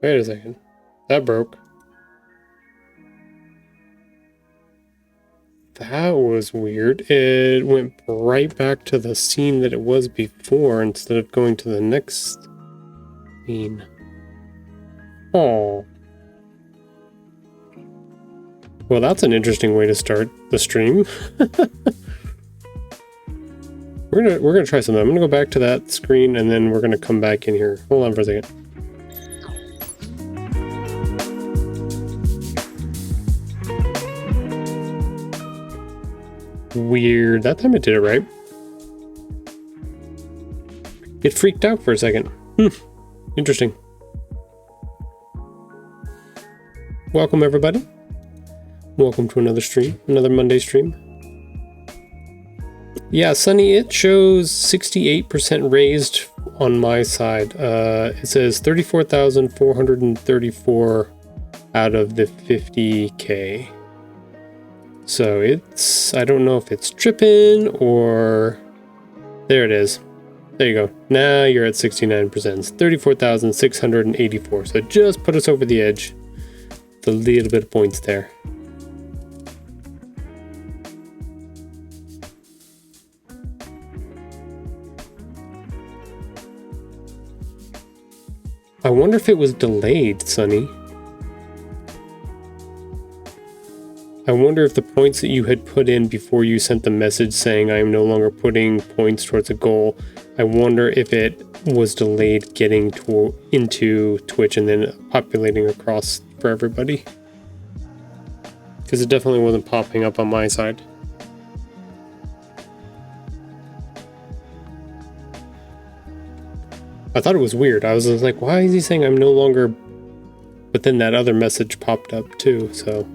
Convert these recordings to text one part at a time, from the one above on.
Wait a second. That broke. That was weird. It went right back to the scene that it was before instead of going to the next scene. Oh. Well, that's an interesting way to start the stream. We're gonna try something. I'm gonna go back to that screen and then we're gonna come back in here. Hold on for a second. Weird. That time it did it right. It freaked out for a second. Interesting. Welcome everybody. Welcome to another stream, another Monday stream. Yeah, Sunny, it shows 68% raised on my side. It says 34,434 out of the 50K. So it's, I don't know if it's tripping or, there it is. There you go. Now you're at 69%. It's 34,684. So just put us over the edge. With a little bit of points there. I wonder if it was delayed, Sunny. I wonder if the points that you had put in before you sent the message saying I am no longer putting points towards a goal, I wonder if it was delayed getting into Twitch and then populating across for everybody. Because it definitely wasn't popping up on my side. I thought it was weird. I was just like, why is he saying I'm no longer... But then that other message popped up too, so...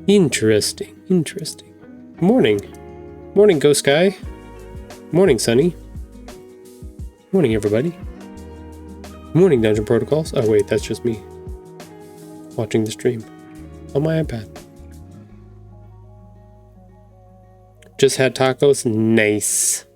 Interesting, interesting. Morning. Morning, Ghost Guy. Morning, Sunny. Morning, everybody. Morning, Dungeon Protocols. Oh wait, that's just me. Watching the stream. On my iPad. Just had tacos. Nice.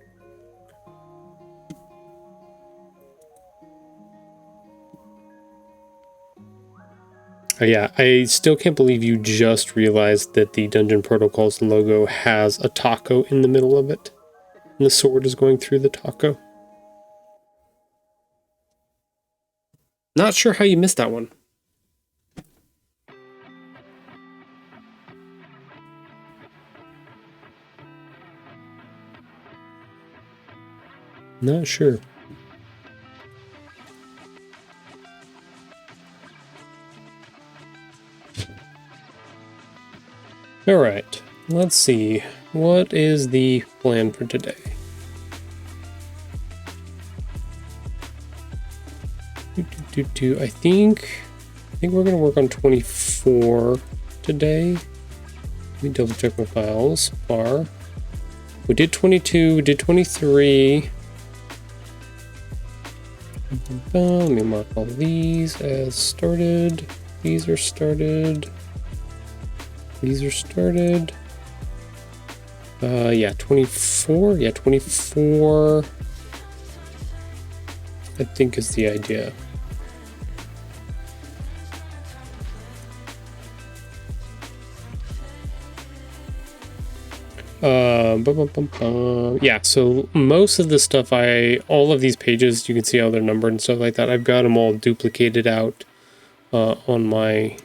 Yeah, I still can't believe you just realized that the Dungeon Protocols logo has a taco in the middle of it. And the sword is going through the taco. Not sure how you missed that one. Not sure. Alright, let's see. What is the plan for today? I think we're gonna work on 24 today. Let me double check my files so far. We did 22, we did 23. Let me mark all these as started. These are started. These are started. Yeah, 24. Yeah, 24. I think is the idea. Yeah, so most of the stuff all of these pages, you can see how they're numbered and stuff like that. I've got them all duplicated out on my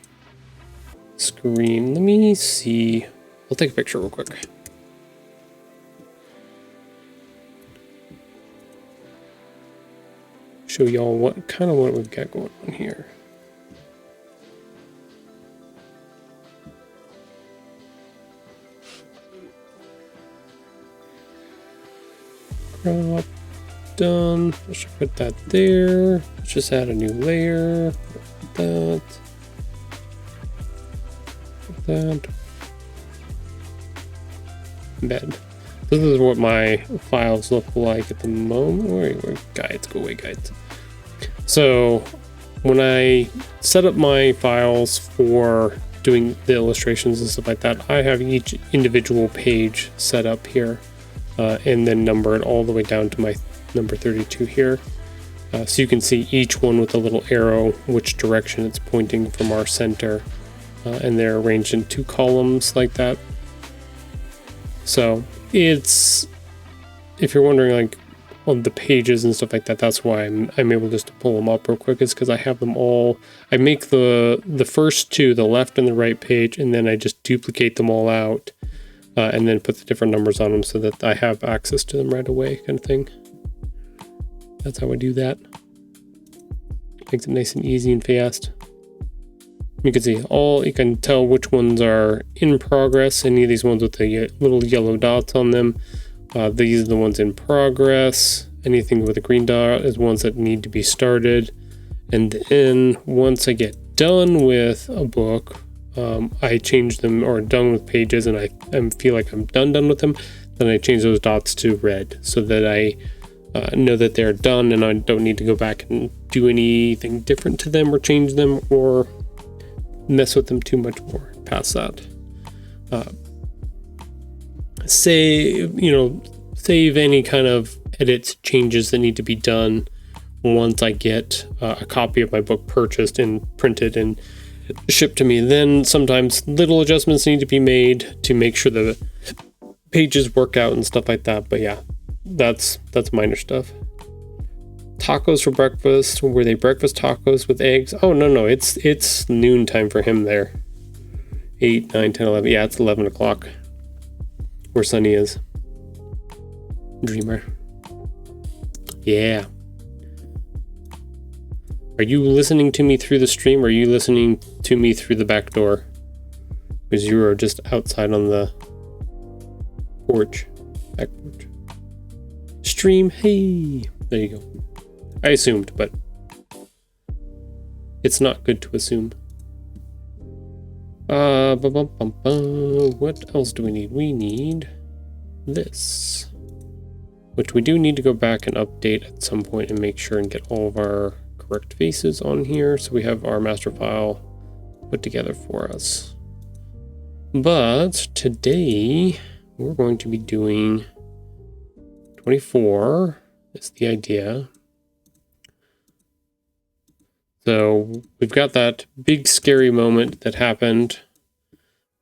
screen. Let me see. I'll take a picture real quick. Show y'all what we've got going on here. Crop done. I should put that there. Let's just add a new layer. Put that. Bed. This is what my files look like at the moment. Where guides? Go away, guides. So when I set up my files for doing the illustrations and stuff like that, I have each individual page set up here and then number it all the way down to my number 32 here. So you can see each one with a little arrow, which direction it's pointing from our center. And they're arranged in 2 columns like that. So it's, if you're wondering like on the pages and stuff like that, that's why I'm able just to pull them up real quick, is because I have them all. I make the first 2, the left and the right page, and then I just duplicate them all out, and then put the different numbers on them so that I have access to them right away, kind of thing. That's how I do that. Makes it nice and easy and fast. You can see you can tell which ones are in progress. Any of these ones with the little yellow dots on them, these are the ones in progress. Anything with a green dot is ones that need to be started. And then once I get done with a book, I change them, or done with pages, and I feel like I'm done with them, then I change those dots to red so that I know that they're done and I don't need to go back and do anything different to them or change them or mess with them too much more past that. Save any kind of edits, changes that need to be done once I get a copy of my book purchased and printed and shipped to me. Then sometimes little adjustments need to be made to make sure the pages work out and stuff like that. But yeah, that's minor stuff. Tacos for breakfast. Were they breakfast tacos with eggs? Oh, no, it's noon time for him there. 8, 9, 10, 11. Yeah, it's 11 o'clock where Sunny is. Dreamer. Yeah. Are you listening to me through the stream, or are you listening to me through the back door? Because you are just outside on the porch. Back porch. Stream, hey. There you go. I assumed, but it's not good to assume. What else do we need? We need this, which we do need to go back and update at some point and make sure and get all of our correct faces on here, so we have our master file put together for us. But today we're going to be doing 24 is the idea. So we've got that big scary moment that happened,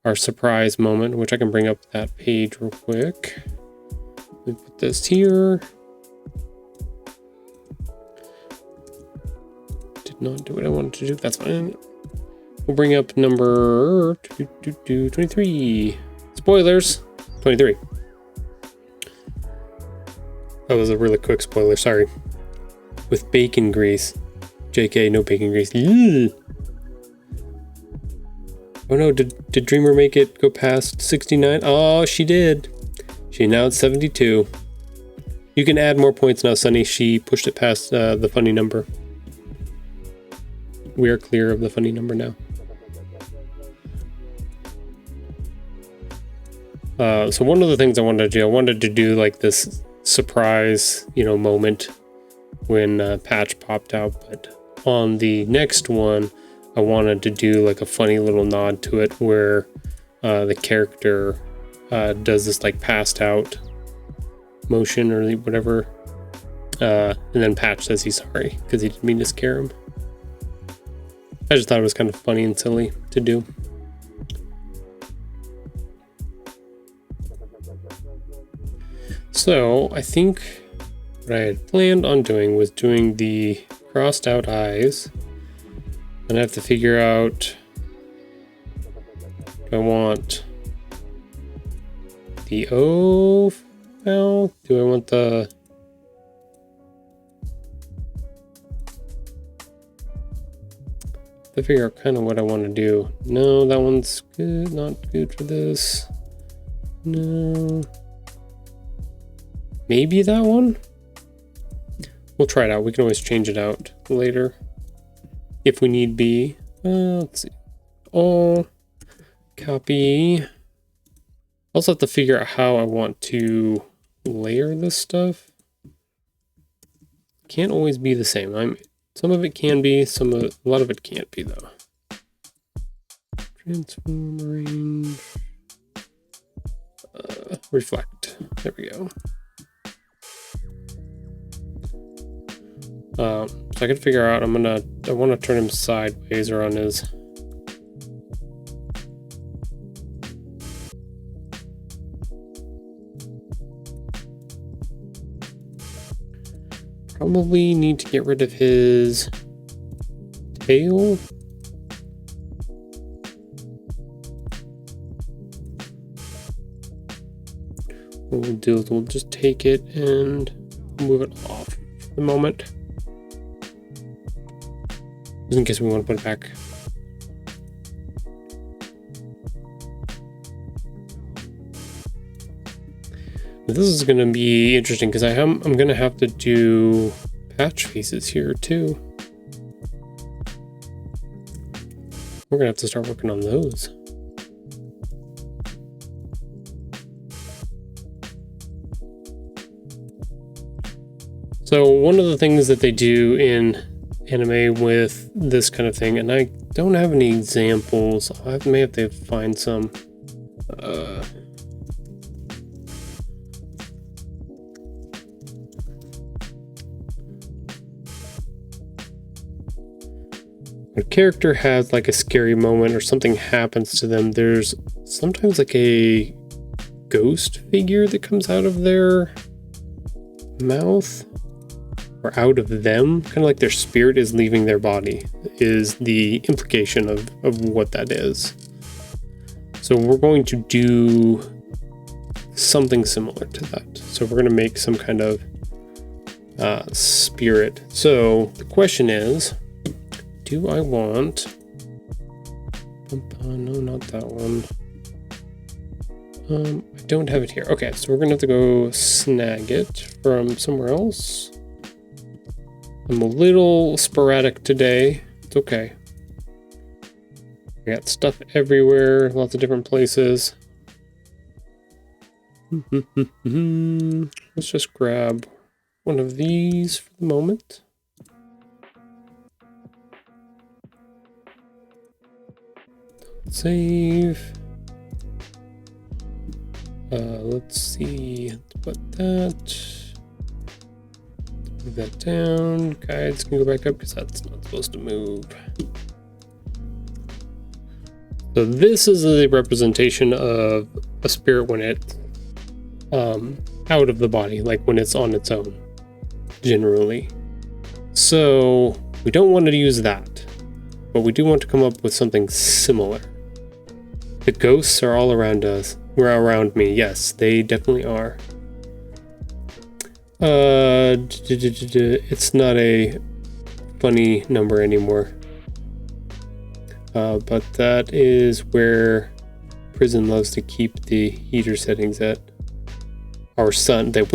our surprise moment, which I can bring up that page real quick. We put this here. Did not do what I wanted to do. That's fine. We'll bring up number 23. Spoilers. 23. That was a really quick spoiler, sorry. With bacon grease. JK, no bacon grease. Ew. Oh no, did Dreamer make it go past 69? Oh, she did. She now at 72. You can add more points now, Sunny. She pushed it past the funny number. We are clear of the funny number now. So one of the things I wanted to do like this surprise, moment when Patch popped out, but on the next one, I wanted to do like a funny little nod to it where the character does this like passed out motion or whatever, and then Patch says he's sorry because he didn't mean to scare him. I just thought it was kind of funny and silly to do. So I think what I had planned on doing was doing the crossed out eyes. And I have to figure out, do I want the O now? Do I want the... to figure out kind of what I want to do. No, that one's good, not good for this. No. Maybe that one? We'll try it out. We can always change it out later if we need be. Let's see. All copy. Also have to figure out how I want to layer this stuff. Can't always be the same. Some of it can be, a lot of it can't be though. Transform, arrange, reflect. There we go. So I gotta figure out, I want to turn him sideways or on his... Probably need to get rid of his tail. What we'll do is we'll just take it and move it off for the moment. Just in case we want to put it back. This is going to be interesting because I'm going to have to do patch faces here too. We're going to have to start working on those. So one of the things that they do in anime with this kind of thing, and I don't have any examples, I may have to find some. When a character has like a scary moment or something happens to them, there's sometimes like a ghost figure that comes out of their mouth or out of them, kind of like their spirit is leaving their body, is the implication of what that is. So we're going to do something similar to that. So we're going to make some kind of spirit. So the question is, do I want... no, not that one. I don't have it here. Okay, so we're gonna have to go snag it from somewhere else. I'm a little sporadic today. It's okay. I got stuff everywhere, lots of different places. Let's just grab one of these for the moment. Save. Let's see. Put that. Move that down. Guides can go back up because that's not supposed to move. So this is a representation of a spirit when it's out of the body, like when it's on its own, generally. So we don't want to use that, but we do want to come up with something similar. The ghosts are all around us. Around me. Yes, they definitely are. It's not a funny number anymore. But that is where prison loves to keep the heater settings at. Our sun. That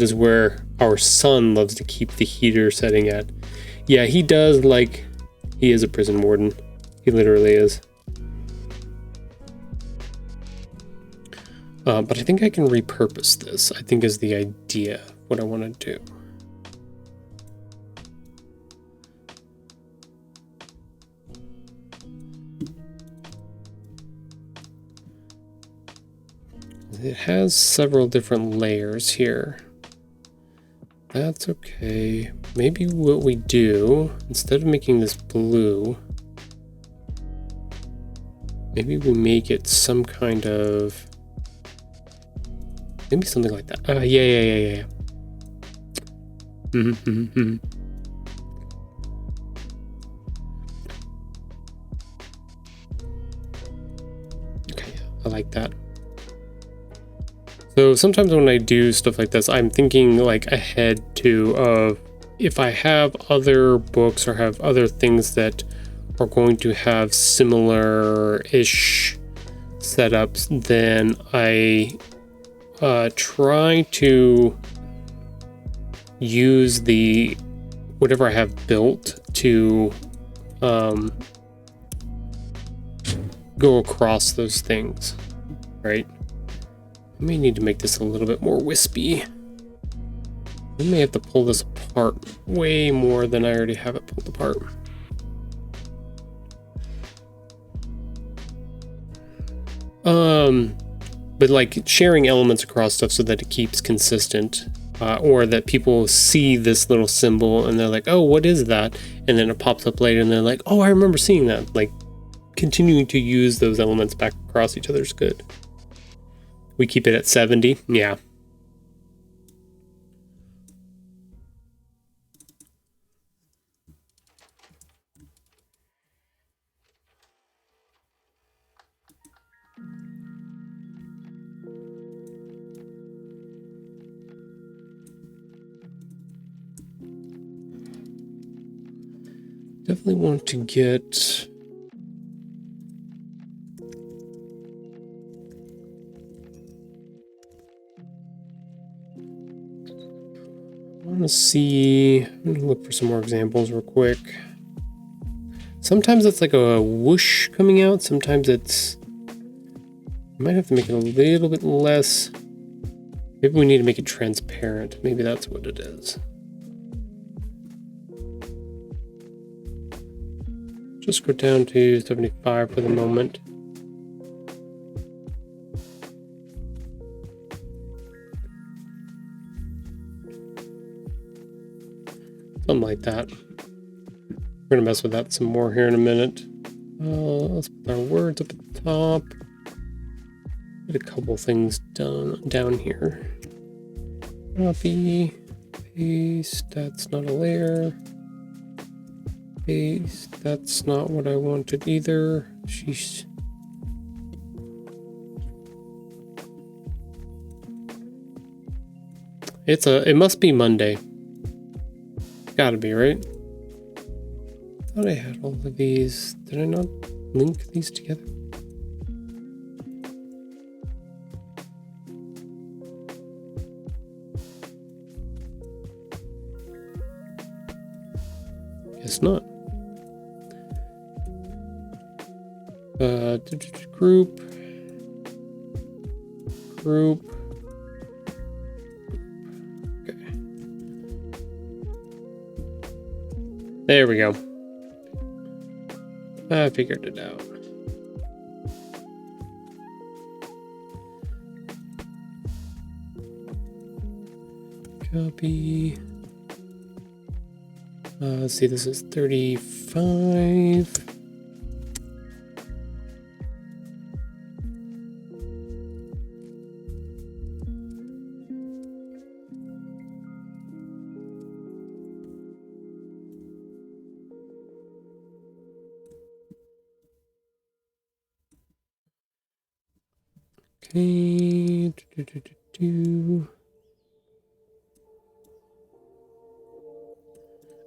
is where our son loves to keep the heater setting at. Yeah, he does. Like, he is a prison warden. He literally is. But I think I can repurpose this, I think is the idea, what I want to do. It has several different layers here. That's okay. Maybe what we do, instead of making this blue, maybe we make it some kind of... Maybe something like that. Yeah. Okay, I like that. So sometimes when I do stuff like this, I'm thinking like ahead too of if I have other books or have other things that are going to have similar-ish setups, then I try to use the whatever I have built to go across those things, right? I may need to make this a little bit more wispy. I may have to pull this apart way more than I already have it pulled apart. But like sharing elements across stuff so that it keeps consistent or that people see this little symbol and they're like, oh, what is that? And then it pops up later and they're like, oh, I remember seeing that. Like, continuing to use those elements back across each other is good. We keep it at 70. Yeah. Definitely want to get... I want to see... I'm going to look for some more examples real quick. Sometimes it's like a whoosh coming out. Sometimes it's... I might have to make it a little bit less. Maybe we need to make it transparent. Maybe that's what it is. Just go down to 75 for the moment. Something like that. We're gonna mess with that some more here in a minute. Let's put our words up at the top. Get a couple things done down here. Copy, paste, that's not a layer. Paste, that's not what I wanted either. Sheesh. It must be Monday. Gotta be, right? Thought I had all of these. Did I not link these together? Guess not. Group. Okay. There we go. I figured it out. Copy. Let's see, this is 35. Okay.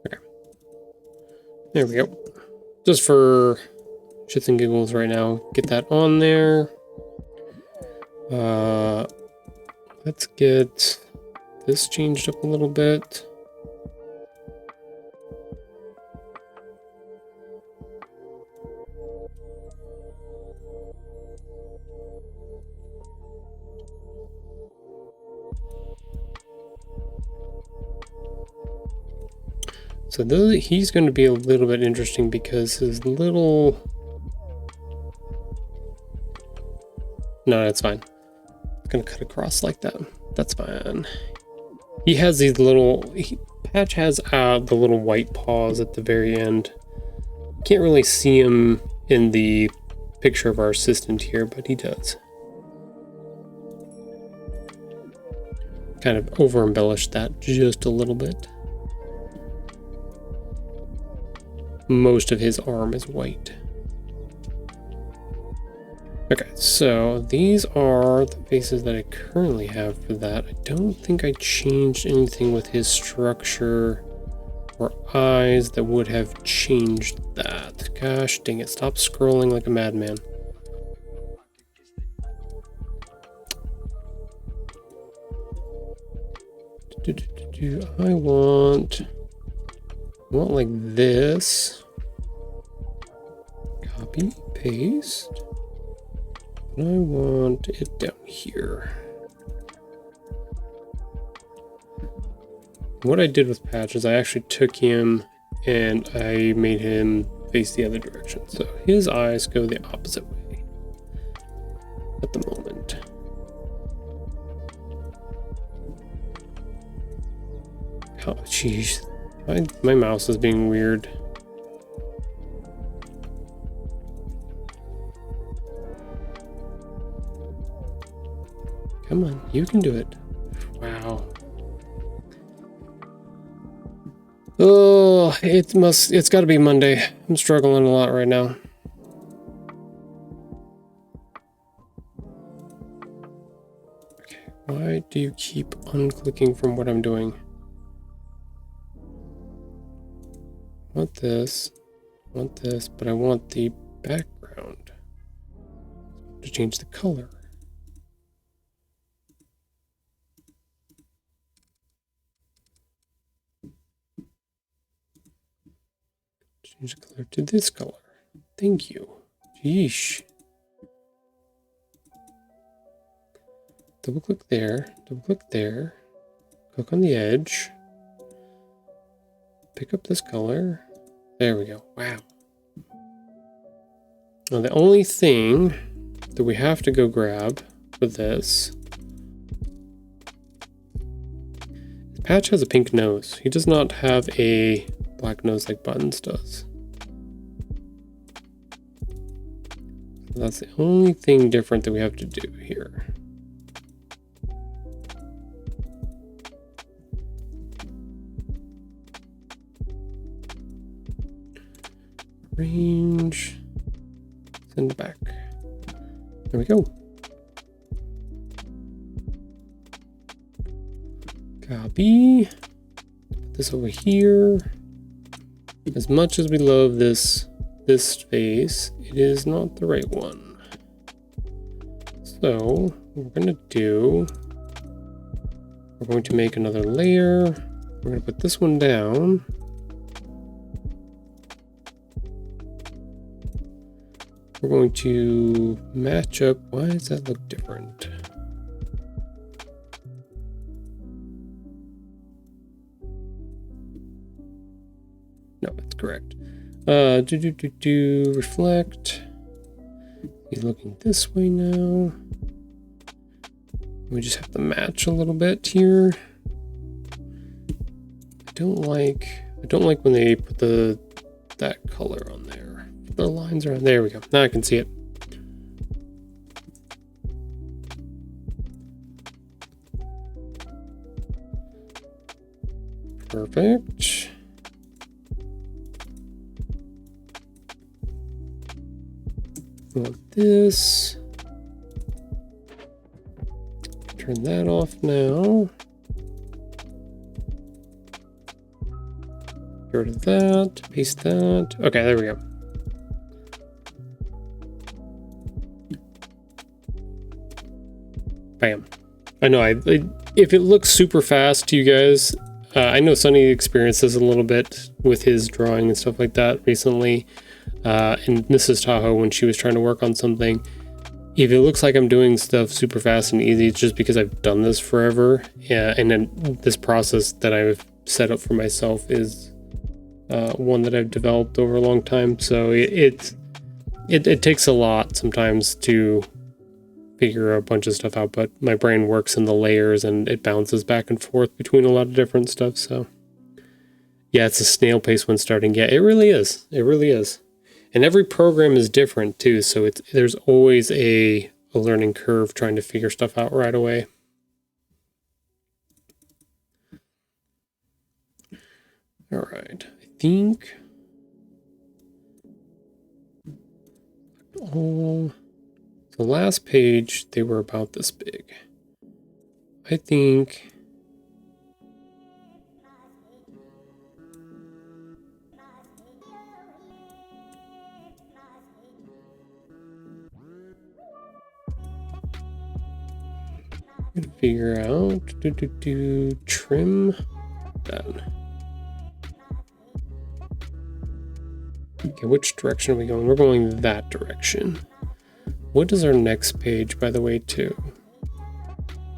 Okay. There we go. Just for shits and giggles right now, get that on there. Let's get this changed up a little bit. So he's going to be a little bit interesting because his little... No, that's fine. It's going to cut across like that. That's fine. He has these little... Patch has the little white paws at the very end. Can't really see him in the picture of our assistant here, but he does. Kind of over-embellished that just a little bit. Most of his arm is white. Okay, so these are the faces that I currently have for that. I don't think I changed anything with his structure or eyes that would have changed that. Gosh dang it, stop scrolling like a madman. I want like this. Copy, paste. And I want it down here. What I did with Patch is I actually took him and I made him face the other direction. So his eyes go the opposite way at the moment. Oh, jeez. My mouse is being weird. Come on, you can do it. Wow. Oh, it's got to be Monday. I'm struggling a lot right now. Okay, why do you keep unclicking from what I'm doing? I want this, but I want the background to change the color. Change the color to this color. Thank you. Yeesh. Double click there, click on the edge, pick up this color. There we go. Wow. Now the only thing that we have to go grab with this, Patch has a pink nose. He does not have a black nose like Buttons does. So that's the only thing different that we have to do here. Range, send back. There we go. Copy. Put this over here. As much as we love this face, it is not the right one. So what we're gonna do, we're going to make another layer. We're gonna put this one down. We're going to match up. Why does that look different? No, that's correct. Reflect. He's looking this way now. We just have to match a little bit here. I don't like when they put that color on there. The lines are, there we go. Now I can see it. Perfect. I want this. Turn that off now. Get rid of that. Paste that. Okay, there we go. Bam. I know, if it looks super fast to you guys, I know Sunny experienced this a little bit with his drawing and stuff like that recently. And Mrs. Tahoe, when she was trying to work on something, if it looks like I'm doing stuff super fast and easy, it's just because I've done this forever. Yeah, and then this process that I've set up for myself is one that I've developed over a long time. So it takes a lot sometimes to figure a bunch of stuff out, but my brain works in the layers and it bounces back and forth between a lot of different stuff. So yeah, it's a snail pace when starting. Yeah, it really is. It really is. And every program is different too. So there's always a learning curve trying to figure stuff out right away. All right. I think the last page, they were about this big. I think I'm gonna figure out trim that. Okay, which direction are we going? We're going that direction. What is our next page, by the way, too?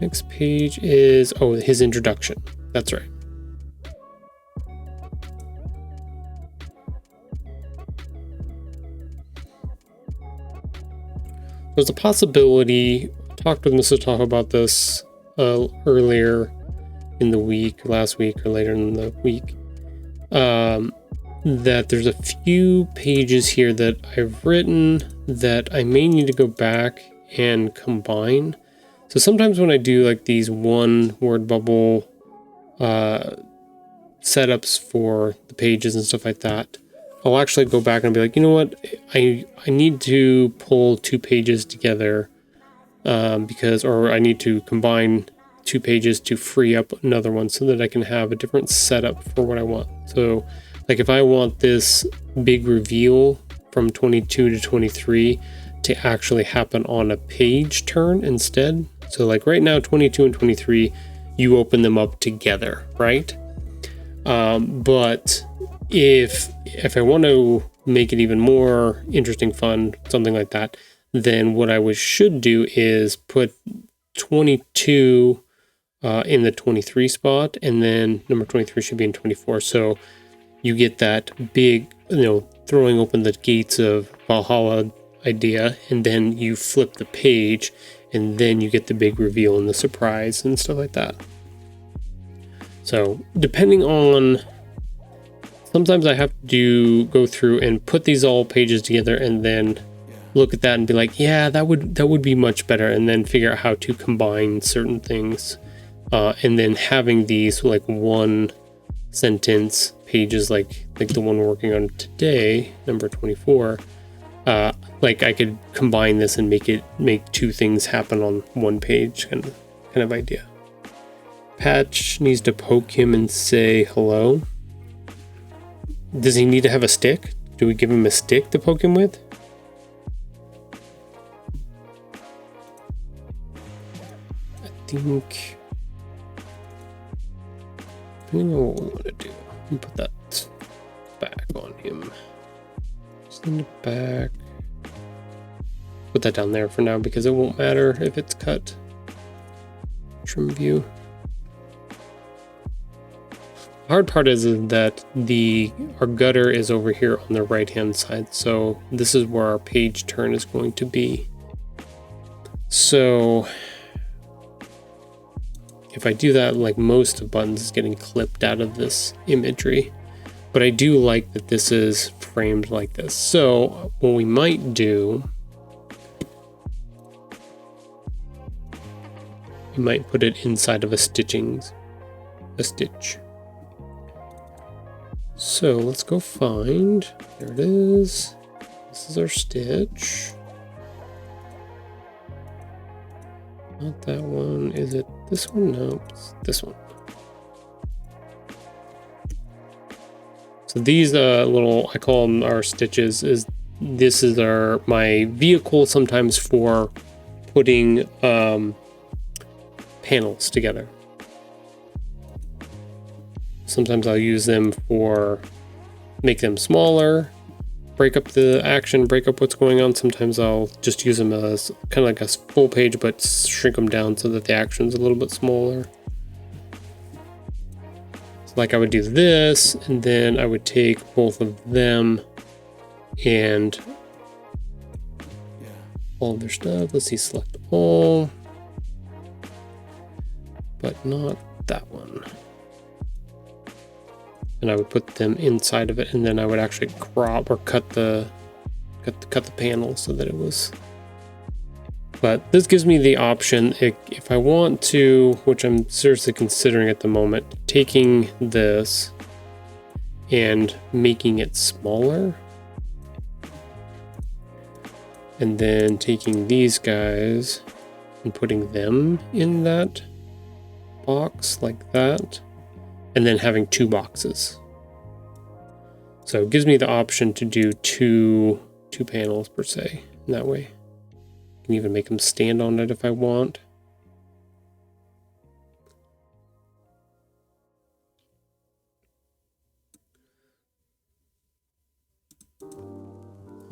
Next page is, oh, his introduction. That's right. There's a possibility, I talked with Mrs. Tahoe about this earlier, in the week, last week or later in the week, that there's a few pages here that I've written that I may need to go back and combine. So sometimes when I do like these one word bubble setups for the pages and stuff like that, I'll actually go back and be like, you know what, I need to pull 2 pages together or I need to combine 2 pages to free up another one so that I can have a different setup for what I want. So like if I want this big reveal from 22 to 23 to actually happen on a page turn instead. So like right now, 22 and 23, you open them up together, right? But if I want to make it even more interesting, fun, something like that, then what I should do is put 22 in the 23 spot, and then number 23 should be in 24. So you get that big, throwing open the gates of Valhalla idea, and then you flip the page, and then you get the big reveal and the surprise and stuff like that. So depending on, sometimes I have to go through and put these all pages together and then look at that and be like, yeah, that would be much better, and then figure out how to combine certain things, and then having these like one sentence pages like the one we're working on today, number 24, like I could combine this and make 2 things happen on one page kind of idea. Patch needs to poke him and say hello. Does he need to have a stick? Do we give him a stick to poke him with? I think we know what we want to do. Let me put that back on him. Send it back. Put that down there for now because it won't matter if it's cut. Trim view. The hard part is that our gutter is over here on the right hand side, so this is where our page turn is going to be. So if I do that, like most of buttons is getting clipped out of this imagery, but I do like that this is framed like this. So what we might do, we might put it inside of a stitch. So let's go find, there it is. This is our stitch. Not that one, is it this one? No, it's this one. So these I call them our stitches, this is my vehicle sometimes for putting panels together. Sometimes I'll use them for make them smaller, break up the action, break up what's going on. Sometimes I'll just use them as kind of like a full page, but shrink them down so that the action's a little bit smaller. So like I would do this, and then I would take both of them and all of their stuff. Let's see, select all, but not that one. And I would put them inside of it, and then I would actually crop or cut the panel so that it was. But this gives me the option, if I want to, which I'm seriously considering at the moment, taking this and making it smaller, and then taking these guys and putting them in that box like that, and then having 2 boxes. So it gives me the option to do two panels per se, in that way. I can even make them stand on it if I want.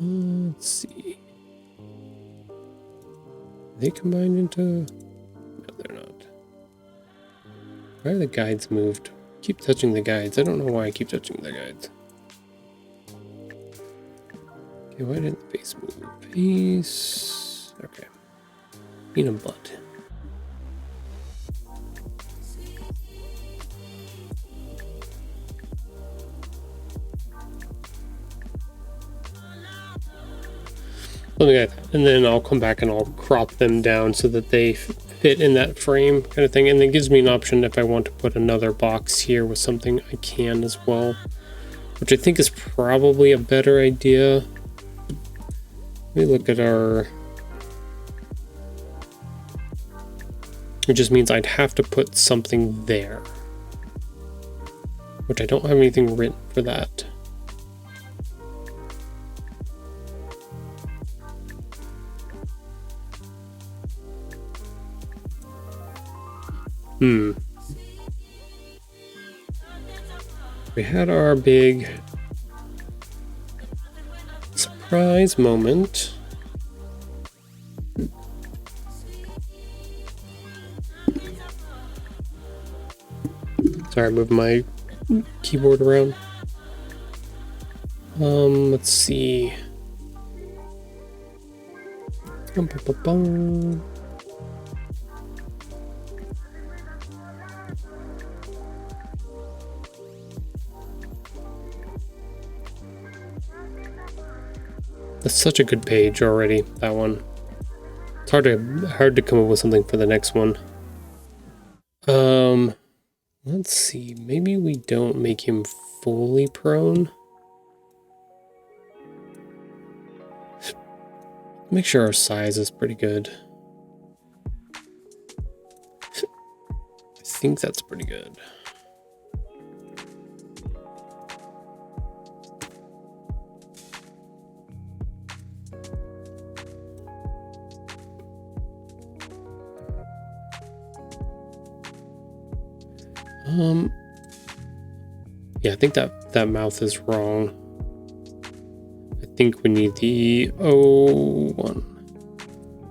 Let's see. Are they combined into... No, they're not. Why are the guides moved? Keep touching the guides. I don't know why I keep touching the guides. Okay, why didn't the face move? Face. Okay. Peanut butt. something like that. And then I'll come back and I'll crop them down so that they fit in that frame kind of thing. And it gives me an option if I want to put another box here with something, I can as well, which I think is probably a better idea. Let me look at our... It just means I'd have to put something there, which I don't have anything written for that. We had our big surprise moment. Sorry, I moved my keyboard around. Let's see. That's such a good page already, that one. It's hard to come up with something for the next one. Let's see, maybe we don't make him fully prone. Make sure our size is pretty good. I think that's pretty good. Yeah, I think that mouth is wrong. I think we need the O one.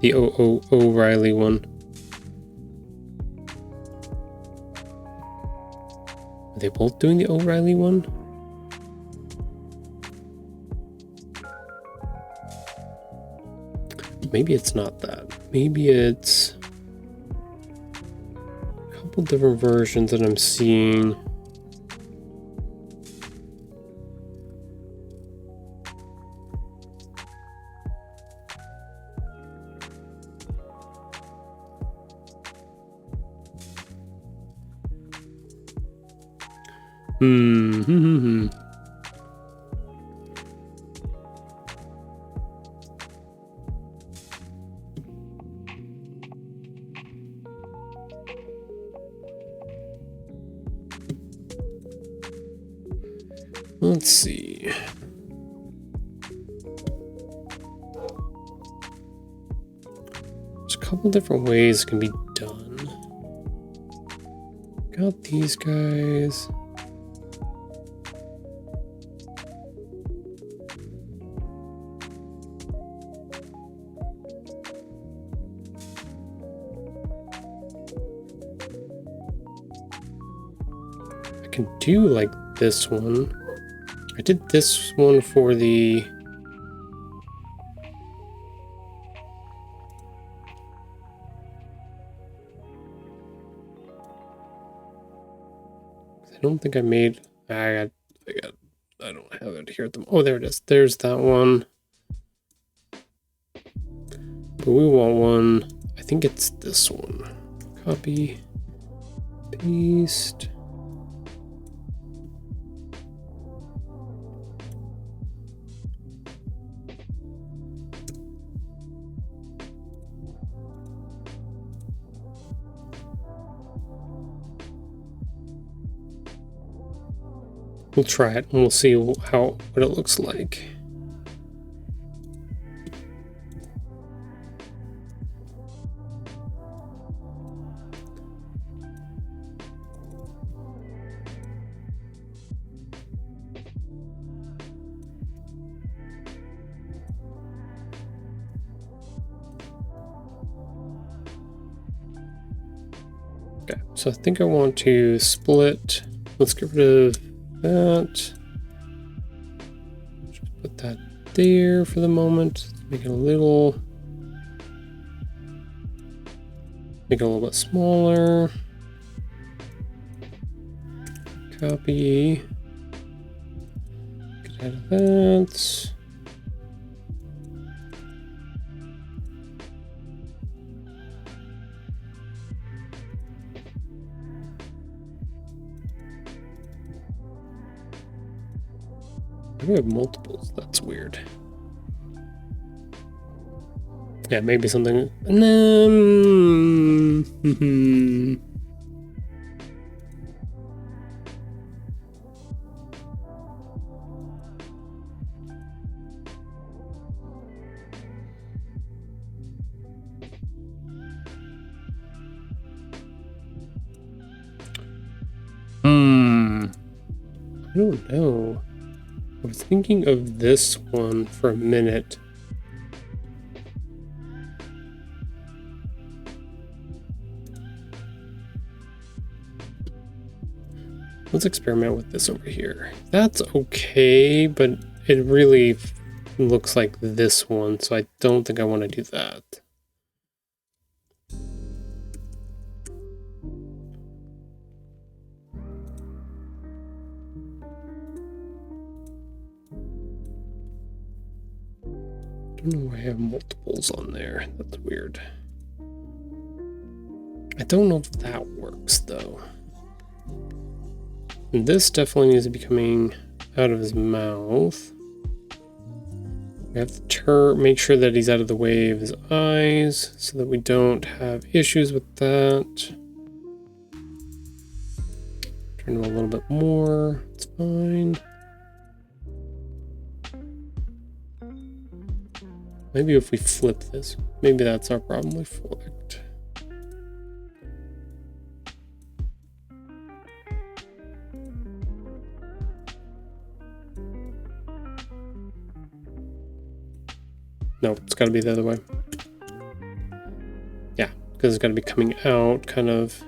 The O'Reilly one. Are they both doing the O'Reilly one? Maybe it's not that. Maybe it's a couple different versions that I'm seeing. Let's see. There's a couple different ways it can be done. Got these guys. I can do like this one. I did this one for the... I don't think I made... I don't have it here at the... Oh, there it is. There's that one. But we want one... I think it's this one. Copy. Paste. We'll try it and we'll see what it looks like. Okay, so I think I want to split. Let's get rid of that. Just put that there for the moment. Make it a little bit smaller. Copy. Get out of that. I do have multiples. That's weird. Yeah, maybe something. I don't know. I was thinking of this one for a minute. Let's experiment with this over here. That's okay, but it really looks like this one, so I don't think I want to do that. I don't know why I have multiples on there. That's weird. I don't know if that works though. And this definitely needs to be coming out of his mouth. We have to make sure that he's out of the way of his eyes so that we don't have issues with that. Turn him a little bit more. It's fine. Maybe if we flip this, maybe that's our problem. We flipped. No, it's got to be the other way. Yeah, because it's got to be coming out kind of.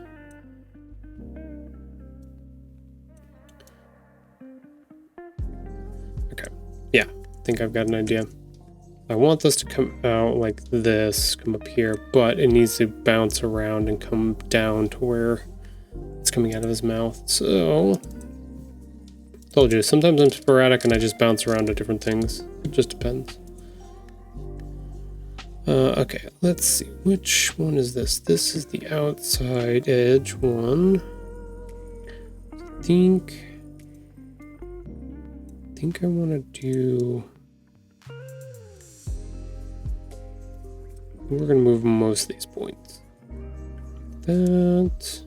Okay, yeah, I think I've got an idea. I want this to come out like this, come up here, but it needs to bounce around and come down to where it's coming out of his mouth. So, told you, sometimes I'm sporadic and I just bounce around to different things. It just depends. Okay, let's see. Which one is this? This is the outside edge one. I think I want to do... We're going to move most of these points. That...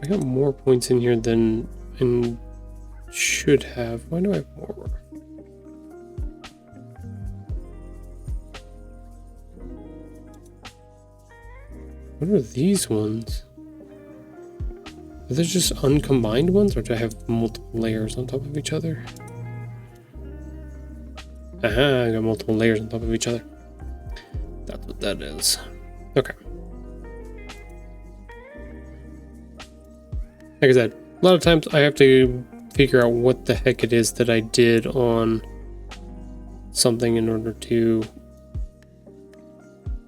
I got more points in here than I should have. Why do I have more? What are these ones? Are they just uncombined ones, or do I have multiple layers on top of each other? Aha, I got multiple layers on top of each other. That's what that is. Okay. Like I said, a lot of times I have to figure out what the heck it is that I did on something in order to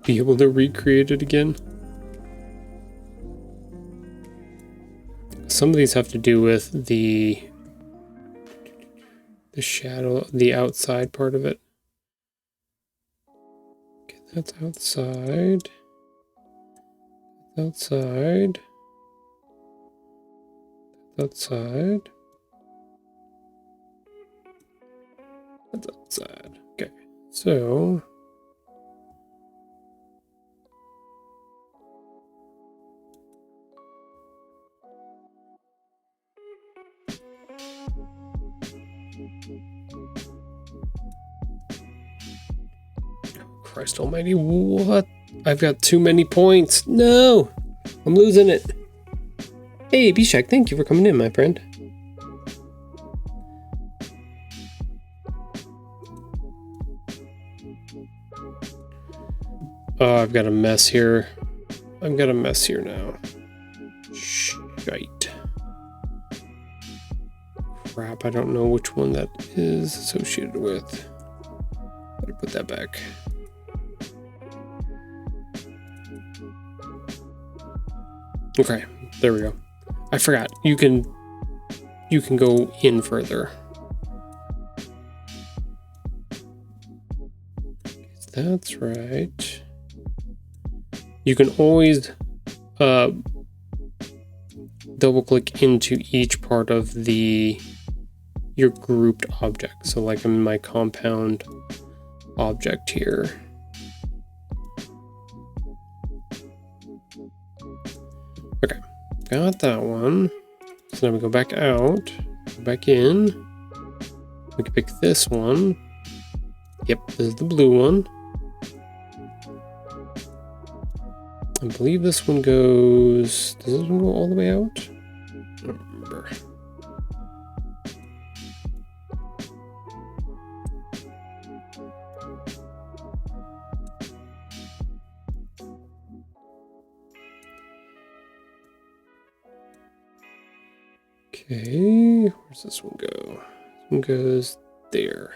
be able to recreate it again. Some of these have to do with the shadow, the outside part of it. Okay, that's outside. Outside. Outside. That's outside. Okay, so Christ almighty, what? I've got too many points. No! I'm losing it. Hey, Bishak, thank you for coming in, my friend. Oh, I've got a mess here. I've got a mess here now. Shite. Crap, I don't know which one that is associated with. Better put that back. Okay, there we go. I forgot. You can go in further. That's right. You can always double click into each part of your grouped object. So like I'm in my compound object here. Okay, got that one. So now we go back out, go back in. We can pick this one. Yep, this is the blue one. I believe this one goes... Does this one go all the way out? I don't remember. Okay, where's this one go? This one goes there.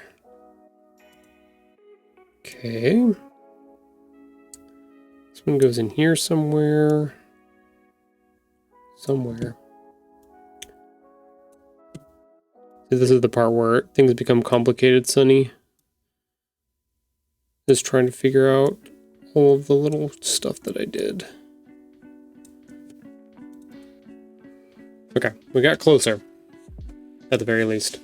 Okay. This one goes in here somewhere. Somewhere. So this is the part where things become complicated, Sunny. Just trying to figure out all of the little stuff that I did. Okay, we got closer. At the very least.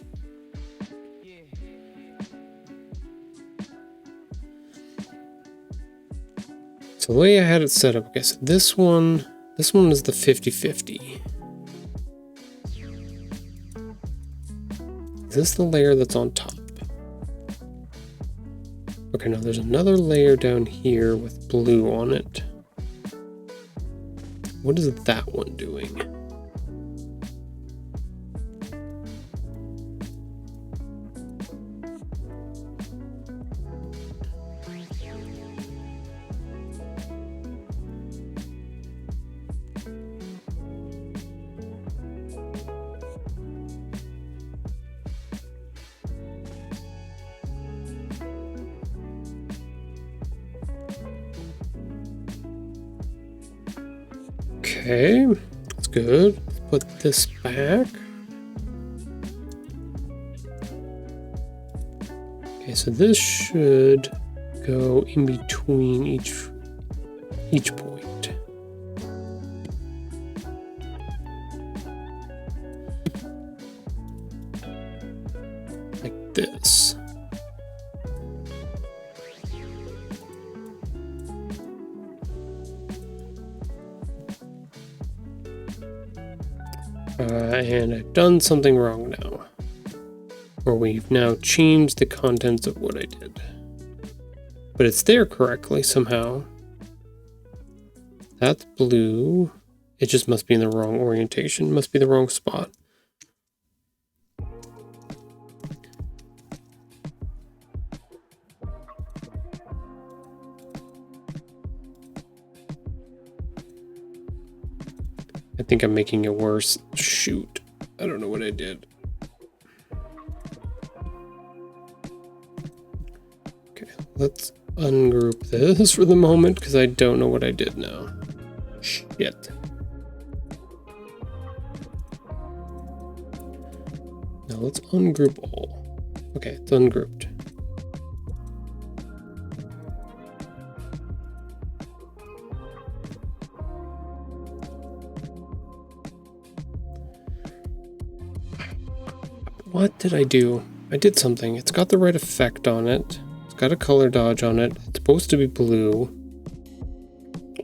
So the way I had it set up, okay, so this one is the 50-50. Is this the layer that's on top? Okay, now there's another layer down here with blue on it. What is that one doing? Okay, that's good. Let's put this back. Okay, so this should go in between each point. Like this. And I've done something wrong now. Or we've now changed the contents of what I did. But it's there correctly somehow. That's blue. It just must be in the wrong orientation. Must be the wrong spot. I think I'm making it worse. Shoot. I don't know what I did. Okay, let's ungroup this for the moment because I don't know what I did now. Shit. Now let's ungroup all. Okay, it's ungrouped. What did I do? I did something. It's got the right effect on it. It's got a color dodge on it. It's supposed to be blue.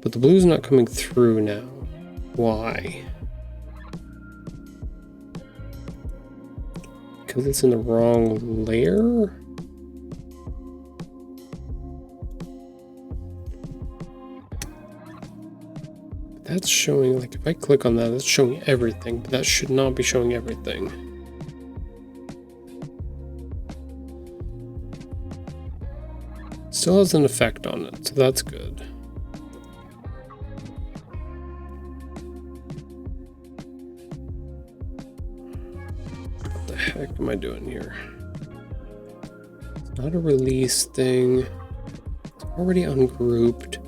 But the blue's not coming through now. Why? Because it's in the wrong layer? That's showing, like, if I click on that, that's showing everything. But that should not be showing everything. Still has an effect on it, so that's good. What the heck am I doing here? It's not a release thing. It's already ungrouped.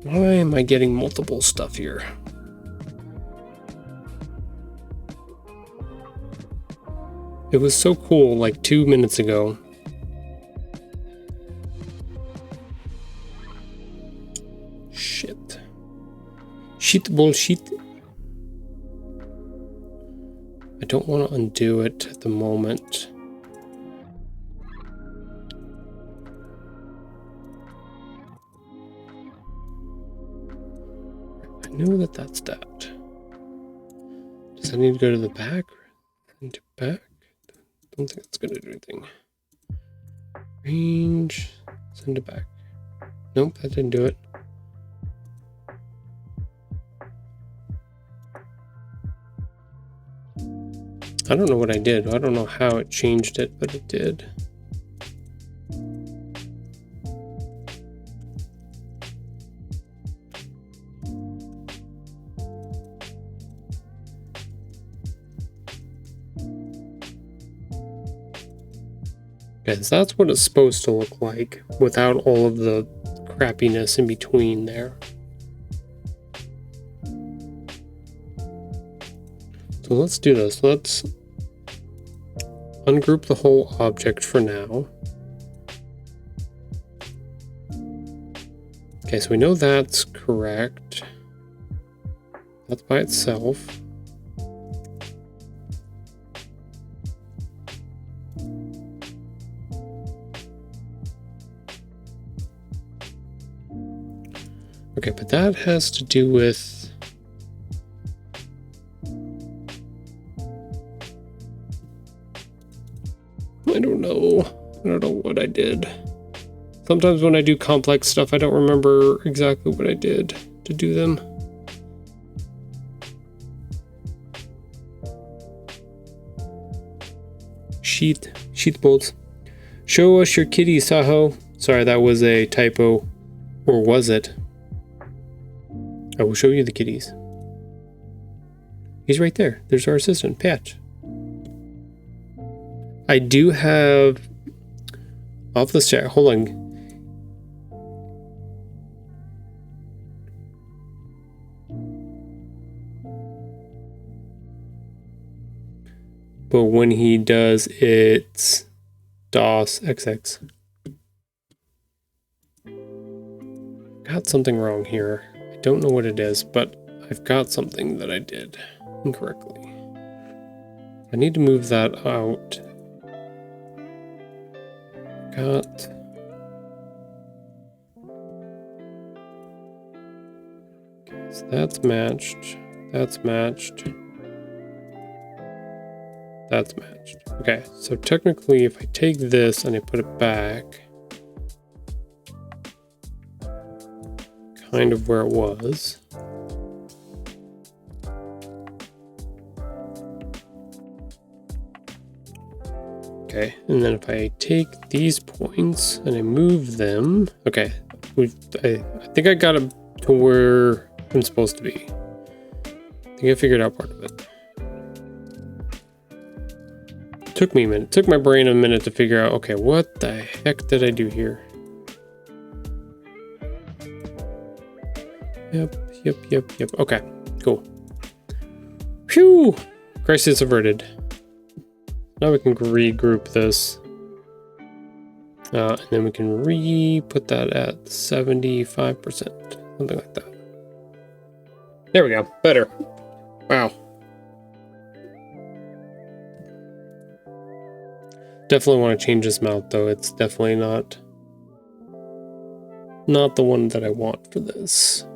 Why am I getting multiple stuff here? It was so cool like 2 minutes ago. Shit bullshit. I don't want to undo it at the moment. I know that that's that. Does I need to go to the back? Into back? Don't think it's going to do anything. Range. Send it back. Nope, that didn't do it. I don't know what I did. I don't know how it changed it, but it did. Okay, so that's what it's supposed to look like without all of the crappiness in between there. So let's do this. Let's ungroup the whole object for now. Okay, so we know that's correct. That's by itself. Okay, but that has to do with... I don't know what I did. Sometimes when I do complex stuff, I don't remember exactly what I did to do them. Sheath bolts. Show us your kitty, Saho. Sorry, that was a typo. Or was it? I will show you the kitties. He's right there. There's our assistant, Patch. I do have... Off this chat. Hold on. But when he does, it's DOS XX. Got something wrong here. I don't know what it is, but I've got something that I did incorrectly. I need to move that out. Got... Okay, so that's matched. That's matched. That's matched. Okay, so technically if I take this and I put it back, kind of where it was. Okay, and then if I take these points and I move them, okay, I think I got it to where I'm supposed to be. I think I figured out part of it. Took me a minute. Took my brain a minute to figure out, okay, what the heck did I do here? Yep. Okay, cool. Phew! Crisis averted. Now we can regroup this. And then we can put that at 75%. Something like that. There we go. Better. Wow. Definitely want to change this mount though. It's definitely not the one that I want for this.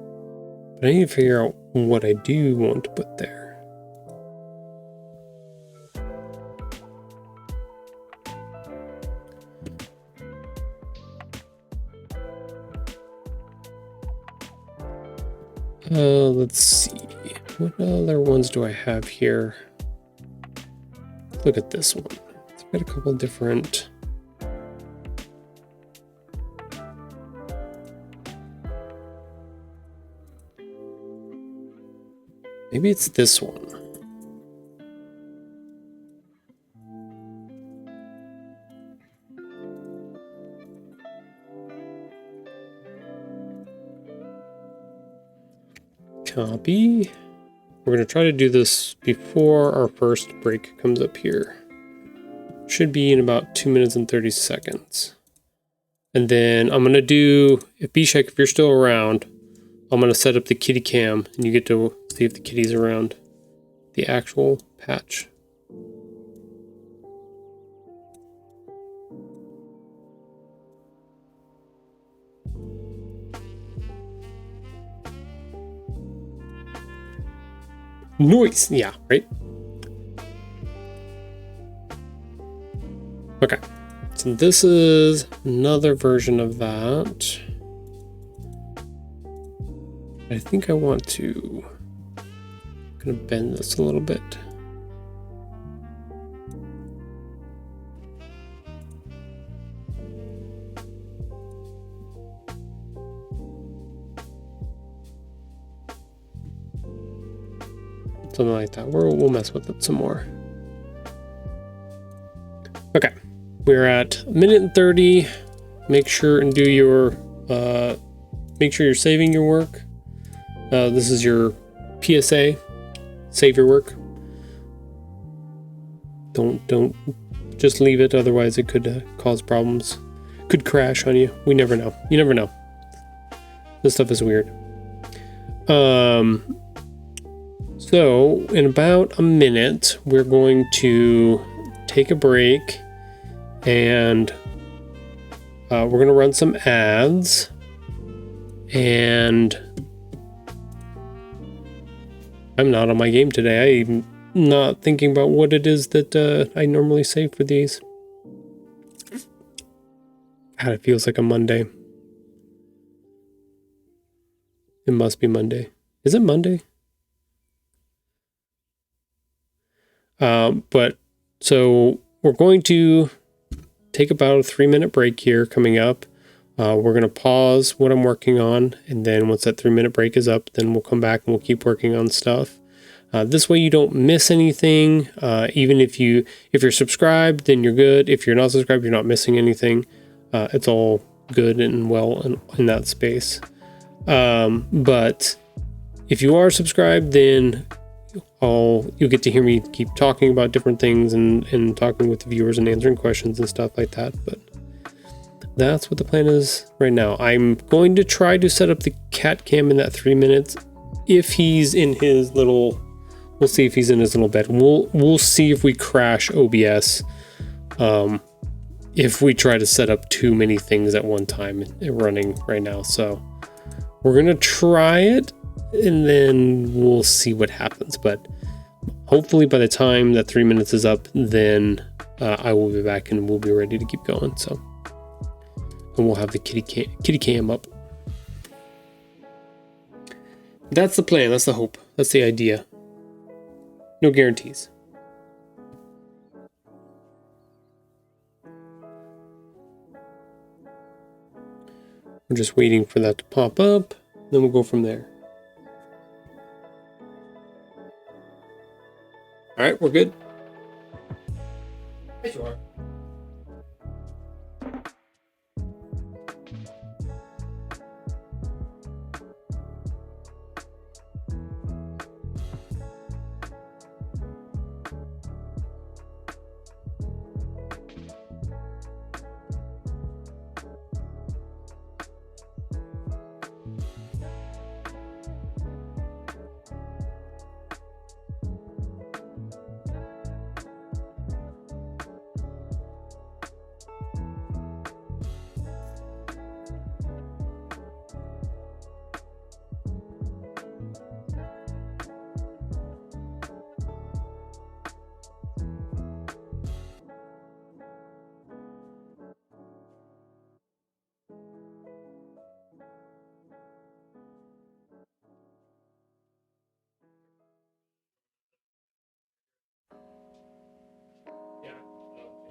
But I need to figure out what I do want to put there. Let's see. What other ones do I have here? Look at this one. It's got a couple different... Maybe it's this one. Copy. We're going to try to do this before our first break comes up here. Should be in about 2 minutes and 30 seconds. And then I'm going to do, if Bishek, if you're still around, I'm going to set up the kitty cam and you get to see if the kitty's around the actual patch. Noise! Yeah, right? Okay. So this is another version of that. I think I want to... I'm gonna bend this a little bit. Something like that. We'll mess with it some more. Okay, we're at 1:30. Make sure and do your make sure you're saving your work. This is your PSA. Save your work. Don't just leave it, otherwise it could cause problems. Could crash on you. We never know. You never know. This stuff is weird. So, in about a minute, we're going to take a break and we're going to run some ads. And I'm not on my game today. I'm not thinking about what it is that I normally save for these. God, it feels like a Monday. It must be Monday. Is it Monday? But so we're going to take about a 3-minute break here coming up. We're going to pause what I'm working on, and then once that 3-minute break is up, then we'll come back and we'll keep working on stuff. This way you don't miss anything. Even if you're subscribed, then you're good. If you're not subscribed, you're not missing anything. It's all good and well in that space. But if you are subscribed, then you'll get to hear me keep talking about different things and talking with the viewers and answering questions and stuff like that. But that's what the plan is right now. I'm going to try to set up the cat cam in that 3 minutes. If he's in his little, we'll see if he's in his little bed. We'll see if we crash OBS. If we try to set up too many things at one time running right now. So we're gonna try it and then we'll see what happens. But hopefully by the time that 3 minutes is up, then I will be back and we'll be ready to keep going. So, and we'll have the kitty cam up. That's the plan. That's the hope. That's the idea. No guarantees. We're just waiting for that to pop up. Then we'll go from there. All right, we're good. Yes, you are.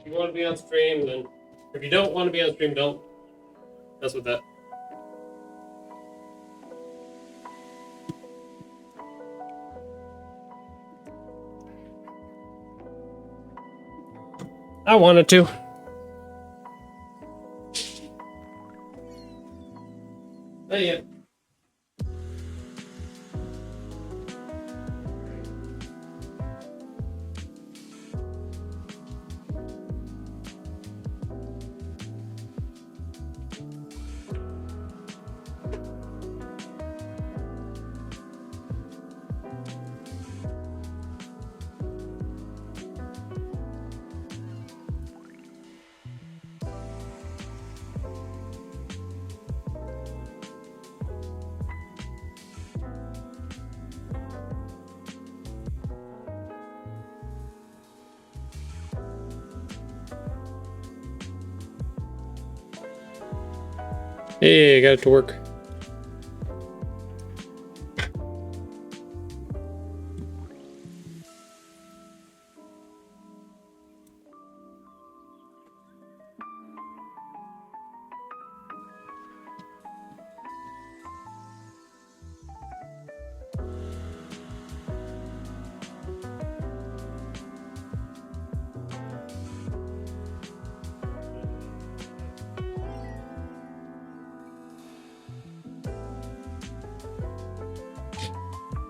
If you want to be on stream, then if you don't want to be on stream, don't. That's what that. I wanted to. Not yet. Hey, I got it to work.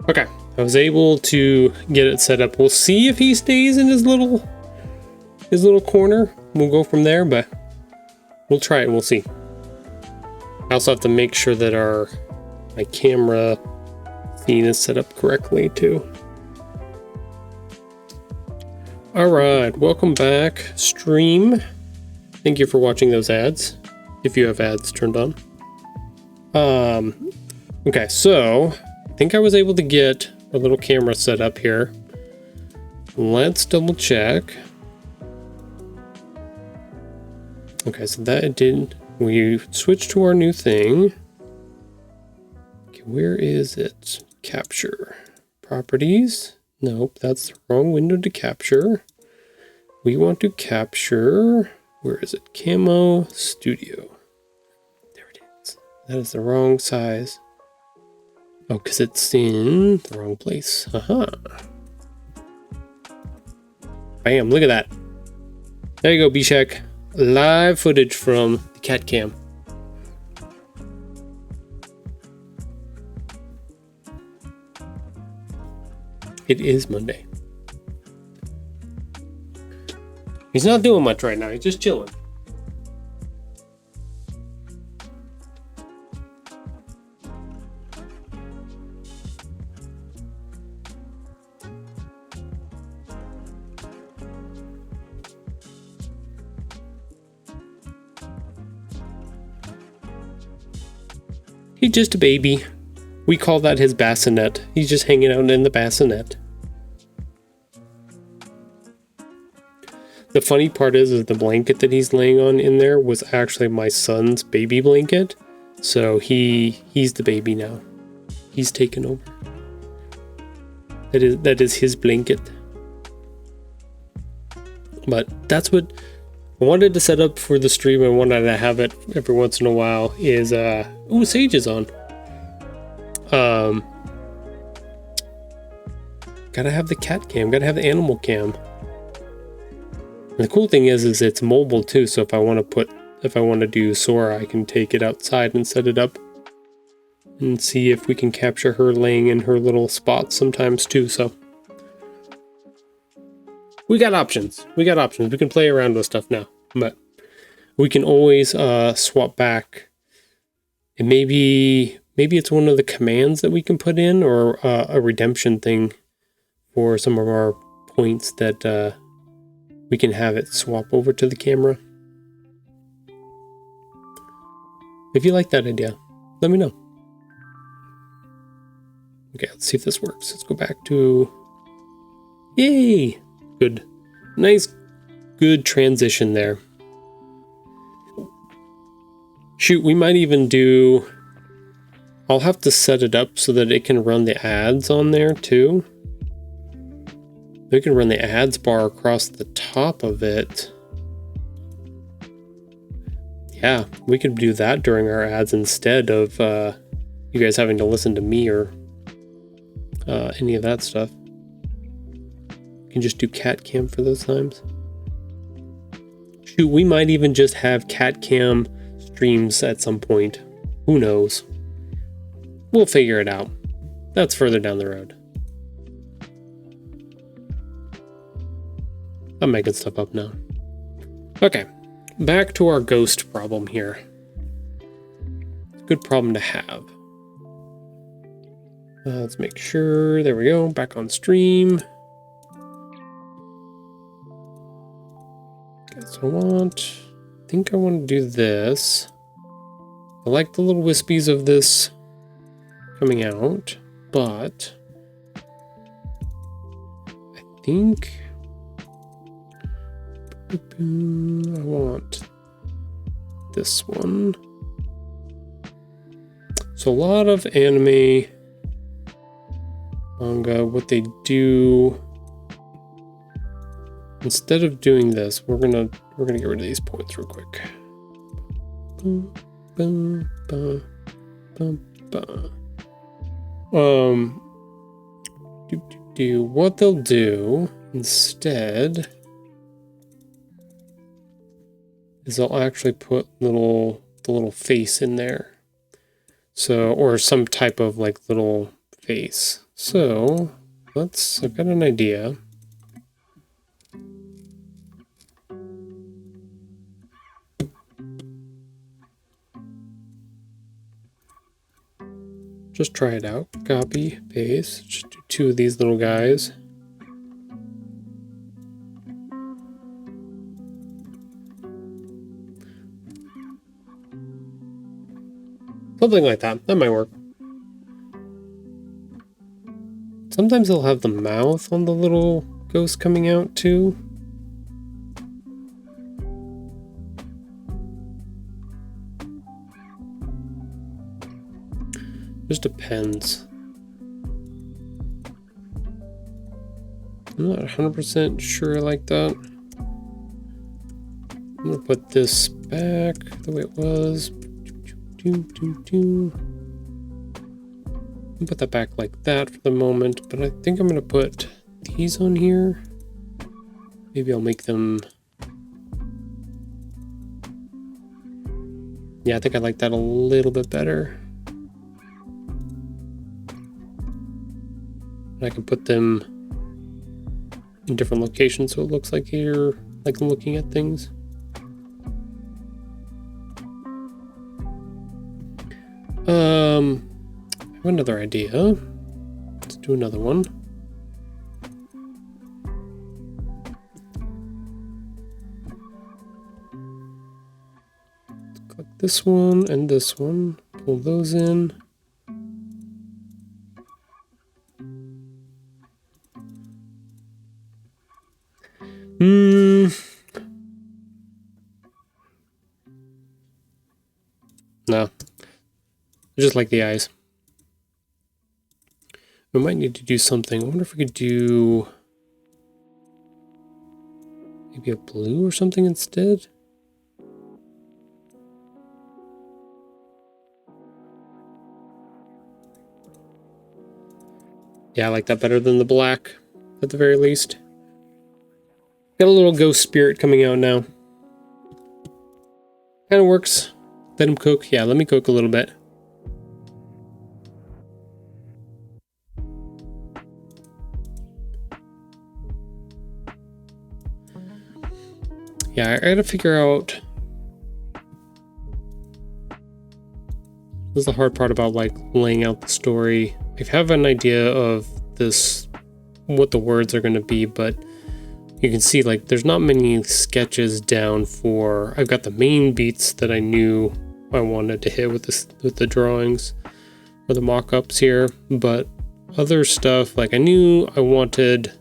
Okay, I was able to get it set up. We'll see if he stays in his little corner. We'll go from there, but we'll try it. We'll see. I also have to make sure that my camera scene is set up correctly too. All right, welcome back, stream. Thank you for watching those ads, if you have ads turned on. Okay, so I think I was able to get a little camera set up here. Let's double check. Okay, so that it did. We switched to our new thing. Okay, where is it? Capture. Properties. Nope, that's the wrong window to capture. We want to capture. Where is it? Camo Studio. There it is. That is the wrong size. Oh, because it's in the wrong place. Haha. Bam, look at that. There you go, Bishak. Live footage from the cat cam. It is Monday. He's not doing much right now. He's just chilling. He's just a baby. We call that his bassinet. He's just hanging out in the bassinet. The funny part is the blanket that he's laying on in there was actually my son's baby blanket. So he's the baby now. He's taken over. That is his blanket. But that's what I wanted to set up for the stream. I wanted to have it every once in a while is ooh, Sage is on. Gotta have the cat cam, gotta have the animal cam. And the cool thing is it's mobile too, so if I want to do Sora, I can take it outside and set it up and see if we can capture her laying in her little spots sometimes too. So we got options. We can play around with stuff now, but we can always swap back. And maybe it's one of the commands that we can put in, or a redemption thing for some of our points that we can have it swap over to the camera. If you like that idea, let me know. Okay, let's see if this works. Let's go back to... Yay! Good. Nice, good transition there. Shoot, we might even do... I'll have to set it up so that it can run the ads on there too. We can run the ads bar across the top of it. Yeah, we could do that during our ads instead of you guys having to listen to me or any of that stuff. You can just do cat cam for those times. Shoot, we might even just have cat cam streams at some point. Who knows? We'll figure it out. That's further down the road. I'm making stuff up now. Okay, back to our ghost problem here. Good problem to have. Let's make sure. There we go. Back on stream. Okay, so I think I want to do this. I like the little wispies of this coming out, but I think I want this one. So a lot of anime, manga, what they do, instead of doing this, we're gonna get rid of these points real quick. Boom, boom, boom, boom, boom. What they'll do instead is they'll actually put the little face in there. So, or some type of like little face. So I've got an idea. Just try it out. Copy, paste. Just do 2 of these little guys. Something like that. That might work. Sometimes they'll have the mouth on the little ghost coming out too. Just depends. I'm not 100% sure I like that. I'm gonna put this back the way it was. I'll put that back like that for the moment, but I think I'm gonna put these on here. Maybe I'll make them. Yeah, I think I like that a little bit better. I can put them in different locations so it looks like you're like looking at things. I have another idea. Let's do another one. Let's click this one and this one. Pull those in. No. I just like the eyes. We might need to do something. I wonder if we could do maybe a blue or something instead. Yeah, I like that better than the black, at the very least. Got a little ghost spirit coming out now. Kind of works. Let him cook. Yeah, let me cook a little bit. Yeah, I gotta figure out. This is the hard part about like laying out the story. I have an idea of this, what the words are going to be, but you can see like there's not many sketches down for. I've got the main beats that I knew I wanted to hit with the drawings or the mock-ups here, but other stuff like I knew I wanted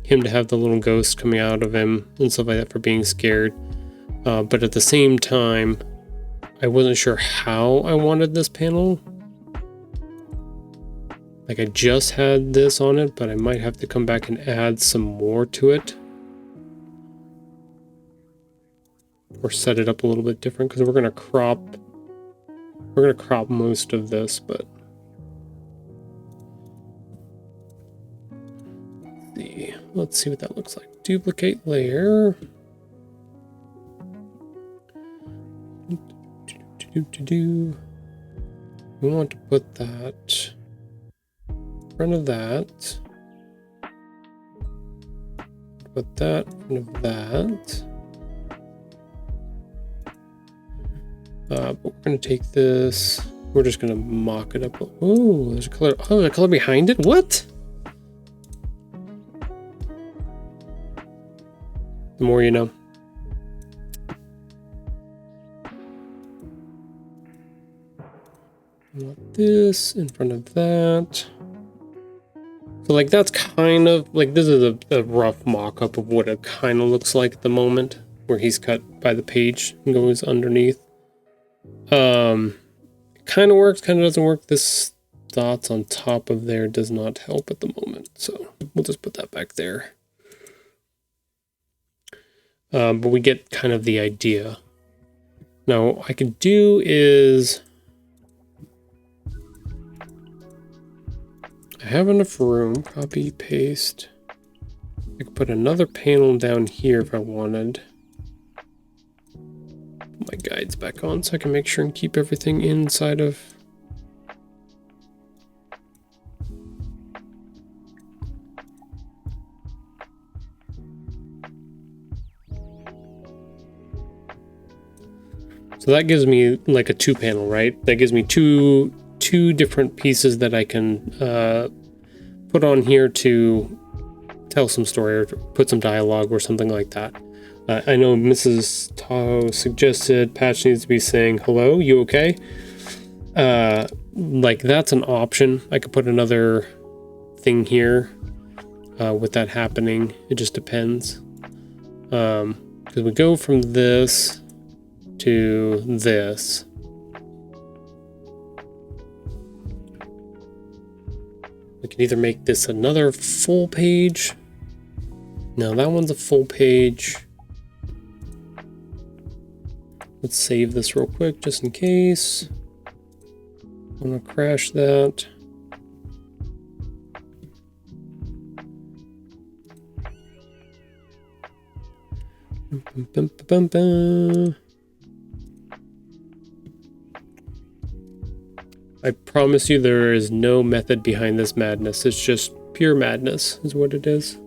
him to have the little ghost coming out of him and stuff like that for being scared, but at the same time I wasn't sure how I wanted this panel. Like I just had this on it, but I might have to come back and add some more to it. Or set it up a little bit different because we're gonna crop most of this, but let's see what that looks like. Duplicate layer. We want to put that in front of that. Put that in front of that. But we're going to take this. We're just going to mock it up. Oh, there's a color. Oh, the color behind it? What? The more you know. Want this in front of that. So like that's kind of like, this is a rough mock-up of what it kind of looks like at the moment, where he's cut by the page and goes underneath. Kind of works, kind of doesn't work. This dots on top of there does not help at the moment, so we'll just put that back there. But we get kind of the idea. Now, what I can do is... I have enough room. Copy, paste. I could put another panel down here if I wanted. Put my guides back on so I can make sure and keep everything inside of... So that gives me like a 2-panel, right? That gives me two different pieces that I can put on here to tell some story or put some dialogue or something like that. I know Mrs. Tahoe suggested Patch needs to be saying, hello, you okay? Like that's an option. I could put another thing here with that happening. It just depends. Because we go from this to this. We can either make this another full page. No, that one's a full page. Let's save this real quick just in case. I'm gonna crash that. I promise you there is no method behind this madness. It's just pure madness is what it is.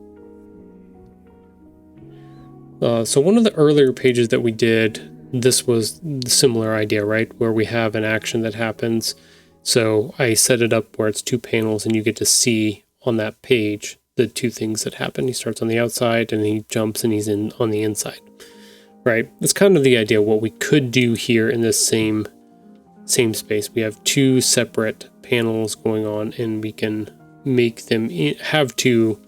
So one of the earlier pages that we did, this was the similar idea, right? Where we have an action that happens. So I set it up where it's 2 panels and you get to see on that page the 2 things that happen. He starts on the outside and he jumps and he's on the inside, right? That's kind of the idea. What we could do here in this same space, we have 2 separate panels going on and we can make them have 2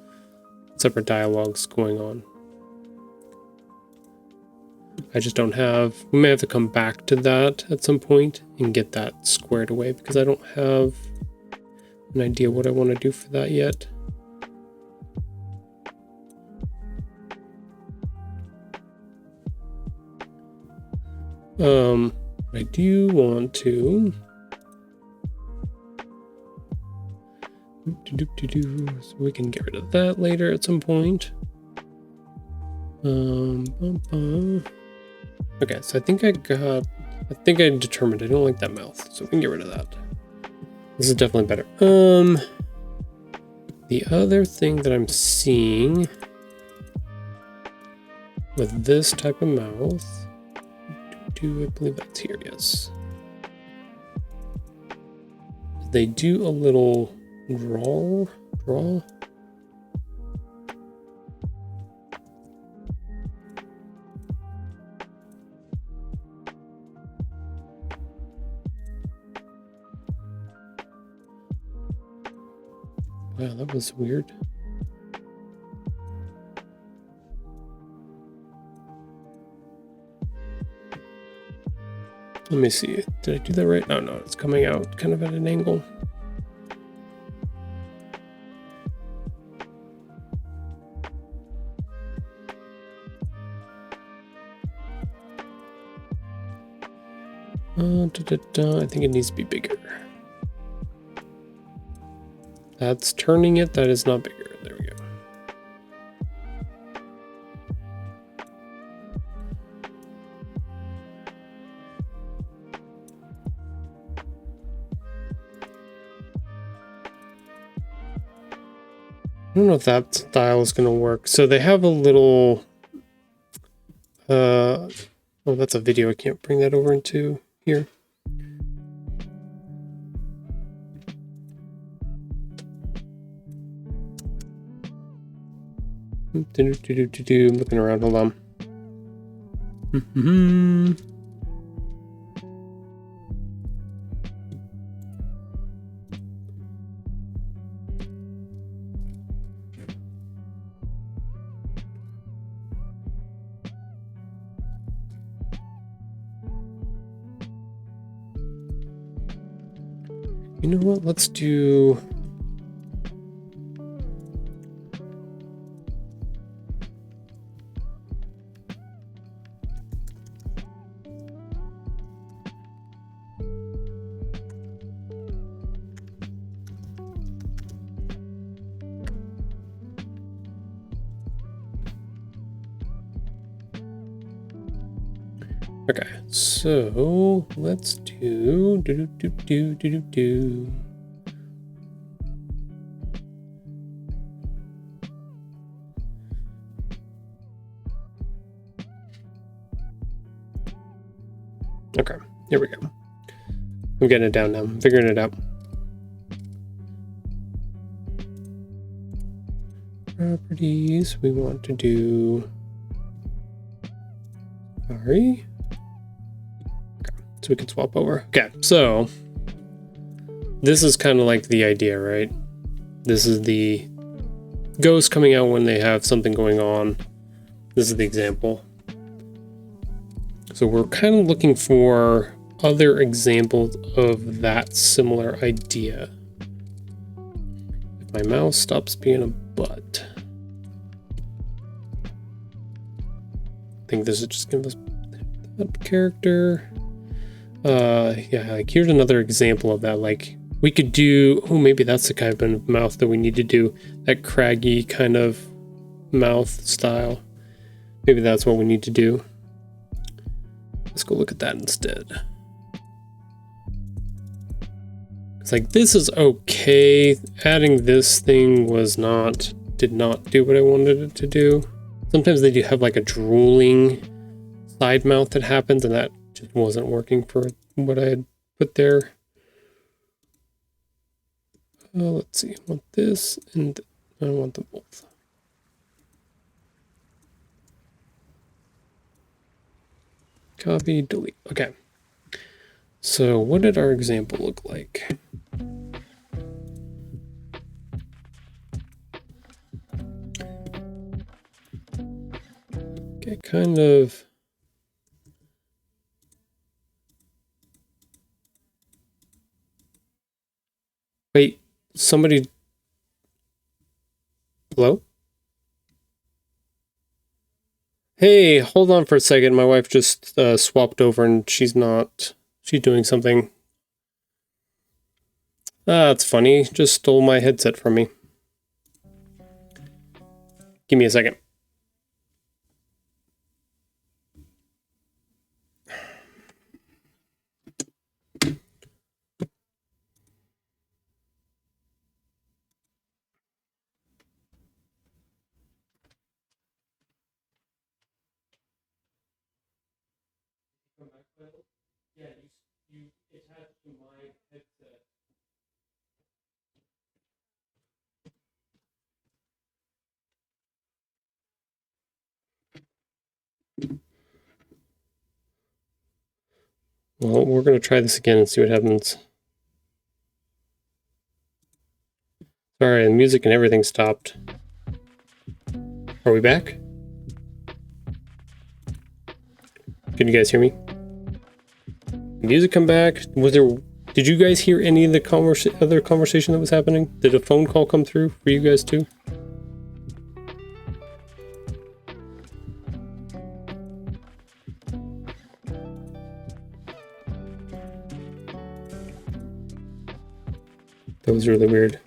separate dialogues going on. I just don't have, we may have to come back to that at some point and get that squared away because I don't have an idea what I want to do for that yet. I do want to so we can get rid of that later at some point. Okay, so I think I determined I don't like that mouth, so we can get rid of that. This is definitely better. The other thing that I'm seeing with this type of mouth, I believe that's here, yes. They do a little draw. Wow, that was weird. Let me see. Did I do that right? Oh, no, it's coming out kind of at an angle. I think it needs to be bigger. That's turning it. That is not bigger. There we go. I don't know if that style is going to work. So they have a little... oh, that's a video. I can't bring that over into here. I'm looking around, hold on. You know what? Let's do... Okay, so let's do Okay, here we go. I'm getting it down now. I'm figuring it out. Properties, we want to do... Sorry. So we can swap over. Okay, so this is kind of like the idea, right? This is the ghost coming out when they have something going on. This is the example. So we're kind of looking for other examples of that similar idea. If my mouse stops being a butt. I think this is just gonna that character. Yeah, like here's another example of that. Like we could do, oh, maybe that's the kind of mouth that we need to do. That craggy kind of mouth style. Maybe that's what we need to do. Let's go look at that instead. It's like, this is okay. Adding this thing did not do what I wanted it to do. Sometimes they do have like a drooling side mouth that happens, and that just wasn't working for what I had put there. Let's see, I want this and I want them both. Copy, delete. Okay. So what did our example look like? Okay, kind of. Wait, somebody. Hello? Hey, hold on for a second. My wife just swapped over and she's doing something. That's funny. Just stole my headset from me. Give me a second. Yeah, you attach to my headset. Well, we're going to try this again and see what happens. Sorry, the music and everything stopped. Are we back? Can you guys hear me? Music come back? Did you guys hear any of the other conversation that was happening? Did a phone call come through for you guys too? That was really weird.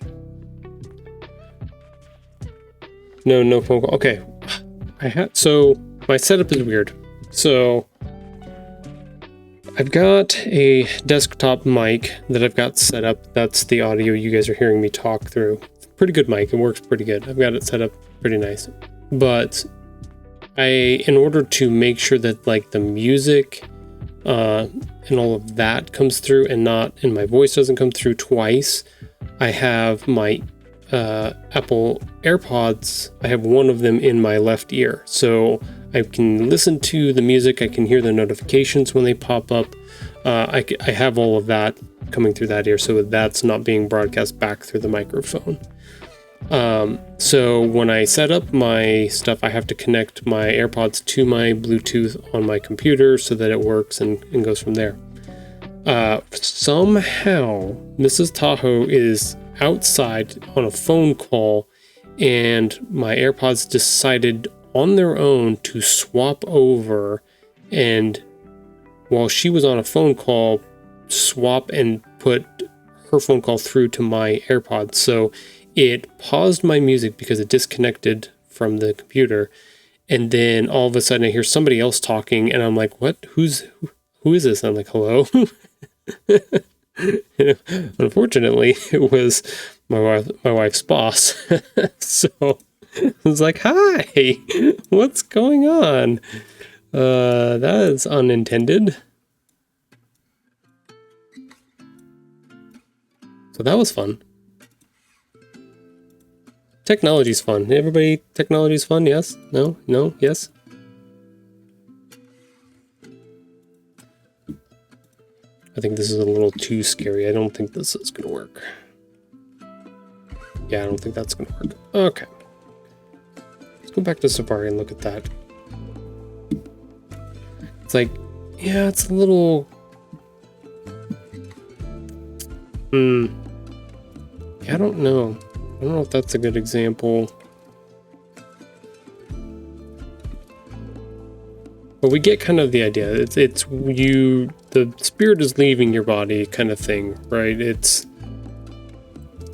No phone call. Okay. So my setup is weird. So I've got a desktop mic that I've got set up. That's the audio you guys are hearing me talk through. Pretty good mic. It works pretty good. I've got it set up pretty nice. But in order to make sure that like the music and all of that comes through and my voice doesn't come through twice, I have my Apple AirPods. I have one of them in my left ear. So I can listen to the music. I can hear the notifications when they pop up. I have all of that coming through that ear, so that's not being broadcast back through the microphone. So when I set up my stuff, I have to connect my AirPods to my Bluetooth on my computer so that it works and goes from there. Somehow Mrs. Tahoe is outside on a phone call, and my AirPods decided on their own to swap over, and while she was on a phone call, swap and put her phone call through to my AirPods. So it paused my music because it disconnected from the computer, and then all of a sudden I hear somebody else talking, and I'm like, what? Who is this? And I'm like, hello? Unfortunately, it was my wife's boss. So I was like, hi, what's going on? That is unintended. So that was fun. Technology's fun. Everybody, technology's fun? Yes? No? No? Yes? I think this is a little too scary. I don't think this is going to work. Yeah, I don't think that's going to work. Okay. Let's go back to Safari and look at that. It's like, yeah, it's a little... I don't know. I don't know if that's a good example. But we get kind of the idea. It's you, the spirit is leaving your body kind of thing, right? It's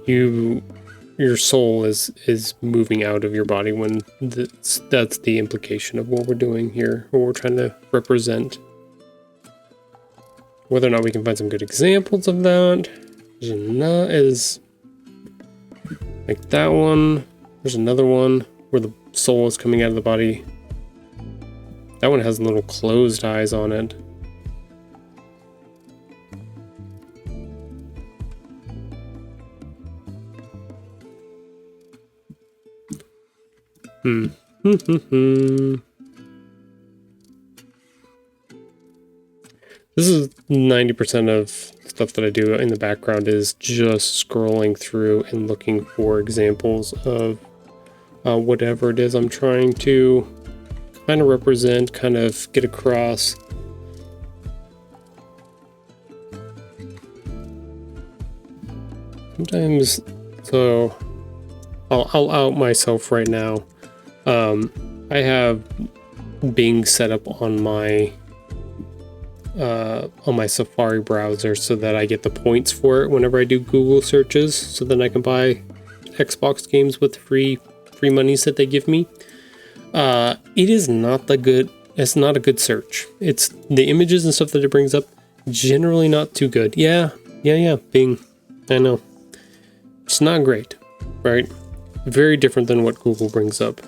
you, your soul is moving out of your body when that's the implication of what we're doing here, what we're trying to represent. Whether or not we can find some good examples of that is like that one. There's another one where the soul is coming out of the body. That one has little closed eyes on it. This is 90% of stuff that I do in the background is just scrolling through and looking for examples of whatever it is I'm trying to kind of represent, kind of get across. Sometimes, so I'll out myself right now. I have Bing set up on my Safari browser so that I get the points for it whenever I do Google searches, so then I can buy Xbox games with free monies that they give me. It is not it's not a good search. It's the images and stuff that it brings up, generally not too good. Yeah, Bing, I know. It's not great, right? Very different than what Google brings up.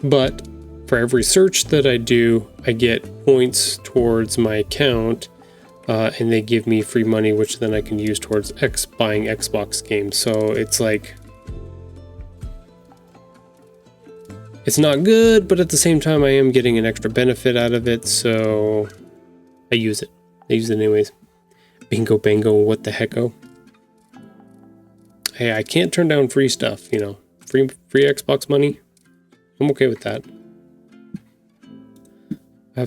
But for every search that I do, I get points towards my account, and they give me free money, which then I can use towards buying Xbox games. So it's like, it's not good, but at the same time, I am getting an extra benefit out of it, so I use it. I use it anyways. Bingo bango, what the hecko? Hey, I can't turn down free stuff, you know. Free Xbox money. I'm okay with that. I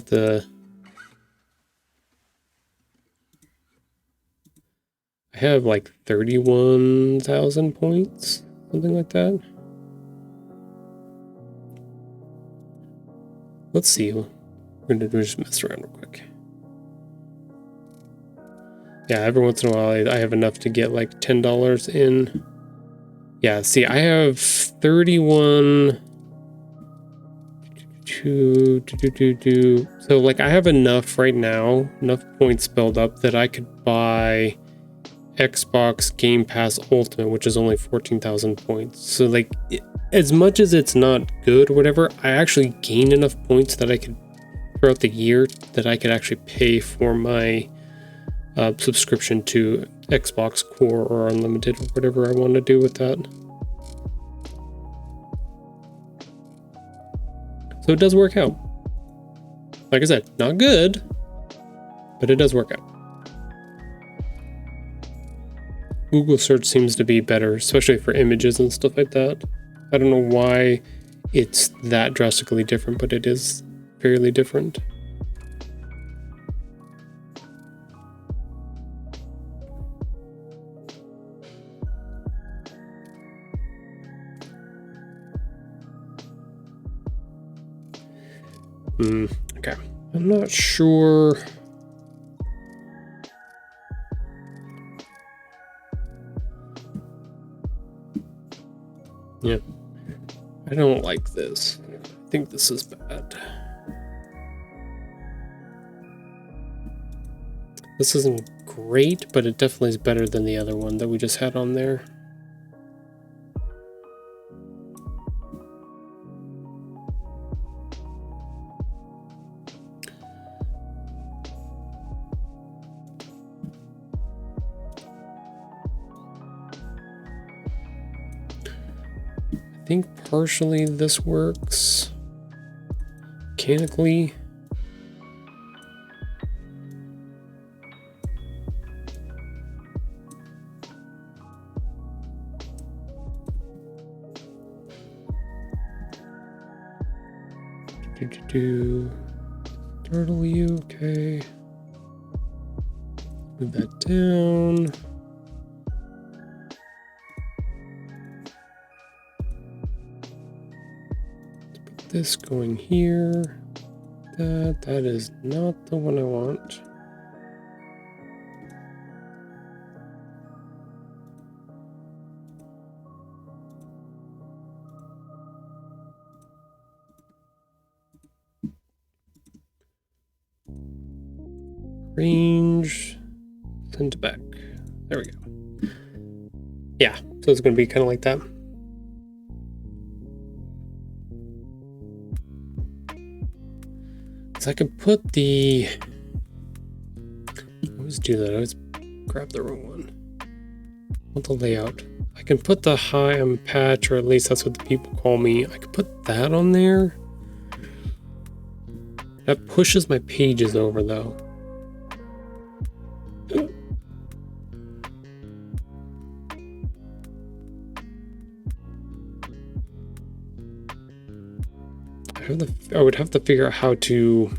have like 31,000 points, something like that. Let's see. We're gonna just mess around real quick. Yeah, every once in a while I have enough to get like $10 in. Yeah, see, I have 31. So like I have enough right now, enough points built up that I could buy Xbox Game Pass Ultimate, which is only 14,000 points. So like, as much as it's not good or whatever, I actually gain enough points that I could, throughout the year, that I could actually pay for my subscription to Xbox Core or Unlimited or whatever I want to do with that. So it does work out. Like I said, not good, but it does work out. Google search seems to be better, especially for images and stuff like that. I don't know why it's that drastically different, but it is fairly different. Okay. I'm not sure. Yeah. I don't like this. I think this is bad. This isn't great, but it definitely is better than the other one that we just had on there. I think partially this works mechanically. Turtle you, okay. Move that down. Let's put this going here. That is not the one I want. Range, send back. There we go. Yeah, so it's going to be kind of like that. So I can put the... I always do that. I always grab the wrong one. Not the layout. I can put the hi, I'm Patch, or at least that's what the people call me. I could put that on there. That pushes my pages over, though. I would have to figure out how to,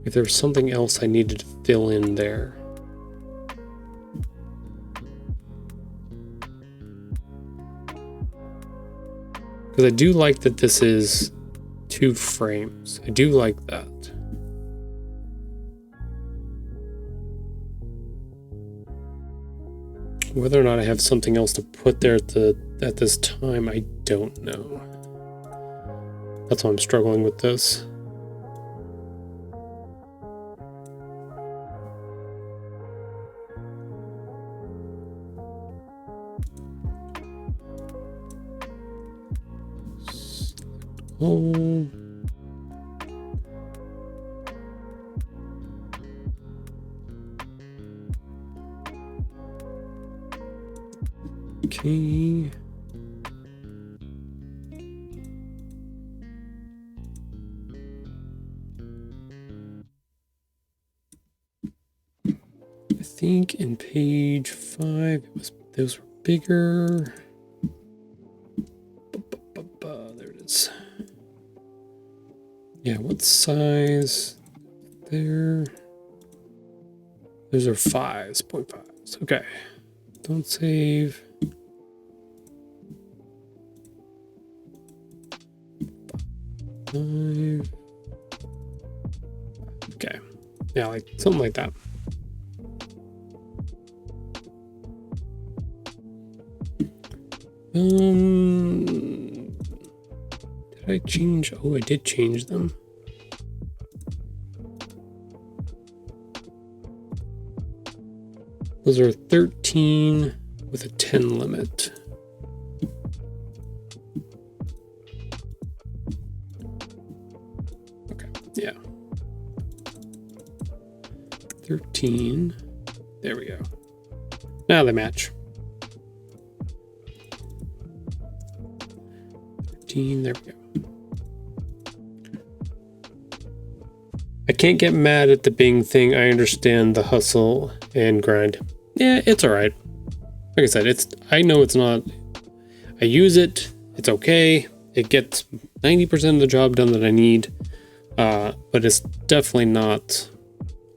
if there's something else I needed to fill in there. Because I do like that this is 2 frames. I do like that. Whether or not I have something else to put there at this time, I don't know. That's why I'm struggling with this. Okay. I think in page 5 those were bigger. There it is. Yeah, what size there? Those are 5s, 0.5s. Okay. Don't save. 5. Okay. Yeah, like something like that. Did I change? Oh, I did change them. Those are 13 with a 10 limit. Okay, yeah. 13. There we go. Now they match. 13, there we go. I can't get mad at the Bing thing. I understand the hustle and grind. Yeah, it's all right. Like I said, I know it's not. I use it. It's okay. It gets 90% of the job done that I need, but it's definitely not,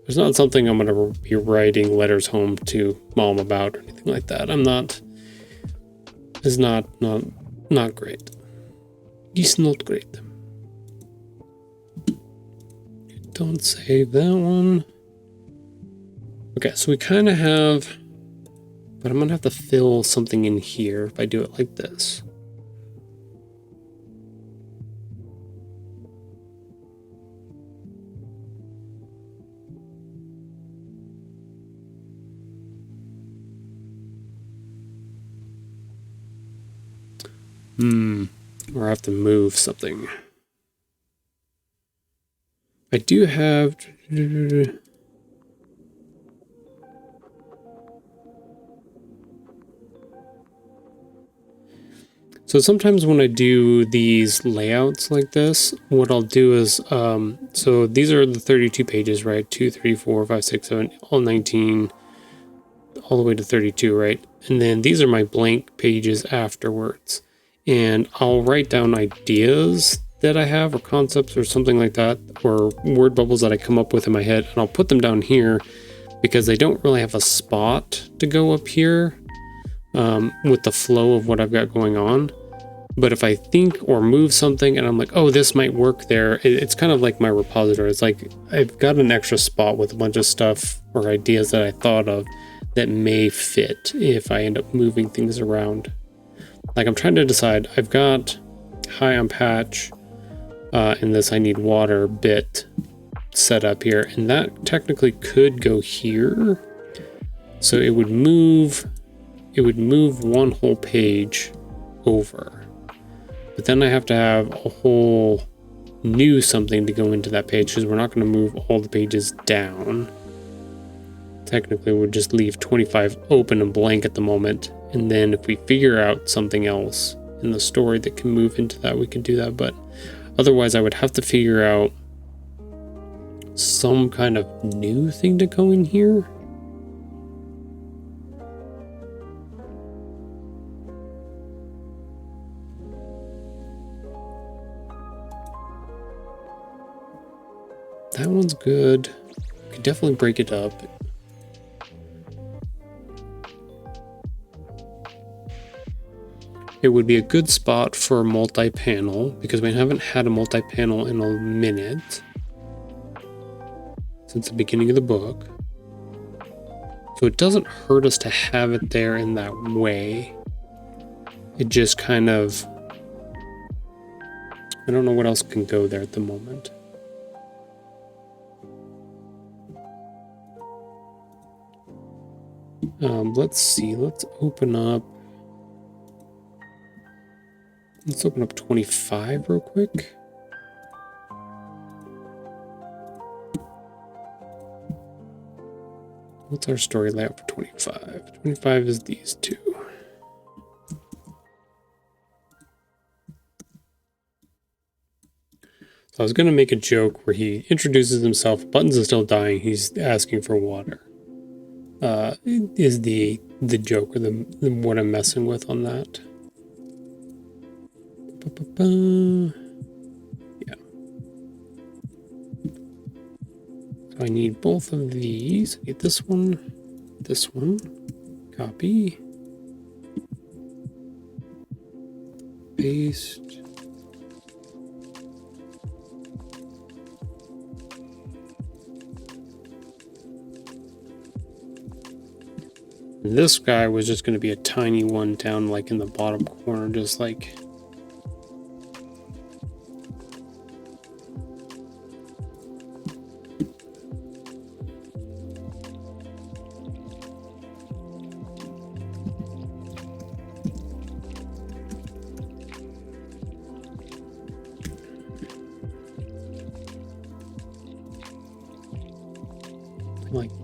it's not something I'm going to be writing letters home to mom about or anything like that. It's not great. It's not great. Don't save that one. Okay, so we kind of have, but I'm going to have to fill something in here if I do it like this. Or I have to move something. I do have... So sometimes when I do these layouts like this, what I'll do is, so these are the 32 pages, right? 2, 3, 4, 5, 6, 7, all 19, all the way to 32, right? And then these are my blank pages afterwards. And I'll write down ideas that I have or concepts or something like that, or word bubbles that I come up with in my head, and I'll put them down here because they don't really have a spot to go up here with the flow of what I've got going on. But if I think or move something and I'm like, oh, this might work there, it's kind of like my repository. It's like I've got an extra spot with a bunch of stuff or ideas that I thought of that may fit if I end up moving things around. Like I'm trying to decide, I've got high on patch in this I need water bit set up here, and that technically could go here. So it would move one whole page over. But then I have to have a whole new something to go into that page because we're not going to move all the pages down. Technically, we'll just leave 25 open and blank at the moment. And then if we figure out something else in the story that can move into that, we can do that. But otherwise, I would have to figure out some kind of new thing to go in here. That one's good. Could definitely break it up. It would be a good spot for a multi-panel because we haven't had a multi-panel in a minute since the beginning of the book. So it doesn't hurt us to have it there in that way. It just kind of, I don't know what else can go there at the moment. Let's see, let's open up 25 real quick. What's our story layout for 25? 25 is these two. So I was going to make a joke where he introduces himself, Buttons is still dying, he's asking for water. Is the joke or the what I'm messing with on that. Yeah. So I need both of these. I need this one, copy, paste. This guy was just going to be a tiny one down like in the bottom corner, just like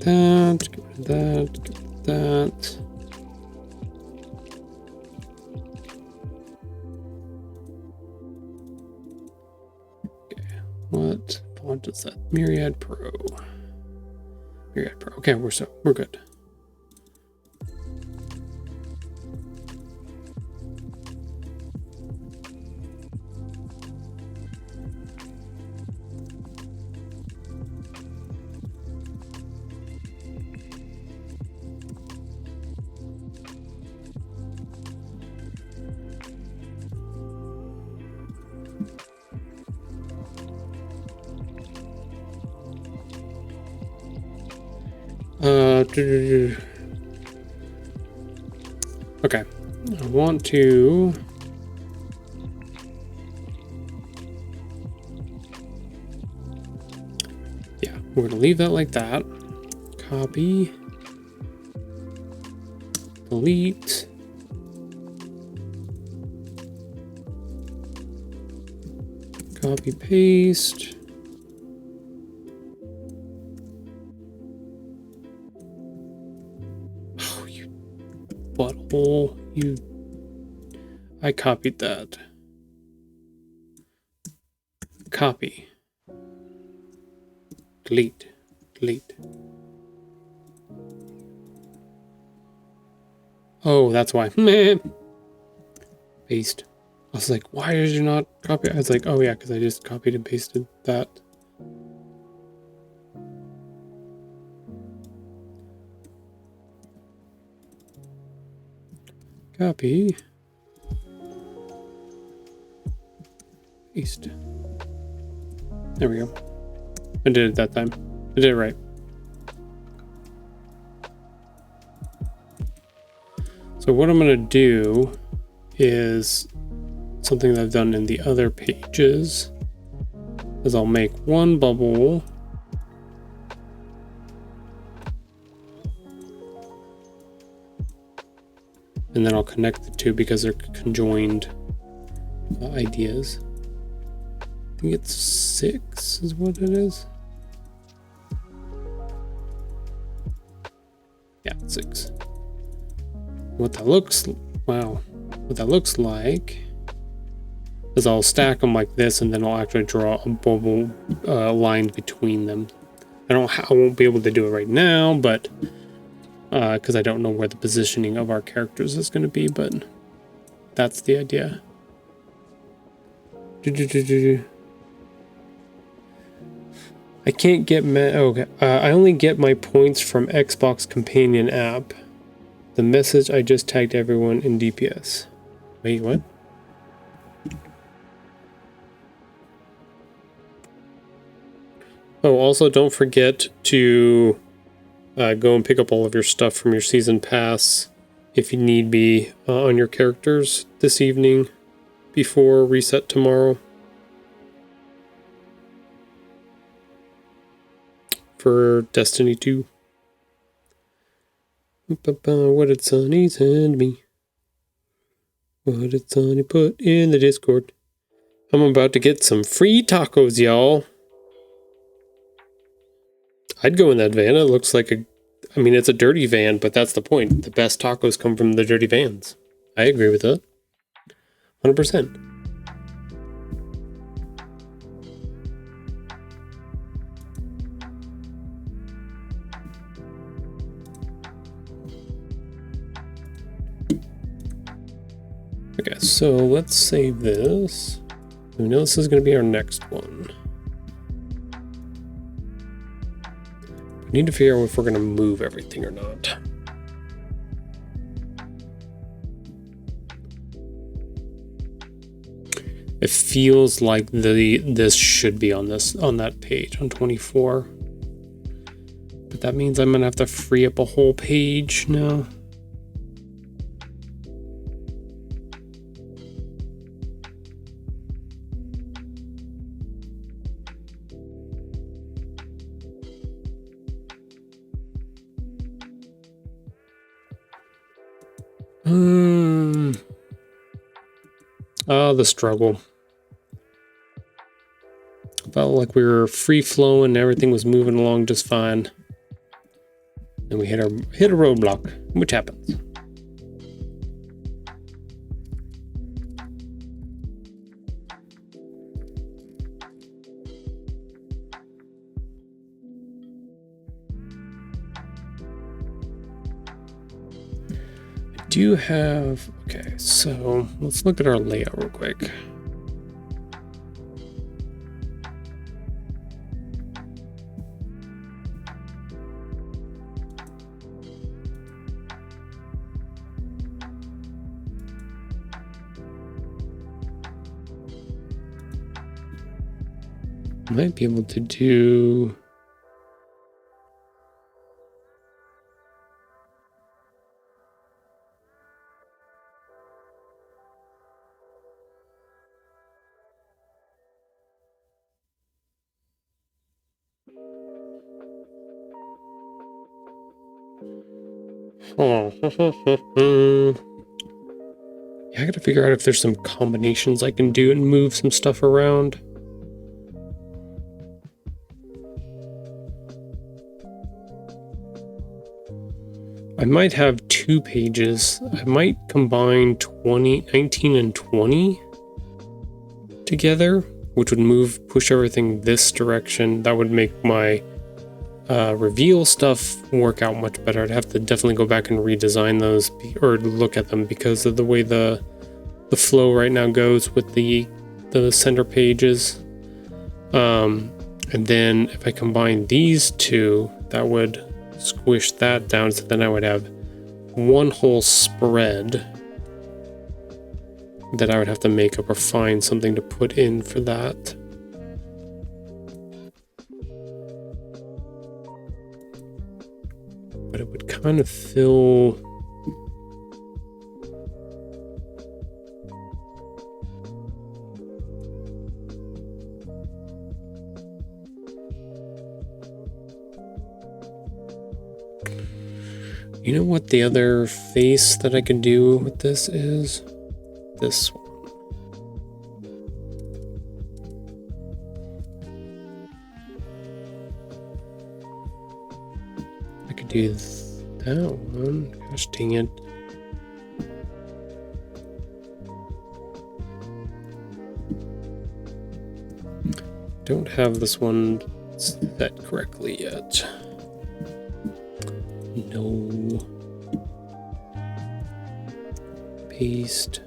that, get rid of that, get rid of that. Okay, what font is that? Myriad Pro. Myriad Pro. Okay, we're good. Okay, I want to. Yeah, we're gonna leave that like that. Copy. Delete. Copy, paste. Oh, you butthole. You. I copied that. Copy. Delete. Delete. Oh, that's why. Paste. I was like, why did you not copy? I was like, oh yeah, because I just copied and pasted that. Copy. Paste. There we go. I did it that time. I did it right. So what I'm going to do is something that I've done in the other pages is I'll make one bubble and then I'll connect the two because they're conjoined ideas. I think it's 6 is what it is. Yeah, 6. What that looks like is I'll stack them like this, and then I'll actually draw a bubble line between them. I won't be able to do it right now, but because I don't know where the positioning of our characters is going to be, but that's the idea. I can't get okay. I only get my points from Xbox Companion app. The message I just tagged everyone in DPS. Wait, what? Oh, also don't forget to go and pick up all of your stuff from your season pass if you need be on your characters this evening before reset tomorrow. For Destiny 2. What did Sonny send me? What did Sonny put in the Discord? I'm about to get some free tacos, y'all. I'd go in that van. It looks like it's a dirty van, but that's the point. The best tacos come from the dirty vans. I agree with that. 100%. Okay, so let's save this. We know this is going to be our next one. We need to figure out if we're going to move everything or not. It feels like this should be on that page on 24. But that means I'm going to have to free up a whole page now. Oh, the struggle. Felt like we were free flowing, everything was moving along just fine. Then we hit a roadblock, which happens. Do have, okay, so let's look at our layout real quick. Might be able to do Yeah, I gotta figure out if there's some combinations I can do and move some stuff around. I might have 2 pages. I might combine 19 and 20 together, which would push everything this direction. That would make my reveal stuff work out much better. I'd have to definitely go back and redesign those or look at them because of the way the flow right now goes with the center pages. And then if I combine these two, that would squish that down, so then I would have one whole spread that I would have to make up or find something to put in for that. But it would kind of fill... You know what the other face that I could do with this is? This one. I could do that one. Gosh dang it. Don't have this one set correctly yet. No. Paste.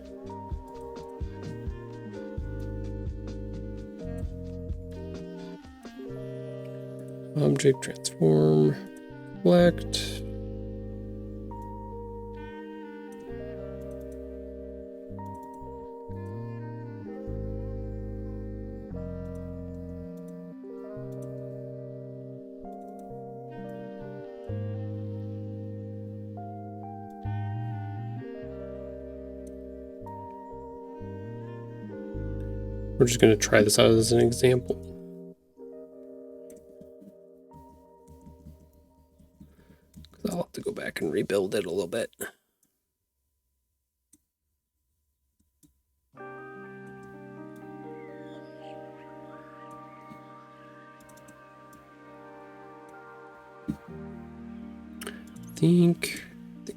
Object transform. Select. We're just going to try this out as an example. Because I'll have to go back and rebuild it a little bit. I think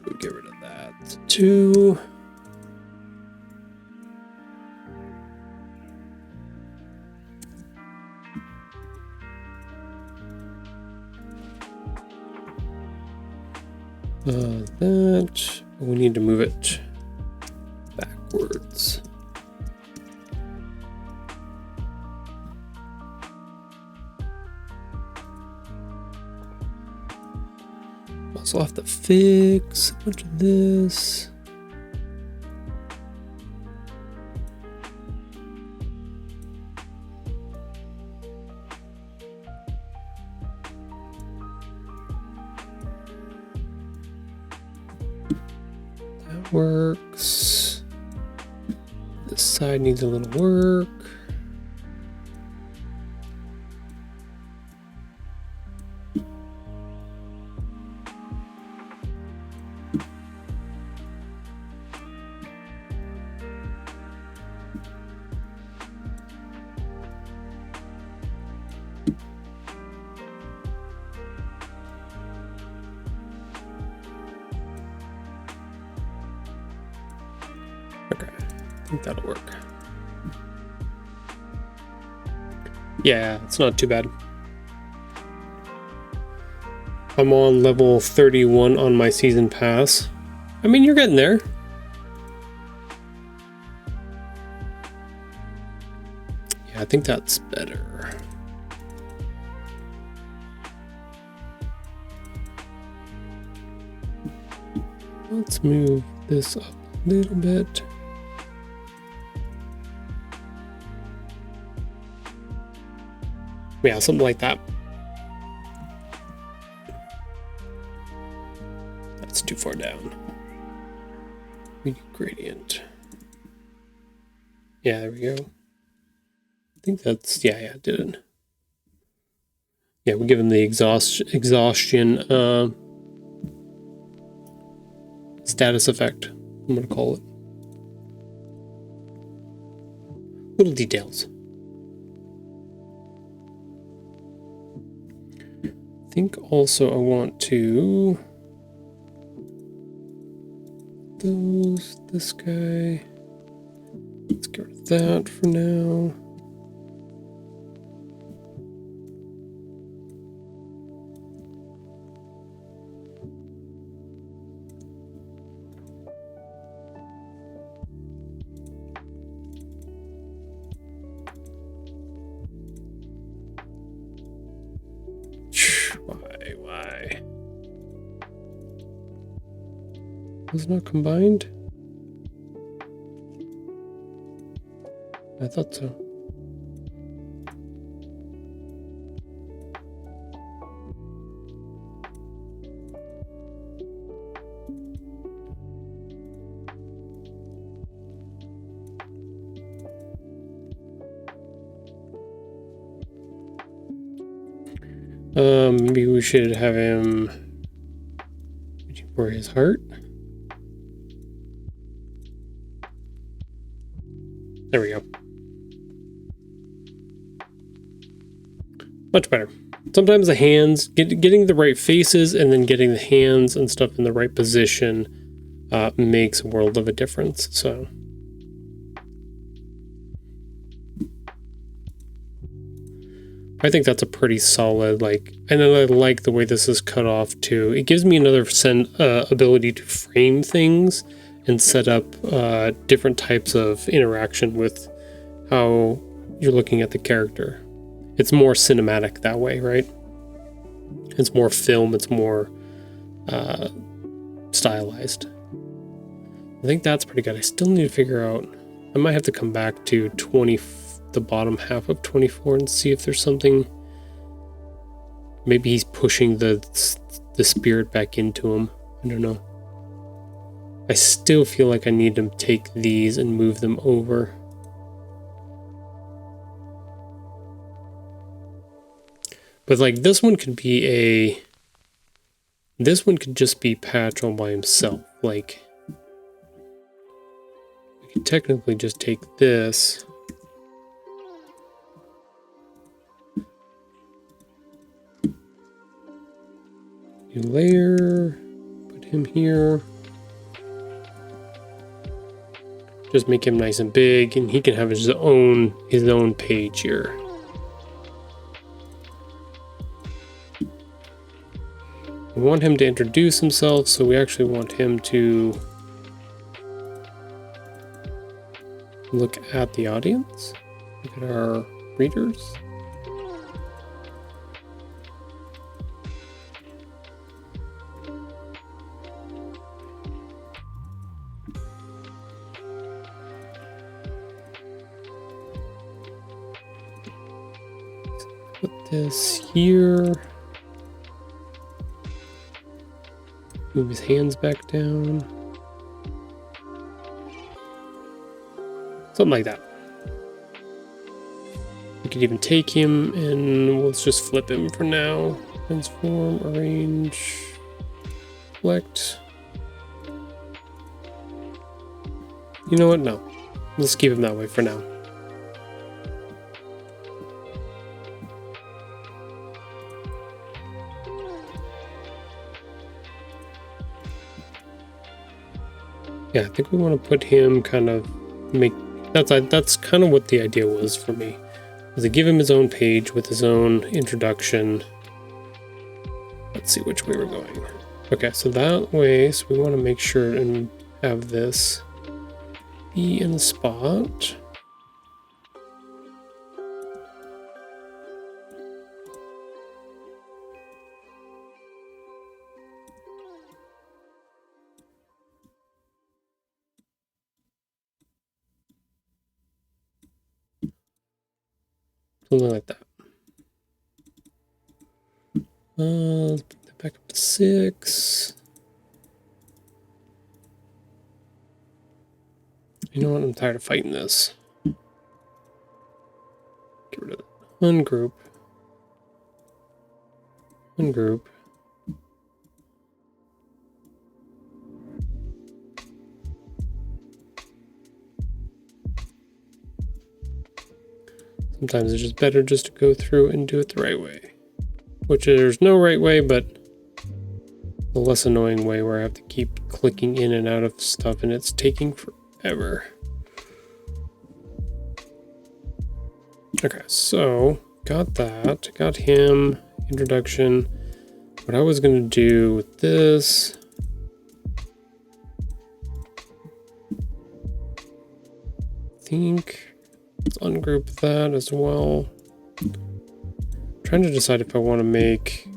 we'll get rid of that too. That we need to move it backwards. Also have to fix a bunch of this. Works. This side needs a little work. Okay, I think that'll work. Yeah, it's not too bad. I'm on level 31 on my season pass. I mean, you're getting there. Yeah, I think that's better. Let's move this up a little bit. Yeah, something like that. That's too far down. We need gradient. Yeah, there we go. I think that's, yeah, it did it. Yeah, we give him the exhaustion status effect, I'm gonna call it. Little details. I think also I want to this guy. Let's get rid of that for now. Why? Was not combined? I thought so. Maybe we should have him for his heart. There we go. Much better. Sometimes the hands, getting the right faces and then getting the hands and stuff in the right position makes a world of a difference. So. I think that's a pretty solid, and then I like the way this is cut off too. It gives me another ability to frame things and set up different types of interaction with how you're looking at the character. It's more cinematic that way, right? It's more film, it's more stylized. I think that's pretty good. I still need to figure out, I might have to come back to the bottom half of 24 and see if there's something. Maybe he's pushing the spirit back into him. I don't know. I still feel like I need to take these and move them over. But this one could be this one could just be Patch all by himself. We could technically just take this. New layer, put him here. Just make him nice and big, and he can have his own page here. We want him to introduce himself, so we actually want him to look at the audience, look at our readers. Put this here. Move his hands back down. Something like that. We could even take him and let's just flip him for now. Transform, arrange, select. You know what? No. Let's keep him that way for now. Yeah, I think we want to put him kind of that's kind of what the idea was for me. Was to give him his own page with his own introduction. Let's see which way we're going. Okay, so that way, so we want to make sure and have this be in the spot. Something like that. Let's put that back up to 6. You know what? I'm tired of fighting this. Get rid of that ungroup. ungroup. Sometimes it's just better just to go through and do it the right way. Which there's no right way, but the less annoying way where I have to keep clicking in and out of stuff and it's taking forever. Okay, so got that. Got him. Introduction. What I was going to do with this... I think let's ungroup that as well. I'm trying to decide if I want to make...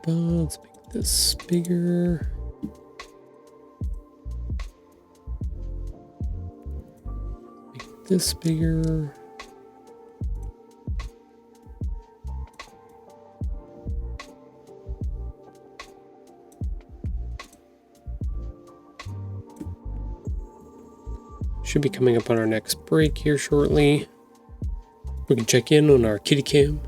Let's make this bigger. Make this bigger. Should be coming up on our next break here shortly. We can check in on our kitty cam.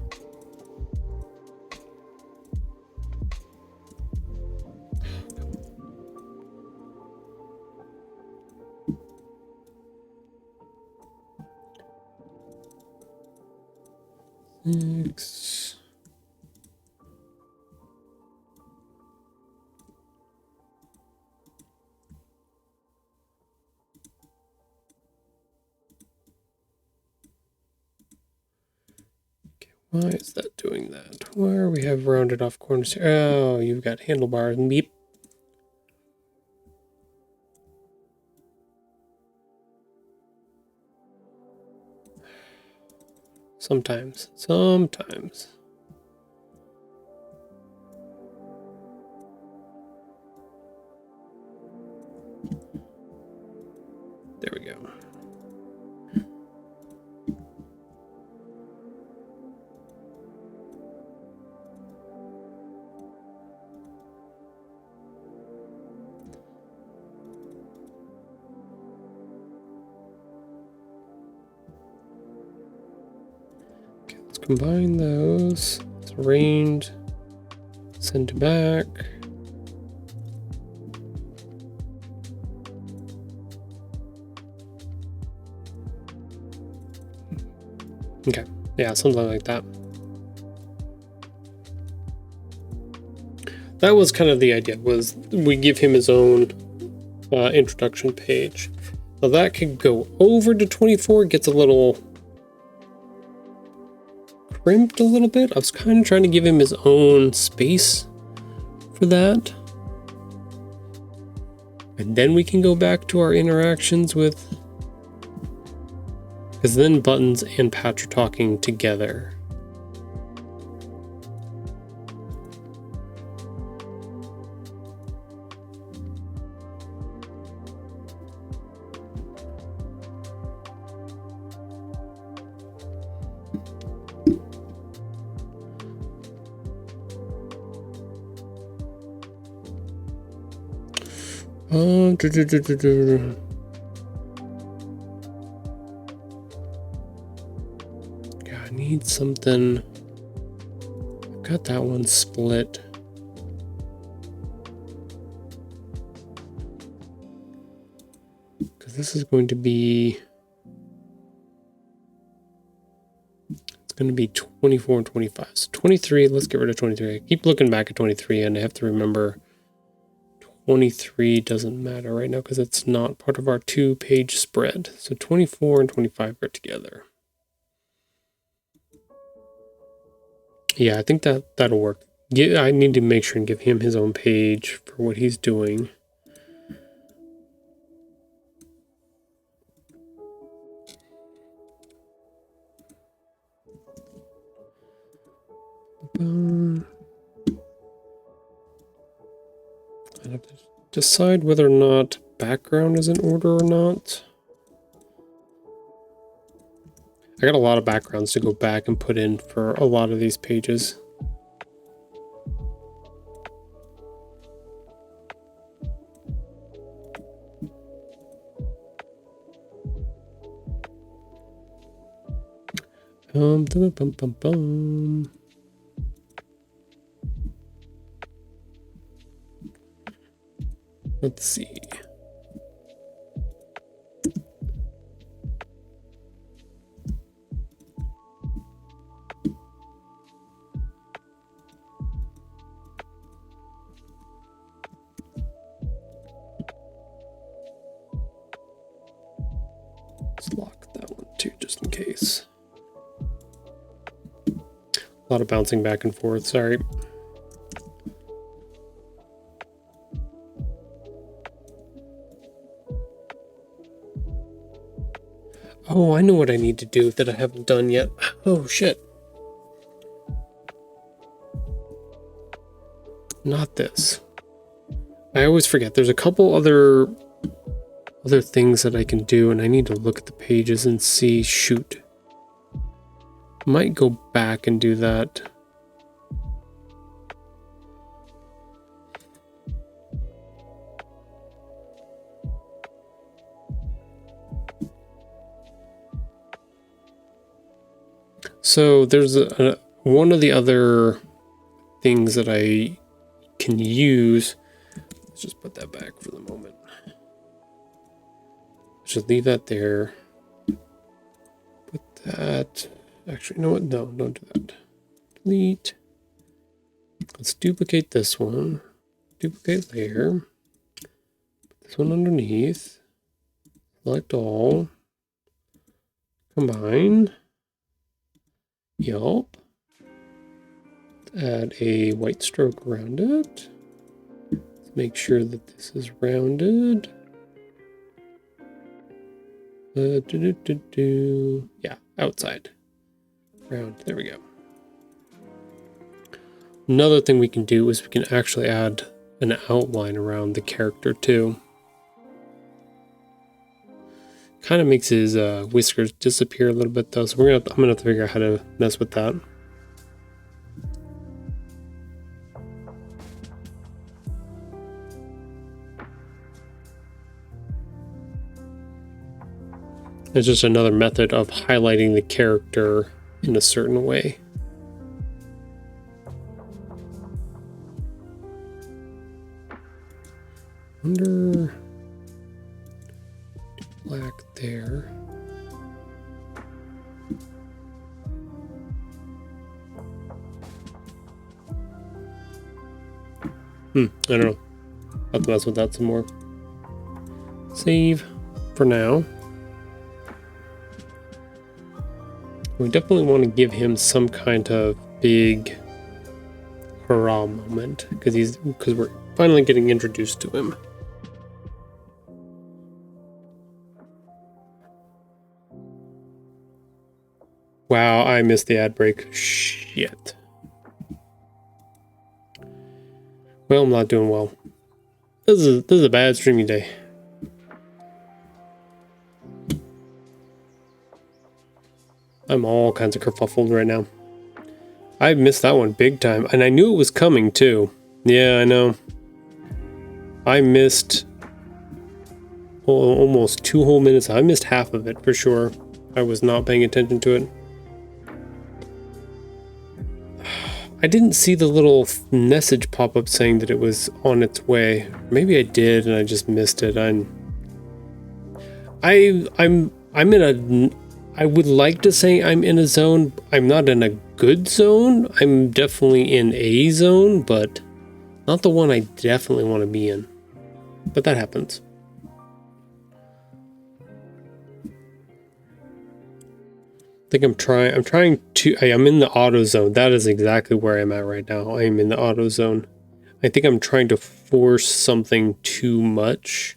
Six. Okay, why is that doing that? Where we have rounded off corners here? Oh, you've got handlebars and beep. Sometimes. There we go. Okay, let's combine those. It's arranged. Send to back. Okay, yeah, something like that. That was kind of the idea, was we give him his own introduction page. Now that could go over to 24, gets a little crimped a little bit. I was kind of trying to give him his own space for that. And then we can go back to our interactions with... Because then Buttons and Patch are talking together. Yeah, I need something. I've got that one split. Because this is going to be... It's going to be 24 and 25. So 23, let's get rid of 23. I keep looking back at 23 and I have to remember 23 doesn't matter right now because it's not part of our 2-page spread. So 24 and 25 are together. Yeah, I think that'll work. I need to make sure and give him his own page for what he's doing. I have to decide whether or not background is in order or not. I got a lot of backgrounds to go back and put in for a lot of these pages. Bum, bum, bum, bum, bum. Let's see. Let's lock that one too, just in case. A lot of bouncing back and forth, sorry. Oh, I know what I need to do that I haven't done yet. Oh, shit. Not this. I always forget. There's a couple other things that I can do, and I need to look at the pages and see. Shoot. Might go back and do that. So there's one of the other things that I can use. Let's just put that back for the moment. Just leave that there. Put that. Actually, you know what? No, don't do that. Delete. Let's duplicate this one. Duplicate layer. Put this one underneath. Select all. Combine. Yup. Add a white stroke around it. Let's make sure that this is rounded. Yeah, outside. Round. There we go. Another thing we can do is we can actually add an outline around the character too. Kind of makes his whiskers disappear a little bit though, so I'm gonna have to figure out how to mess with that. It's just another method of highlighting the character in a certain way. Under black there. I don't know. I'll have to mess with that some more. Save for now. We definitely want to give him some kind of big hurrah moment because we're finally getting introduced to him. Wow, I missed the ad break. Shit. Well, I'm not doing well. This is a bad streaming day. I'm all kinds of kerfuffled right now. I missed that one big time, and I knew it was coming too. Yeah, I know. I missed almost 2 whole minutes. I missed half of it for sure. I was not paying attention to it. I didn't see the little message pop up saying that it was on its way. Maybe I did and I just missed it. I'm in a. I would like to say I'm in a zone. I'm not in a good zone. I'm definitely in a zone, but not the one I definitely want to be in. But that happens. I think I'm in the auto zone. That is exactly where I'm at right now. I am in the auto zone. I think I'm trying to force something too much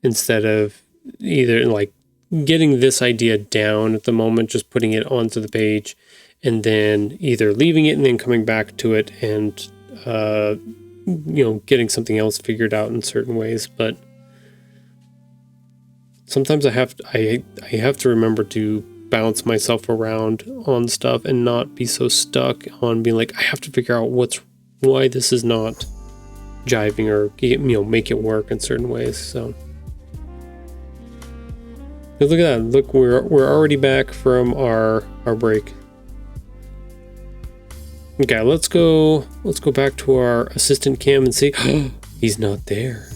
instead of either like getting this idea down at the moment, just putting it onto the page and then either leaving it and then coming back to it and getting something else figured out in certain ways, but sometimes I have to remember to bounce myself around on stuff and not be so stuck on being like, I have to figure out why this is not jiving or make it work in certain ways. So look at that. Look, we're already back from our break. Okay, let's go back to our assistant cam and see. He's not there.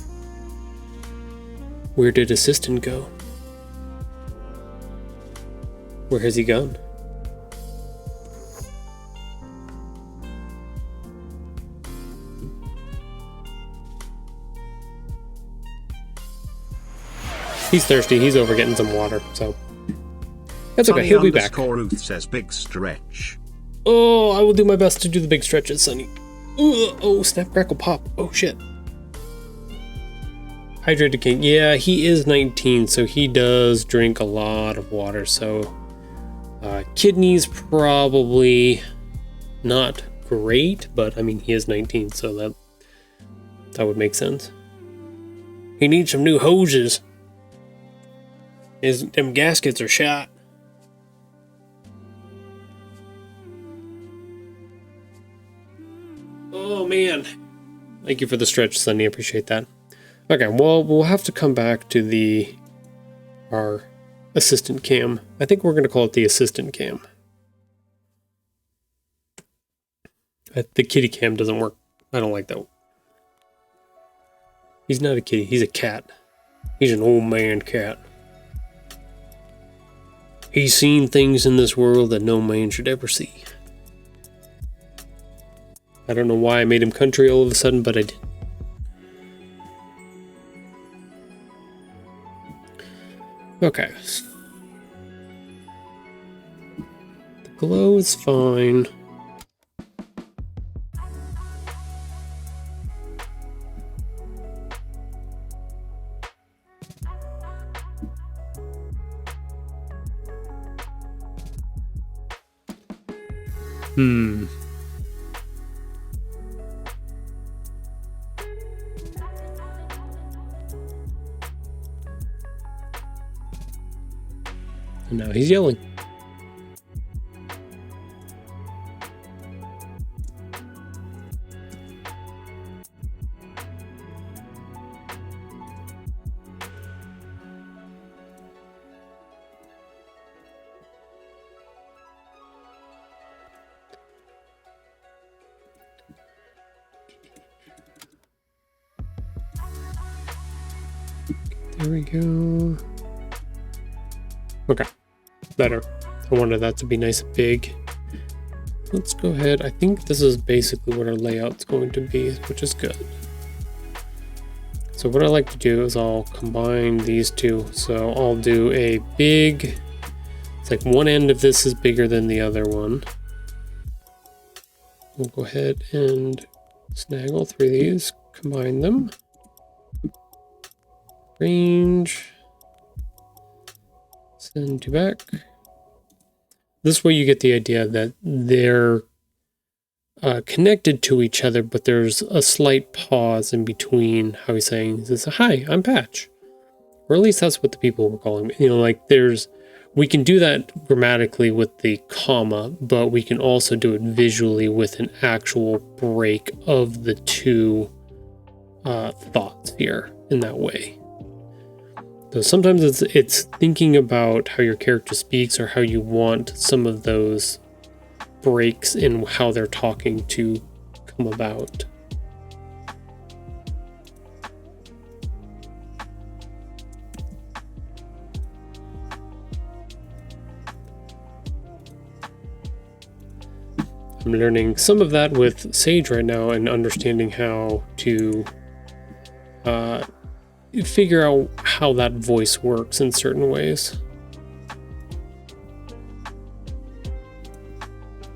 Where did assistant go? Where has he gone? He's thirsty. He's over getting some water, so that's okay. He'll be back. Ruth says big stretch. Oh, I will do my best to do the big stretches, Sunny. Oh, snap, crackle, pop. Oh, shit. Hydrated King. Yeah, he is 19, so he does drink a lot of water, so kidneys probably not great, but I mean, he is 19, so that would make sense. He needs some new hoses. Them gaskets are shot. Oh man. Thank you for the stretch, Sunny. I appreciate that. Okay, well, we'll have to come back to our assistant cam. I think we're going to call it the assistant cam. The kitty cam doesn't work. I don't like that. He's not a kitty. He's a cat. He's an old man cat. He's seen things in this world that no man should ever see. I don't know why I made him country all of a sudden, but I did. Okay. The glow is fine. And now he's yelling. There we go. Okay. Better. I wanted that to be nice and big. Let's go ahead. I think this is basically what our layout's going to be, which is good. So what I like to do is I'll combine these two. So I'll do a big, it's like one end of this is bigger than the other one. We'll go ahead and snag all three of these, combine them. Range. Send to back. This way you get the idea that they're connected to each other, but there's a slight pause in between how he's saying, this, hi, I'm Patch. Or at least that's what the people were calling me. Like we can do that grammatically with the comma, but we can also do it visually with an actual break of the two thoughts here in that way. So sometimes it's thinking about how your character speaks or how you want some of those breaks in how they're talking to come about. I'm learning some of that with Sage right now and understanding how to figure out how that voice works in certain ways.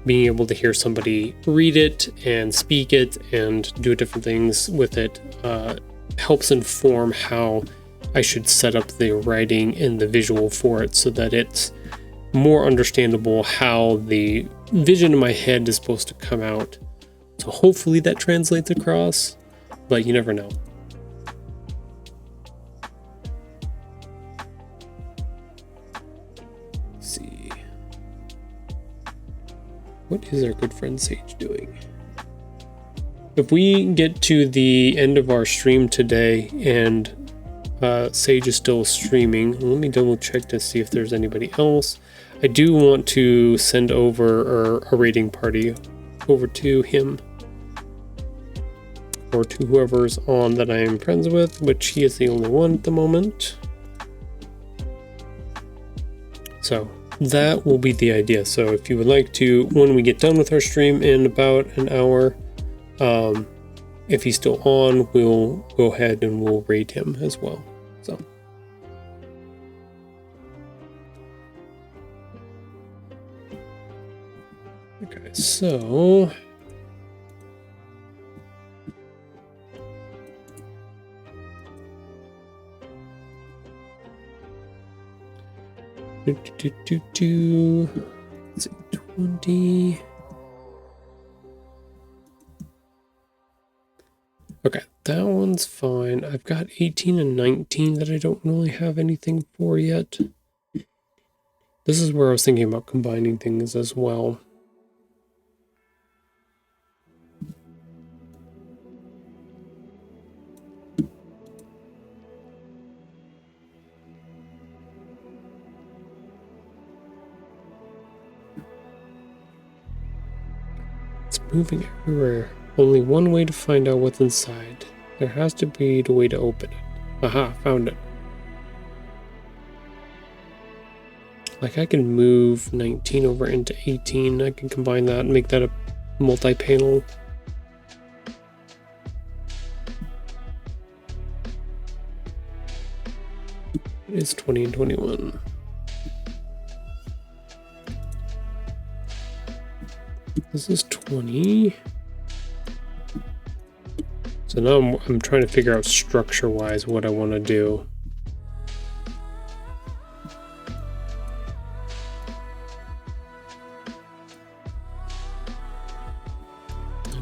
Being able to hear somebody read it and speak it and do different things with it helps inform how I should set up the writing and the visual for it so that it's more understandable how the vision in my head is supposed to come out. So hopefully that translates across. but you never know. Let's see. What is our good friend Sage doing? If we get to the end of our stream today and Sage is still streaming, let me double check to see if there's anybody else. I do want to send over a raiding party over to him or to whoever's on that I am friends with, which he is the only one at the moment. So that will be the idea. So if you would like to, when we get done with our stream in about an hour, if he's still on, we'll go ahead and we'll raid him as well. So okay, so let's see, 20. Okay, that one's fine. I've got 18 and 19 that I don't really have anything for yet. This is where I was thinking about combining things as well. It's moving everywhere. Only one way to find out what's inside. There has to be the way to open it. Aha, found it. Like I can move 19 over into 18. I can combine that and make that a multi-panel. It is 20 and 21. This is 20. So now I'm trying to figure out structure-wise what I want to do.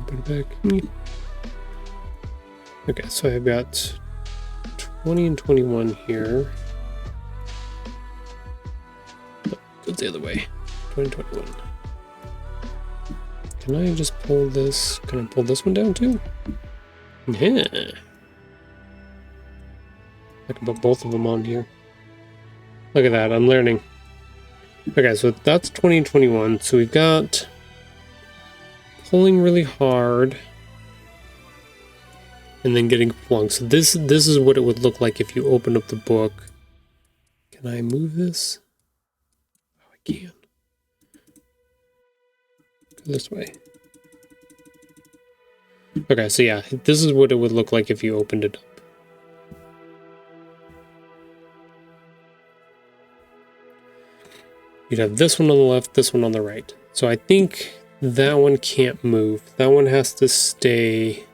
Put it back. Okay, so I've got 20 and 21 here. Oh, goes the other way. 20 and 21. Can I just pull this? Can I pull this one down too? Yeah. I can put both of them on here. Look at that, I'm learning. Okay, so that's 20 and 21. So we've got pulling really hard and then getting flung. So this is what it would look like if you open up the book. Can I move this? Oh, I can. Go this way. Okay, so yeah, this is what it would look like if you opened it up. You'd have this one on the left, this one on the right. So I think that one can't move. That one has to stay.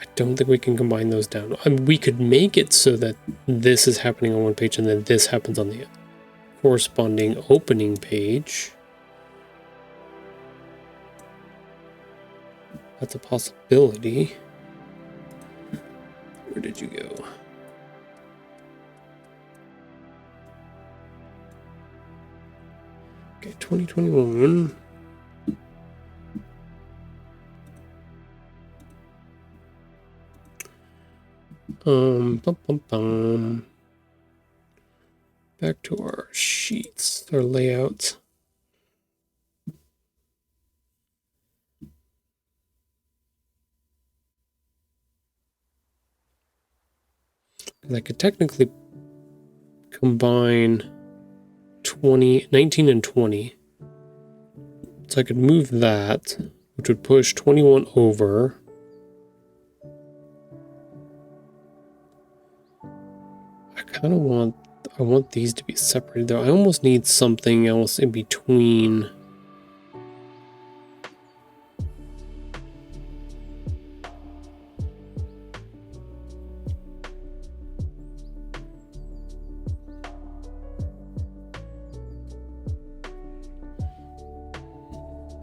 I don't think we can combine those down. I mean, we could make it so that this is happening on one page and then this happens on the corresponding opening page. That's a possibility. Where did you go? Okay, 2021. Back to our sheets, our layouts. I could technically combine 19 and 20. So I could move that, which would push 21 over. I want these to be separated though. I almost need something else in between.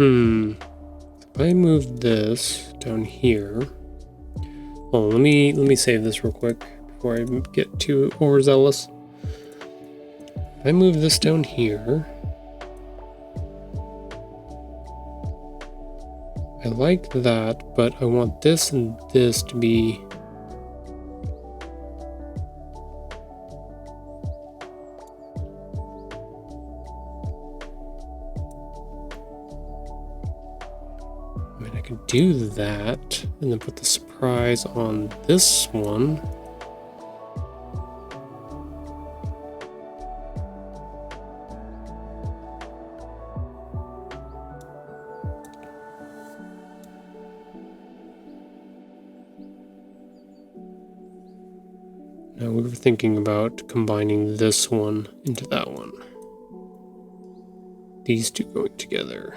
If I move this down here. Oh, let me save this real quick before I get too overzealous. If I move this down here, I like that, but I want this and this to be do that and then put the surprise on this one. Now we were thinking about combining this one into that one. These two going together.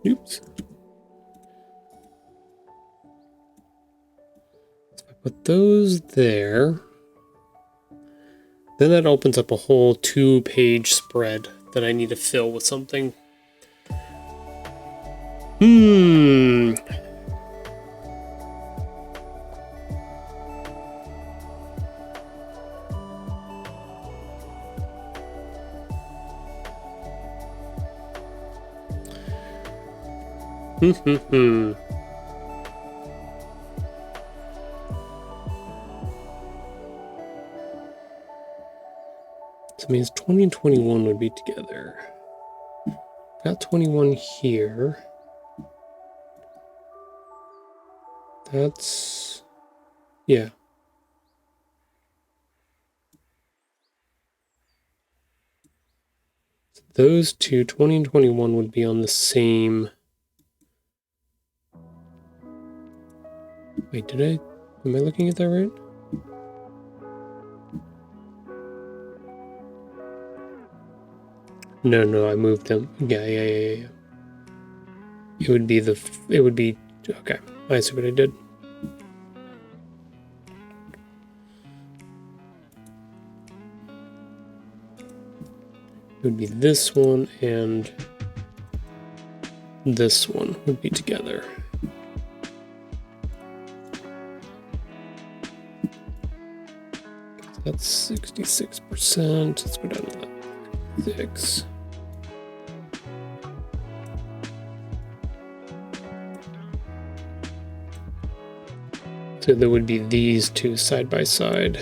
Oops. So I put those there. Then that opens up a whole 2-page spread that I need to fill with something. So it means 20 and 21 would be together. Got 21 here. That's, yeah. So those two, 20 and 21, would be on the same. Wait, am I looking at that right? No, I moved them. Yeah. It would be okay. I see what I did. It would be this one and this one would be together. That's 66%. Let's go down to that 6. So there would be these two side by side.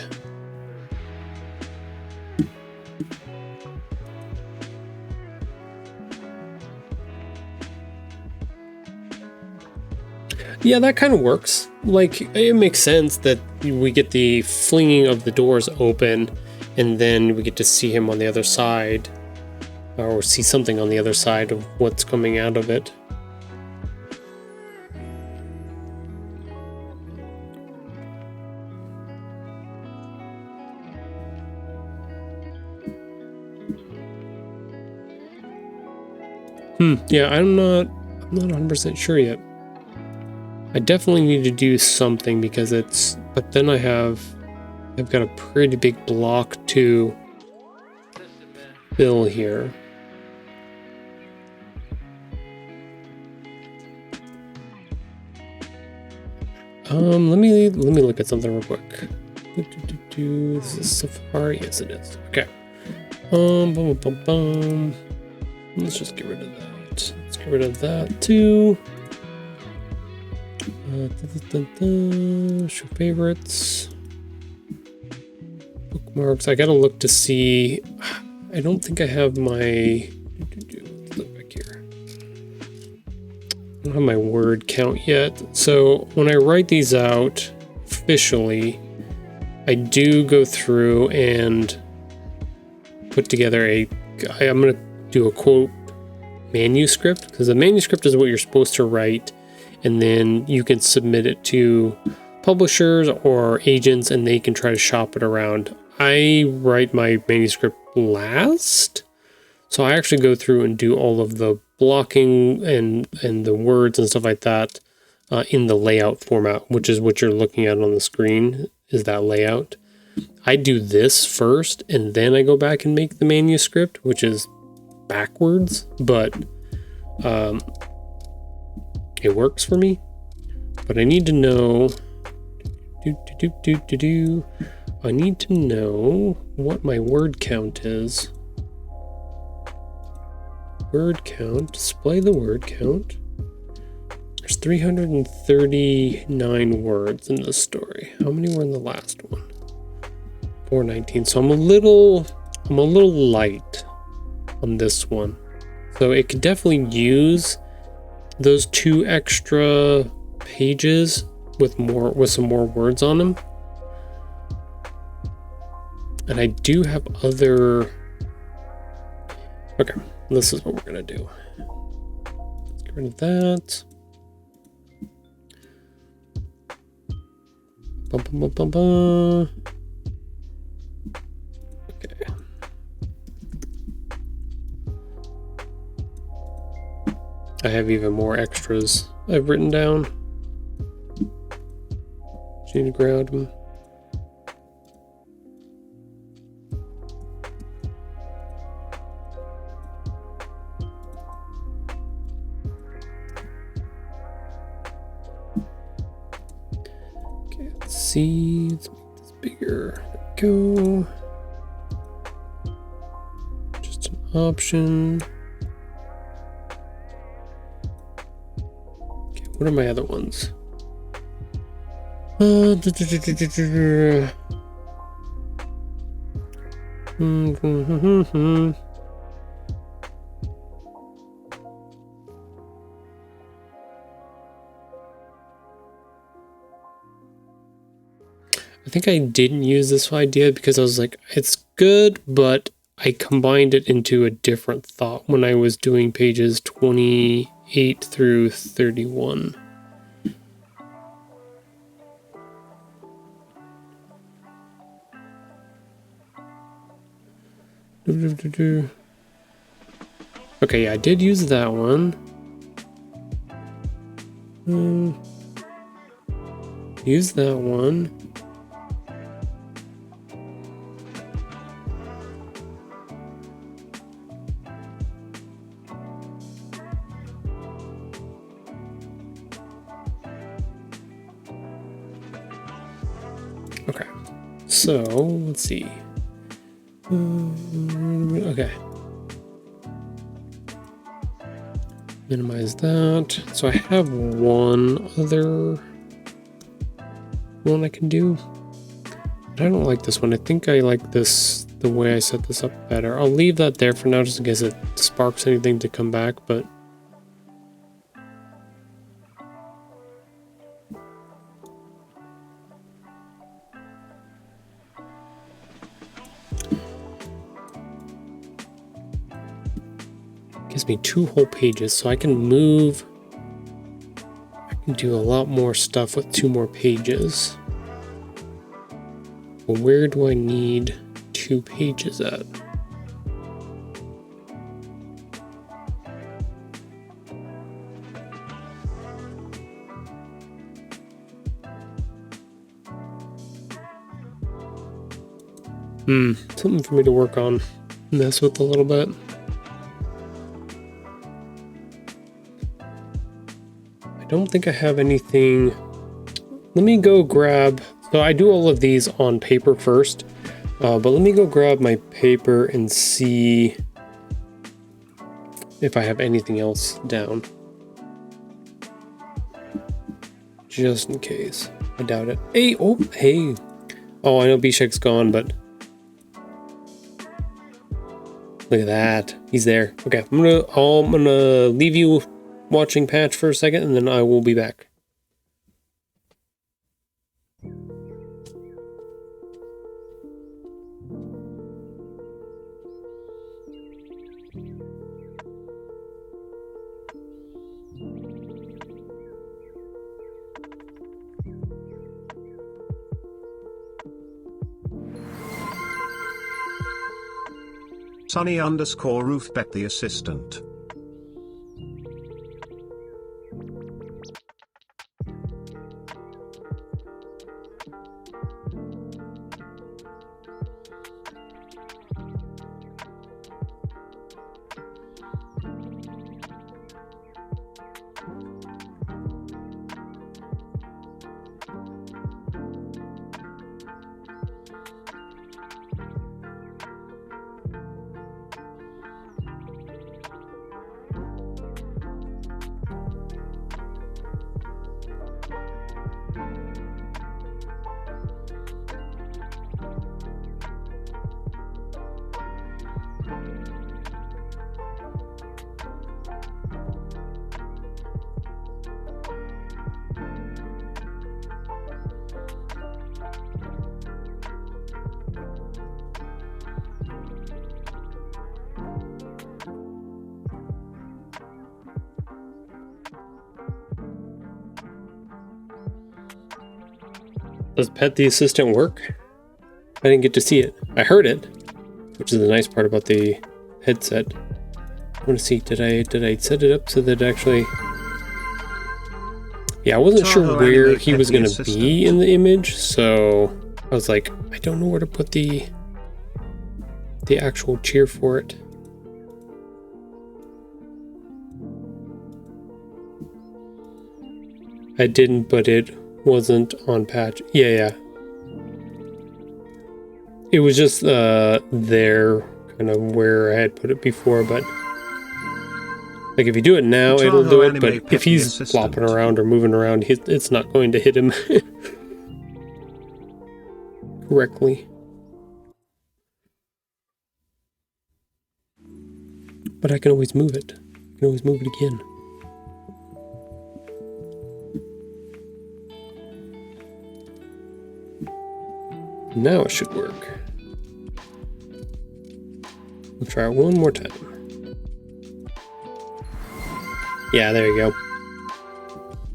Yeah, that kind of works. Like, it makes sense that we get the flinging of the doors open and then we get to see him on the other side, or see something on the other side of what's coming out of it. Yeah, I'm not 100% sure yet. I definitely need to do something because but then I've got a pretty big block to fill here. Let me look at something real quick. Is this Safari? Yes, it is. Okay. Let's just get rid of that. Let's get rid of that too. Show favorites. Bookmarks. I gotta look to see. I don't think I have my. Let's look back here. I don't have my word count yet. So when I write these out officially, I do go through and put together I'm gonna do a quote manuscript, because the manuscript is what you're supposed to write, and then you can submit it to publishers or agents and they can try to shop it around. I write my manuscript last, so I actually go through and do all of the blocking and the words and stuff like that in the layout format, which is what you're looking at on the screen, is that layout. I do this first and then I go back and make the manuscript, which is backwards, but it works for me. But I need to know. I need to know what my word count is. Word count. Display the word count. There's 339 words in the story. How many were in the last one? 419. So I'm a little light on this one. So it could definitely use those 2 extra pages with some more words on them. And I do have other. Okay, this is what we're gonna do. Let's get rid of that. Bum, bum, bum, bum, bum. Okay. I have even more extras I've written down. Just need to grab them. Okay, let's see. Let's make this bigger. There we go. Just an option. What are my other ones? I think I didn't use this idea because I was like, it's good, but I combined it into a different thought when I was doing pages 28 through 31. Okay, yeah, I did use that one. Use that one. Okay, so let's see. Okay. Minimize that. So I have one other one I can do. But I don't like this one. I think I like this, the way I set this up better. I'll leave that there for now just in case it sparks anything to come back, but gives me 2 whole pages, so I can move. I can do a lot more stuff with 2 more pages. But where do I need 2 pages at? Something for me to work on, mess with a little bit. I don't think I have anything. Let me go grab. So I do all of these on paper first, but let me go grab my paper and see if I have anything else down. Just in case. I doubt it. Hey, oh, hey. Oh, I know Bishek's gone, but look at that. He's there. Okay, I'm gonna leave you watching Patch for a second, and then I will be back. Sunny_Ruthbet the assistant. Does Pet the Assistant work? I didn't get to see it. I heard it, which is the nice part about the headset. I want to see, did I set it up so that actually... Yeah, I wasn't sure where he was going to be in the image, so I was like, I don't know where to put the actual cheer for it. I didn't, but it wasn't on patch. Yeah. It was just there, kind of where I had put it before, but like if you do it now, it'll do it, but if he's flopping around or moving around, it's not going to hit him correctly. But I can always move it. I can always move it again. Now it should work. We'll try it one more time. Yeah, there you go.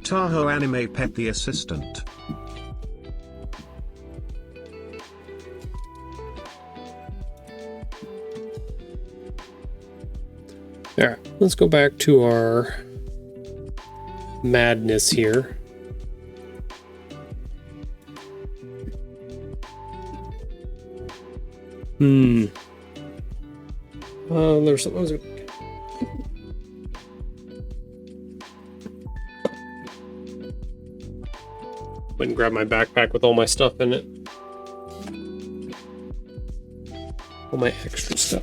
Tahoe Anime Pet the Assistant. Alright, let's go back to our madness here. There's something I was gonna... Went and grabbed my backpack with all my stuff in it. All my extra stuff.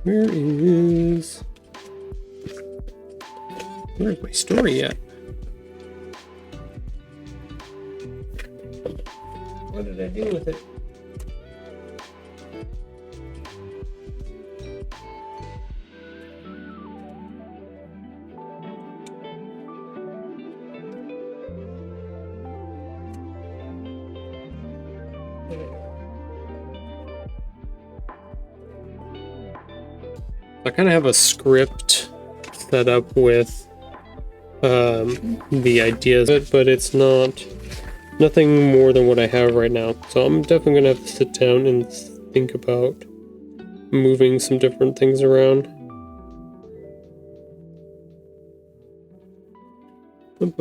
Where's my story at? What did I do with it? I kind of have a script set up with the ideas, but it's nothing more than what I have right now. So I'm definitely gonna have to sit down and think about moving some different things around. I'm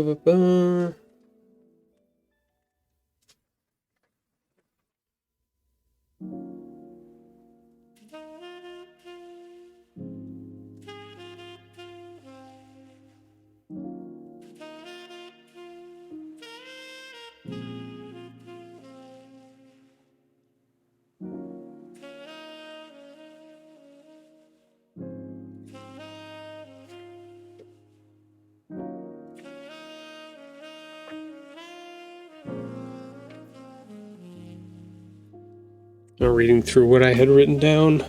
reading through what I had written down.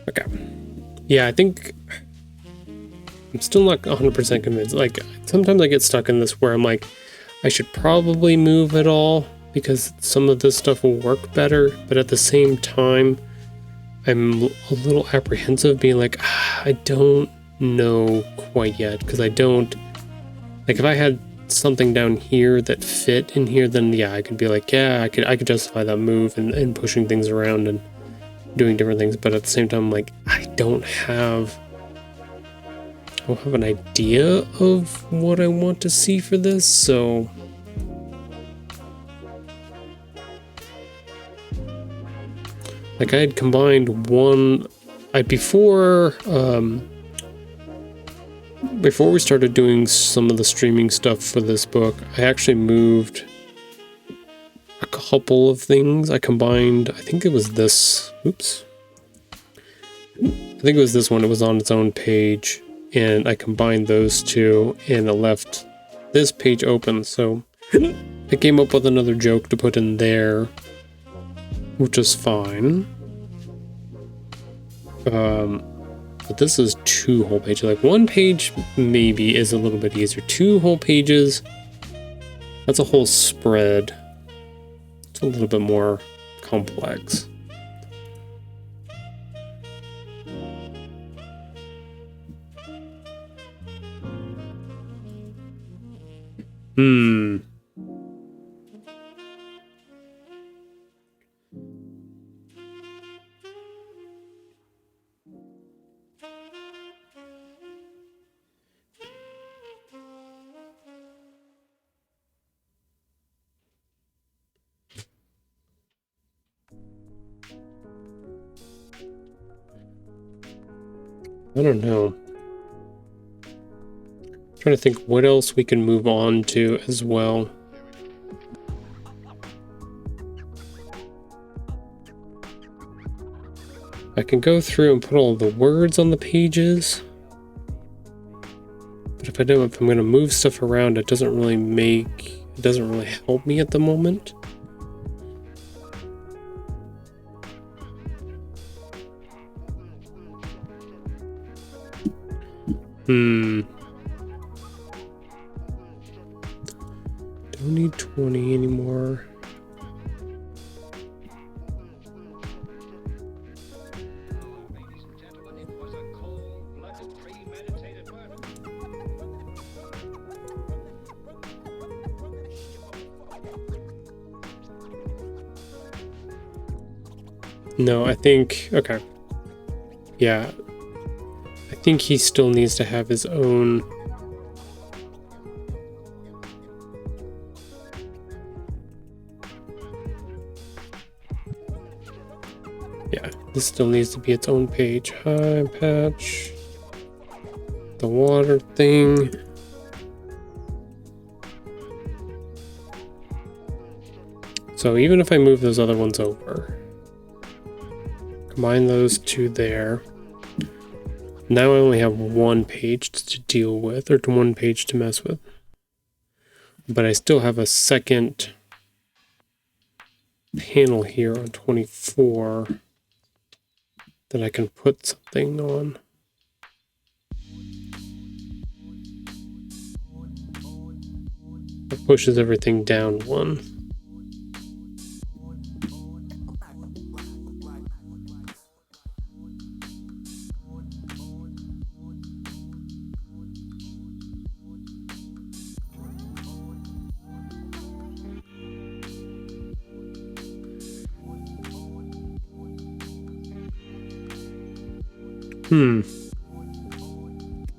Okay. Yeah, I think I'm still not 100% convinced. Like, sometimes I get stuck in this where I'm like, I should probably move it all because some of this stuff will work better, but at the same time, I'm a little apprehensive being like, I don't know quite yet, because I don't, like, if I had something down here that fit in here, then yeah, I could be like, yeah, I could justify that move and pushing things around and doing different things, but at the same time, I'm like, I don't have an idea of what I want to see for this, so like I had combined one, before we started doing some of the streaming stuff for this book, I actually moved a couple of things. I combined, I think it was this, oops. I think it was this one, it was on its own page, and I combined those two, and it left this page open, so I came up with another joke to put in there, which is fine. But this is 2 whole pages. Like 1 page maybe is a little bit easier. 2 whole pages, that's a whole spread. It's a little bit more complex. Hmm. I don't know. Trying to think what else we can move on to as well. I can go through and put all the words on the pages. But if I'm going to move stuff around, it doesn't really help me at the moment. Don't need 20 anymore. No, I think, okay. Yeah. I think he still needs to have his own. Yeah, this still needs to be its own page. Hi, patch. The water thing. So even if I move those other ones over, combine those two there. Now I only have one page to deal with, or one page to mess with. But I still have a second panel here on 24 that I can put something on. That pushes everything down one.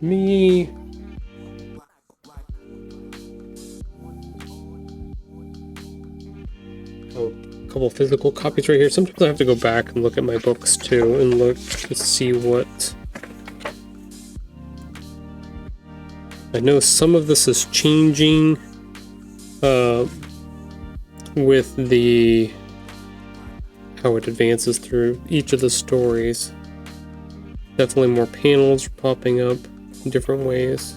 Me. Oh, a couple physical copies right here. Sometimes I have to go back and look at my books too and look to see what. I know some of this is changing with the how it advances through each of the stories. Definitely more panels popping up in different ways.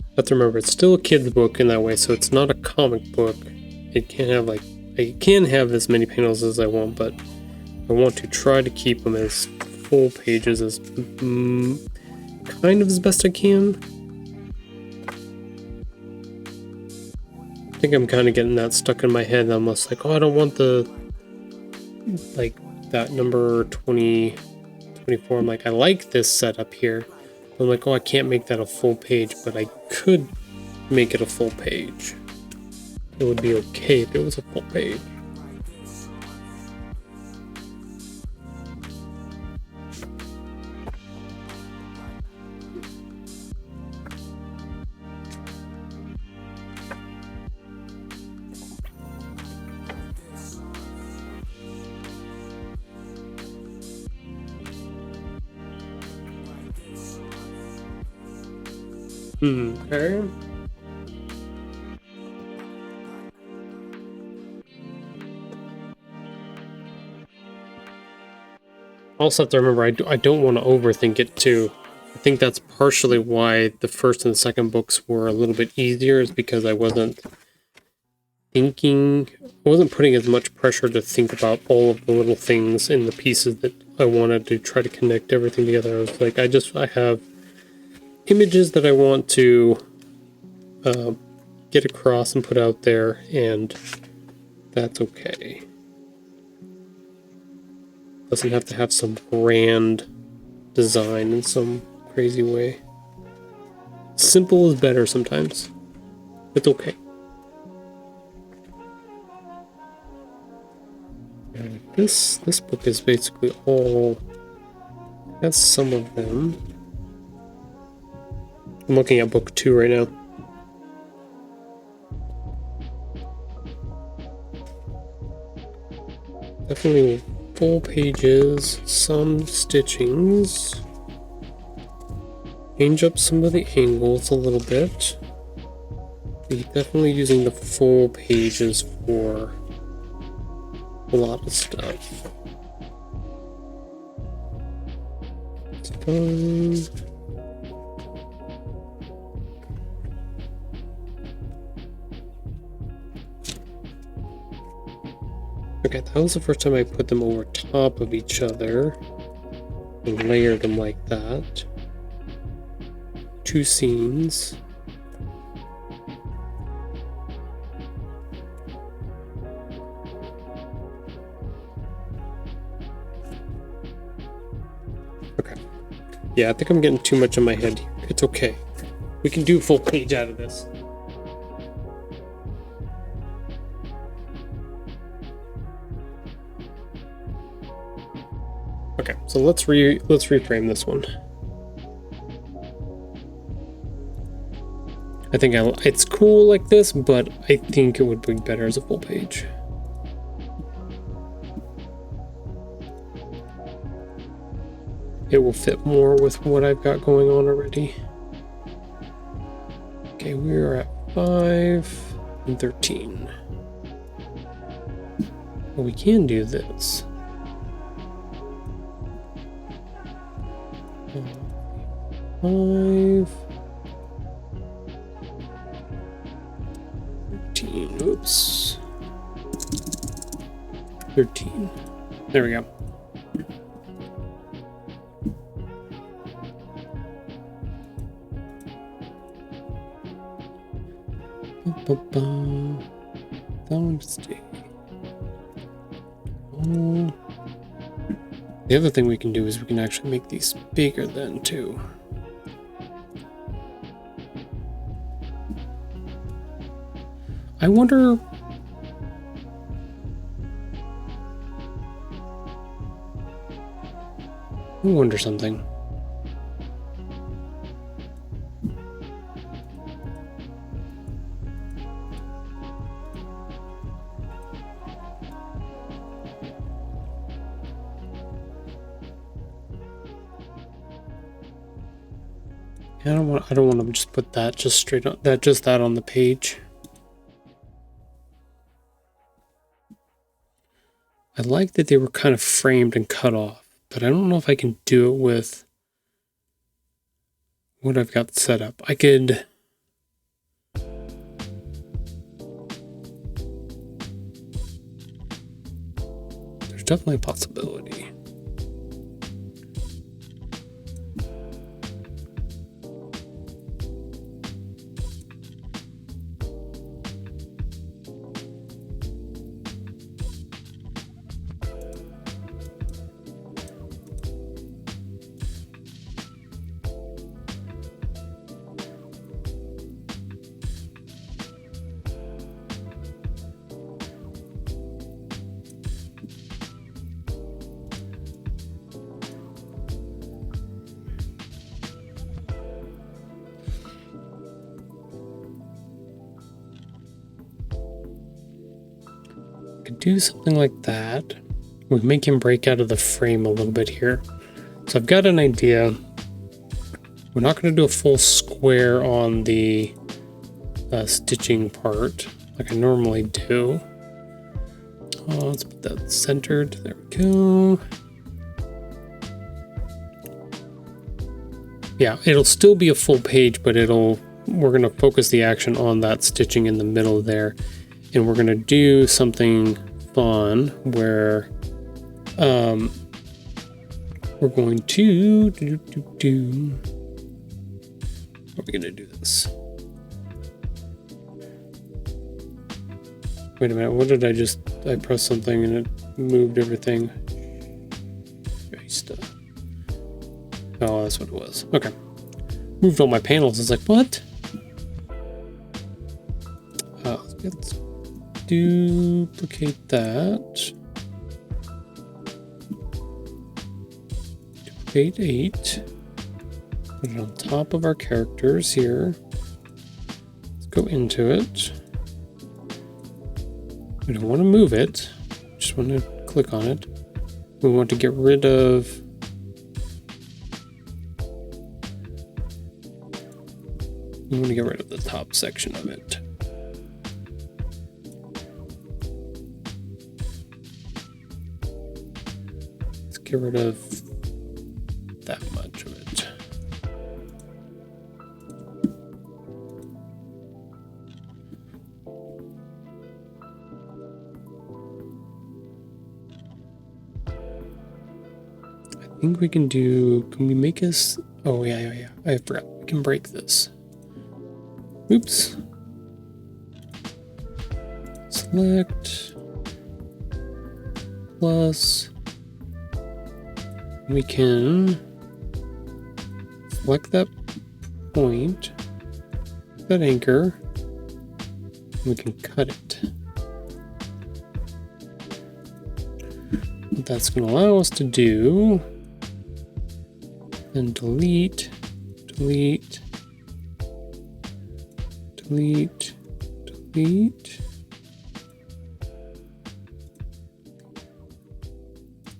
I have to remember, it's still a kid's book in that way, so it's not a comic book. It can have I can have as many panels as I want, but I want to try to keep them as full pages as kind of as best I can. I think I'm kind of getting that stuck in my head. I'm almost like, oh, I don't want the like that number 20, 24. I'm like, I like this setup here. I'm like, oh, I can't make that a full page, but I could make it a full page. It would be okay if it was a full page. Okay. Also have to remember, I don't want to overthink it too. I think that's partially why the first and second books were a little bit easier, is because I wasn't putting as much pressure to think about all of the little things in the pieces that I wanted to try to connect everything together. I was like, I have images that I want to get across and put out there, and that's okay. Doesn't have to have some grand design in some crazy way. Simple is better sometimes. It's okay. And this book is basically all. That's some of them. I'm looking at book 2 right now. Definitely full pages, some stitchings. Change up some of the angles a little bit. Be definitely using the full pages for a lot of stuff. It's fun. Okay, that was the first time I put them over top of each other and layered them like that. 2 scenes. Okay. Yeah, I think I'm getting too much in my head here. It's okay. We can do a full page out of this. Okay, so let's reframe this one. I think it's cool like this, but I think it would be better as a full page. It will fit more with what I've got going on already. Okay, we are at 5 and 13. Well, we can do this. 5, 13, oops. 13. There we go. The other thing we can do is we can actually make these bigger then too. I wonder. Something. I don't want to just put that just straight on that on the page. I like that they were kind of framed and cut off, but I don't know if I can do it with what I've got set up. I could. There's definitely a possibility. Could do something like that. We make him break out of the frame a little bit here. So I've got an idea. We're not going to do a full square on the stitching part like I normally do. Let's put that centered. There we go. Yeah, it'll still be a full page, but we're going to focus the action on that stitching in the middle there. And we're going to do something fun where we're going to how are we going to do this? Wait a minute, what did I pressed something and it moved everything. Oh, that's what it was. Okay. Moved all my panels. It's like, what? Let's duplicate that. Duplicate 8. Put it on top of our characters here. Let's go into it. We don't want to move it. Just want to click on it. We want to get rid of the top section of it. Let's get rid of that much of it. I think we can we make us, oh yeah, I forgot, we can break this. Oops. Select plus. We can select that point, that anchor, and we can cut it. What that's going to allow us to do, then delete.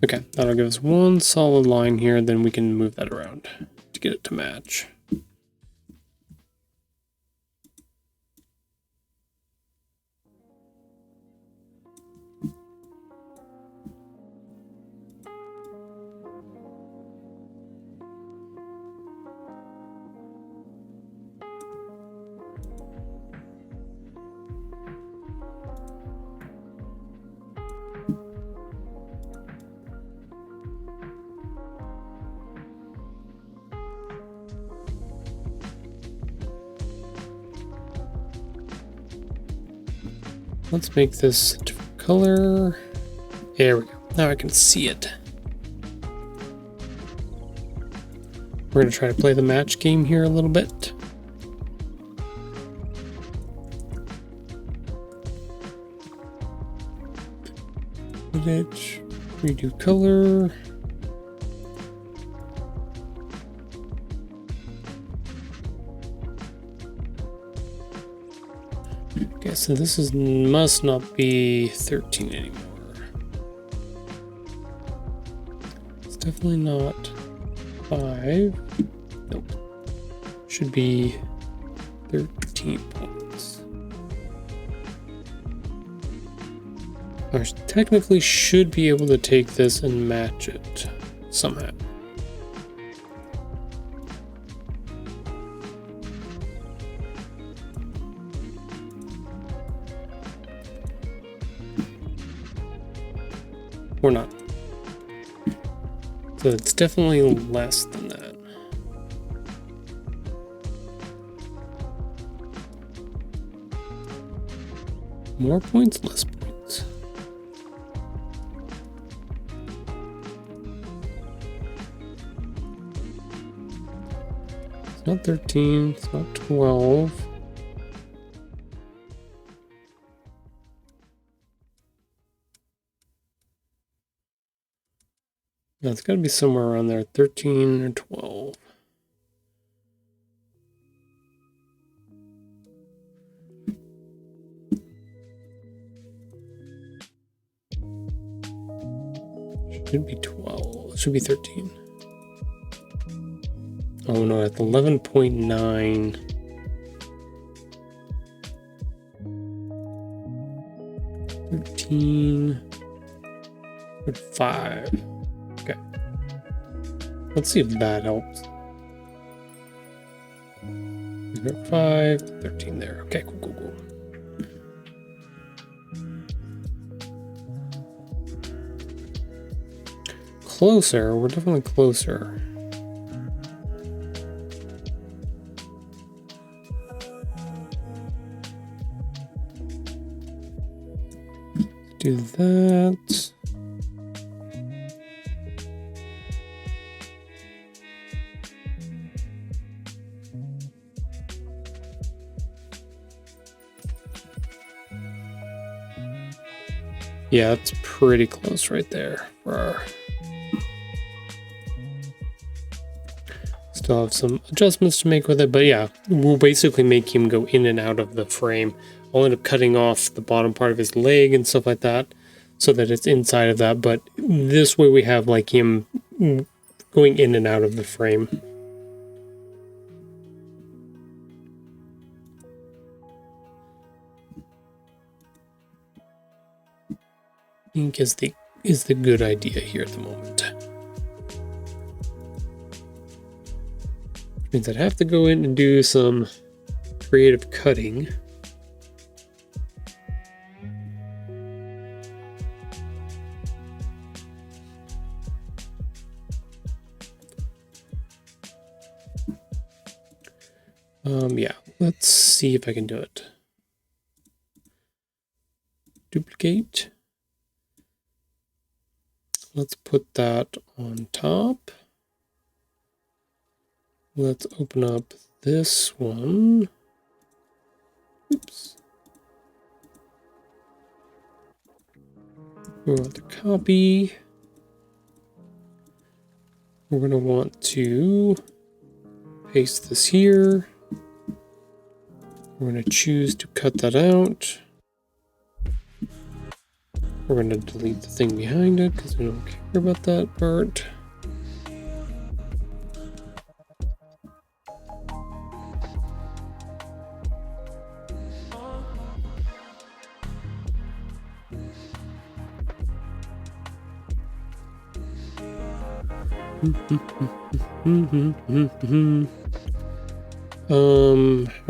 Okay, that'll give us one solid line here, then we can move that around to get it to match. Let's make this a different color. There we go. Now I can see it. We're going to try to play the match game here a little bit. Edit, redo color. Okay, so this must not be 13 anymore. It's definitely not 5. Nope. Should be 13 points. I technically should be able to take this and match it somehow. Or not. So it's definitely less than that. More points, less points. It's not 13, it's not 12. No, it's got to be somewhere around there, 13 or 12. Should be 12. It should be 13. Oh no, at 11.9. 13.5. Okay. Let's see if that helps. 5, 13 there. Okay, cool. Closer, we're definitely closer. Do that. Yeah, that's pretty close right there for our... Still have some adjustments to make with it, but yeah, we'll basically make him go in and out of the frame. I'll end up cutting off the bottom part of his leg and stuff like that so that it's inside of that, but this way we have like him going in and out of the frame. I think is the good idea here at the moment. Which means I'd have to go in and do some creative cutting. Yeah, let's see if I can do it. Duplicate. Let's put that on top. Let's open up this one. Oops. We want the copy. We're going to want to paste this here. We're going to choose to cut that out. We're going to delete the thing behind it because we don't care about that part.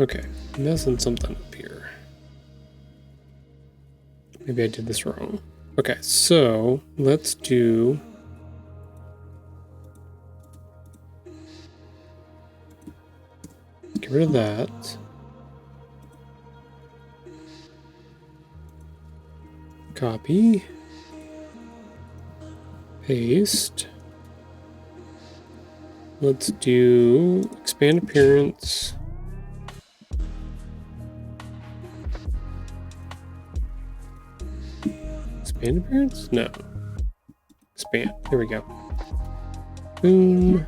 Okay, messing something up here. Maybe I did this wrong. Okay, so let's do... Get rid of that. Copy. Paste. Let's do expand appearance. Expand appearance? No. Expand. Here we go. Boom.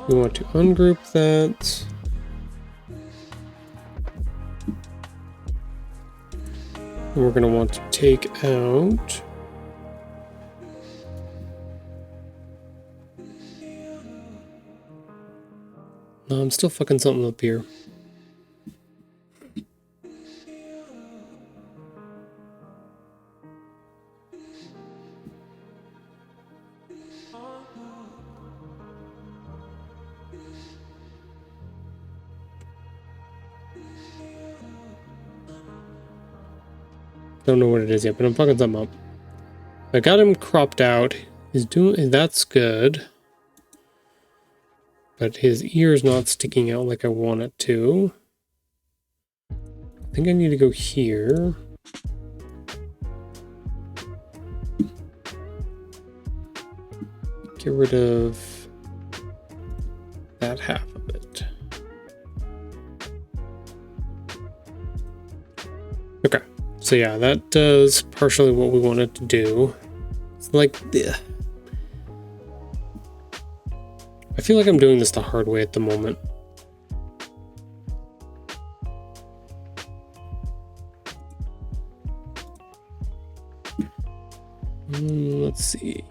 We want to ungroup that. And we're going to want to take out... No, I'm still fucking something up here. Don't know what it is yet, but I'm fucking something up. I got him cropped out. He's doing... That's good. But his ear's not sticking out like I want it to. I think I need to go here. Get rid of that half of it. Okay, so yeah, that does partially what we wanted to do. It's like... Ugh. I feel like I'm doing this the hard way at the moment. Let's see.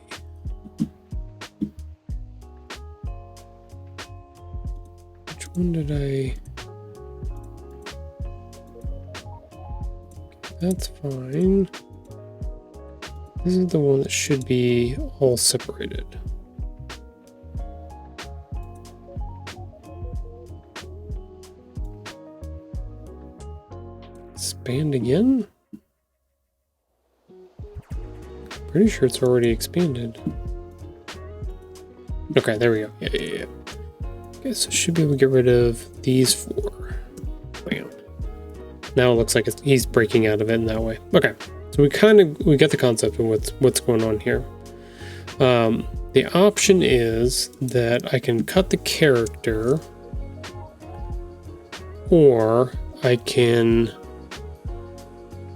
Which one did I... That's fine. This is the one that should be all separated. Expand again? Pretty sure it's already expanded. Okay, there we go. Yeah. Okay, so should be able to get rid of these four. Bam. Now it looks like he's breaking out of it in that way. Okay, So we get the concept of what's going on here. The option is that I can cut the character, or I can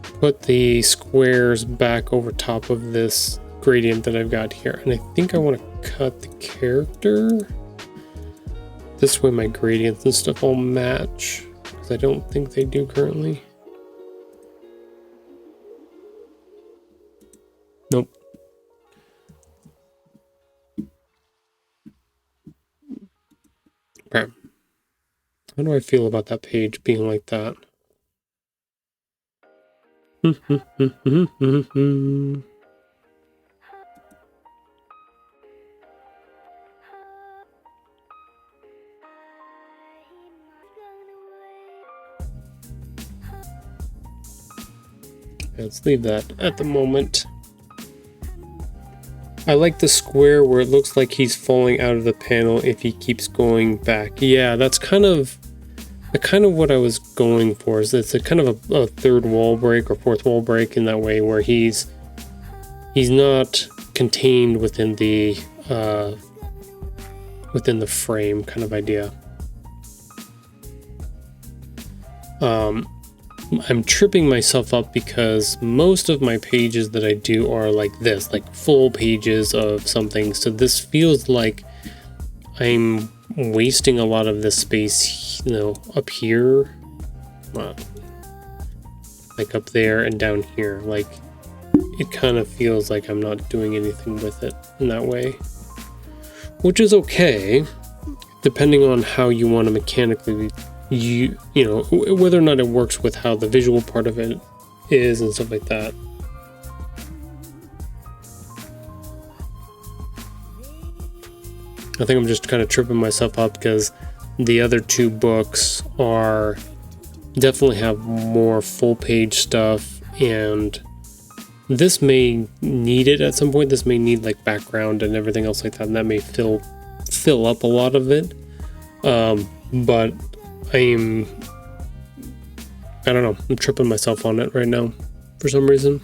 put the squares back over top of this gradient that I've got here. And I think I want to cut the character. This way my gradients and stuff all match, because I don't think they do currently. Nope. Okay. How do I feel about that page being like that? Let's leave that at the moment. I like the square where it looks like he's falling out of the panel if he keeps going back. Yeah, that's kind of what I was going for. Is it's a kind of a third wall break or fourth wall break in that way, where he's not contained within the frame kind of idea. I'm tripping myself up because most of my pages that I do are like this, like full pages of something. So this feels like I'm wasting a lot of this space, up here, like up there and down here. Like it kind of feels like I'm not doing anything with it in that way, which is okay, depending on how you want to mechanically whether or not it works with how the visual part of it is and stuff like that. I think I'm just kind of tripping myself up because the other two books definitely have more full page stuff, and this may need it at some point. This may need like background and everything else like that, and that may fill up a lot of it. But I don't know, I'm tripping myself on it right now for some reason.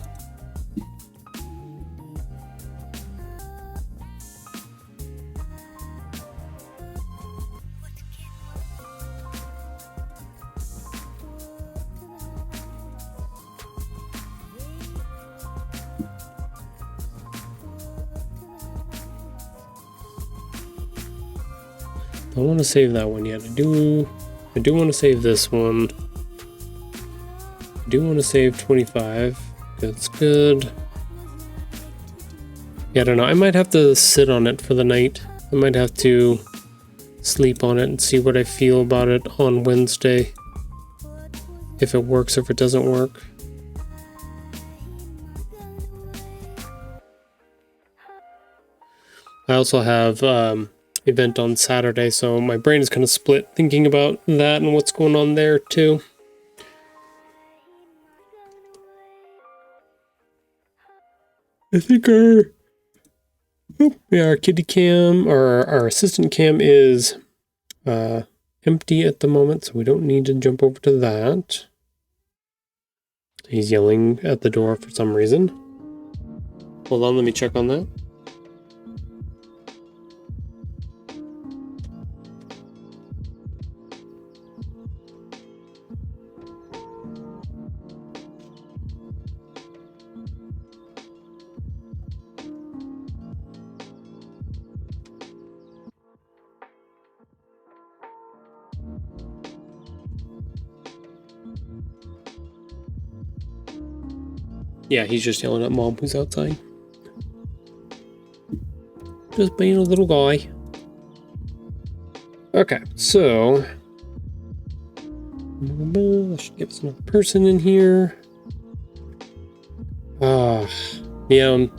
I don't want to save that one yet. I do want to save this one. I do want to save 25. That's good. Yeah, I don't know. I might have to sit on it for the night. I might have to sleep on it and see what I feel about it on Wednesday. If it works or if it doesn't work. I also have event on Saturday, so my brain is kind of split thinking about that and what's going on there too. I think our kitty cam, or our assistant cam is empty at the moment, so we don't need to jump over to that. He's yelling at the door for some reason. Hold on, let me check on that. Yeah, he's just yelling at Mom, who's outside. Just being a little guy. Okay, so I should give us another person in here. Yeah, I'm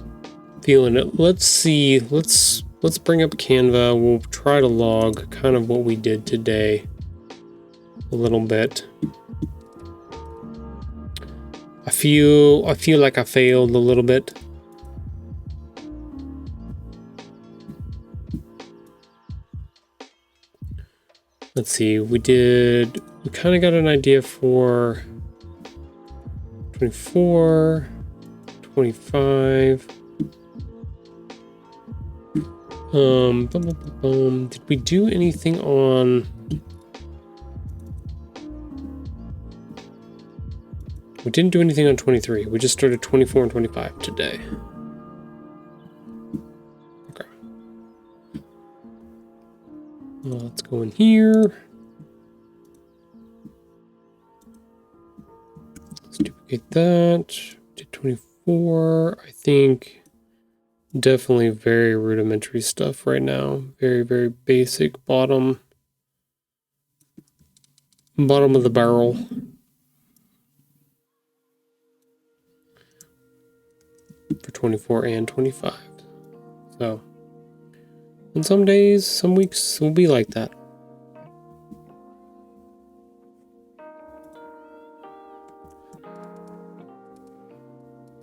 feeling it. Let's see. Let's bring up Canva. We'll try to log kind of what we did today a little bit. I feel like I failed a little bit. Let's see, we kind of got an idea for 24. 25. Did we do anything on... We didn't do anything on 23. We just started 24 and 25 today. Okay. Let's go in here. Let's duplicate that. Did 24. I think definitely very rudimentary stuff right now. Very, very basic bottom of the barrel. For 24 and 25. So, and some days, some weeks will be like that.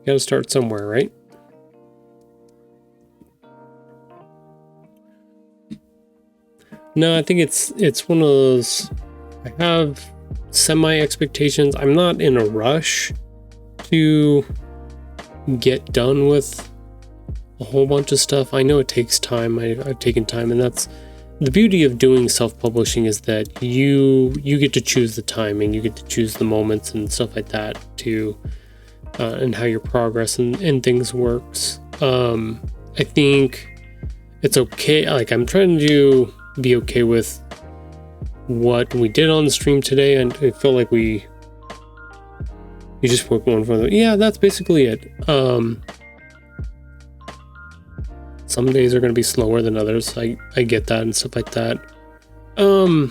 You gotta start somewhere, right? No, I think it's one of those. I have semi expectations. I'm not in a rush to get done with a whole bunch of stuff. I know it takes time. I've taken time, and that's the beauty of doing self-publishing, is that you get to choose the timing, you get to choose the moments and stuff like that to and how your progress and things works. I think it's okay. Like, I'm trying to be okay with what we did on the stream today, and I felt like you just put one for the, yeah, that's basically it. Some days are going to be slower than others. I get that and stuff like that. And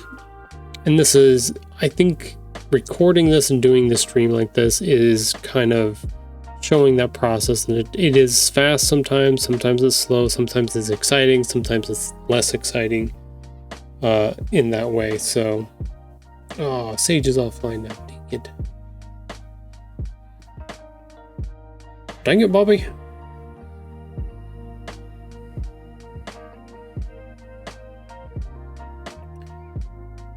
this is, I think recording this and doing the stream like this is kind of showing that process, and it is fast sometimes it's slow, sometimes it's exciting, sometimes it's less exciting in that way. So, Sage is offline now. Dang it. Dang it, Bobby.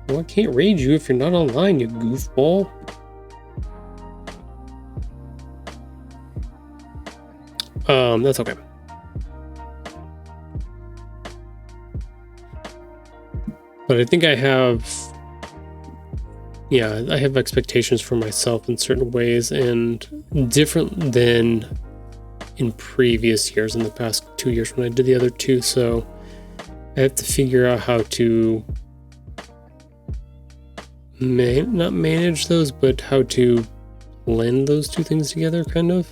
Well, I can't raid you if you're not online, you goofball. That's okay. But I think I have expectations for myself in certain ways, and different than in previous years, in the past 2 years when I did the other two. So I have to figure out how to not manage those, but how to blend those two things together, kind of.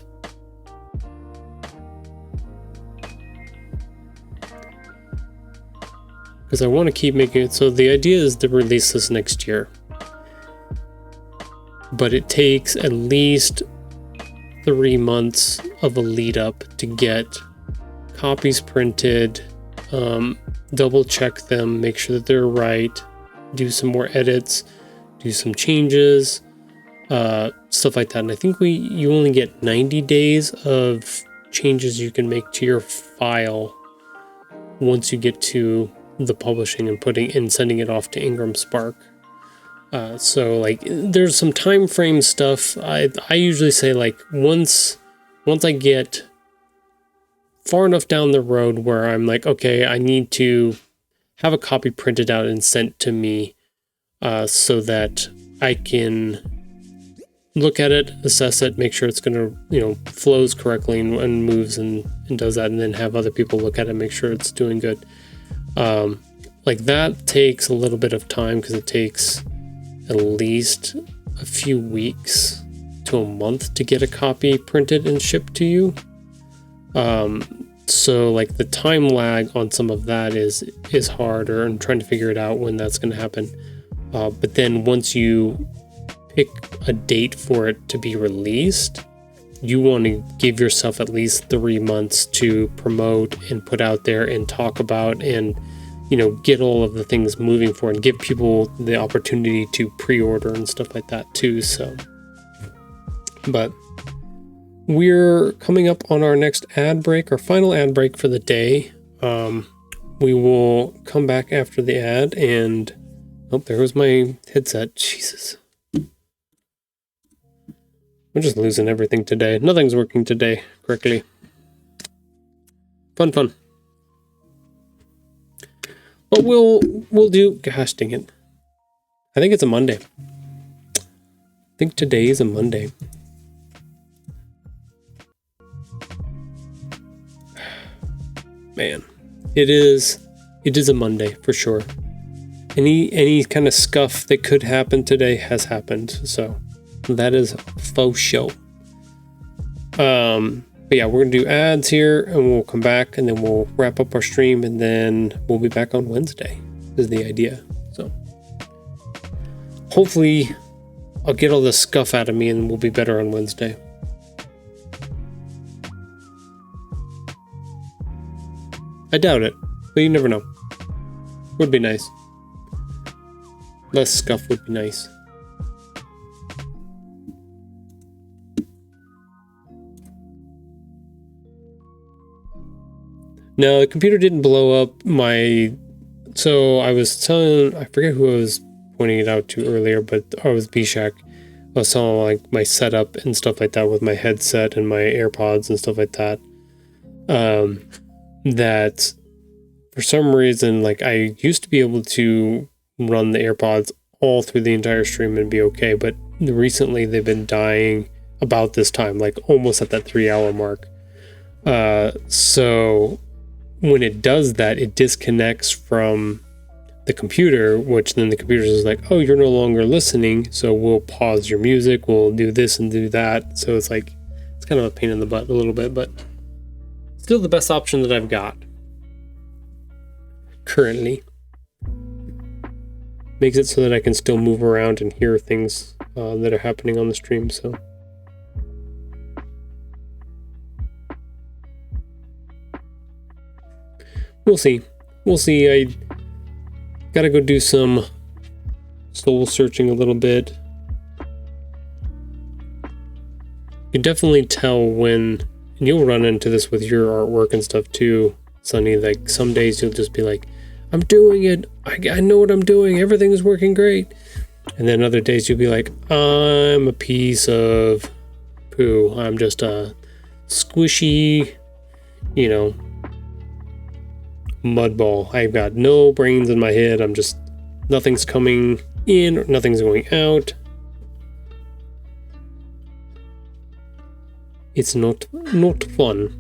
Because I want to keep making it, so the idea is to release this next year. But it takes at least 3 months of a lead up to get copies printed, double check them, make sure that they're right, do some more edits, do some changes, stuff like that. And I think you only get 90 days of changes you can make to your file once you get to the publishing and sending it off to Ingram Spark. So like there's some time frame stuff. I usually say, like, once I get far enough down the road where I'm like, okay, I need to have a copy printed out and sent to me, so that I can look at it, assess it, make sure it's gonna, flows correctly and moves and does that, and then have other people look at it, make sure it's doing good. Like that takes a little bit of time, because it takes at least a few weeks to a month to get a copy printed and shipped to you. So like the time lag on some of that is harder, and trying to figure it out when that's going to happen. But then once you pick a date for it to be released, you want to give yourself at least 3 months to promote and put out there and talk about and, get all of the things moving forward, and give people the opportunity to pre-order and stuff like that too. So, but we're coming up on our next ad break, our final ad break for the day. We will come back after the ad, and there was my headset. Jesus. I'm just losing everything today. Nothing's working today correctly. Fun. But we'll do. Gosh dang it! I think it's a Monday. I think today is a Monday. Man, it is a Monday for sure. Any kind of scuff that could happen today has happened, so that is faux show. But yeah, we're gonna do ads here, and we'll come back, and then we'll wrap up our stream, and then we'll be back on Wednesday. Is the idea. So hopefully, I'll get all the scuff out of me, and we'll be better on Wednesday. I doubt it, but you never know. Would be nice. Less scuff would be nice. No, the computer didn't blow up. So I was telling, I forget who I was pointing it out to earlier, but I was Bshak. I was telling like my setup and stuff like that with my headset and my AirPods and stuff like that. That for some reason, like I used to be able to run the AirPods all through the entire stream and be okay, but recently they've been dying about this time, like almost at that 3-hour mark. So when it does that, it disconnects from the computer, which then the computer is like, oh, you're no longer listening, so we'll pause your music, we'll do this and do that. So it's like, it's kind of a pain in the butt a little bit, but still the best option that I've got currently. Makes it so that I can still move around and hear things that are happening on the stream, so. We'll see. I gotta go do some soul searching a little bit. You can definitely tell when, and you'll run into this with your artwork and stuff too, Sunny, like some days you'll just be like, I'm doing it. I know what I'm doing. Everything's working great. And then other days you'll be like, I'm a piece of poo. I'm just a squishy, mud ball. I've got no brains in my head. I'm just, nothing's coming in, or nothing's going out. It's not fun.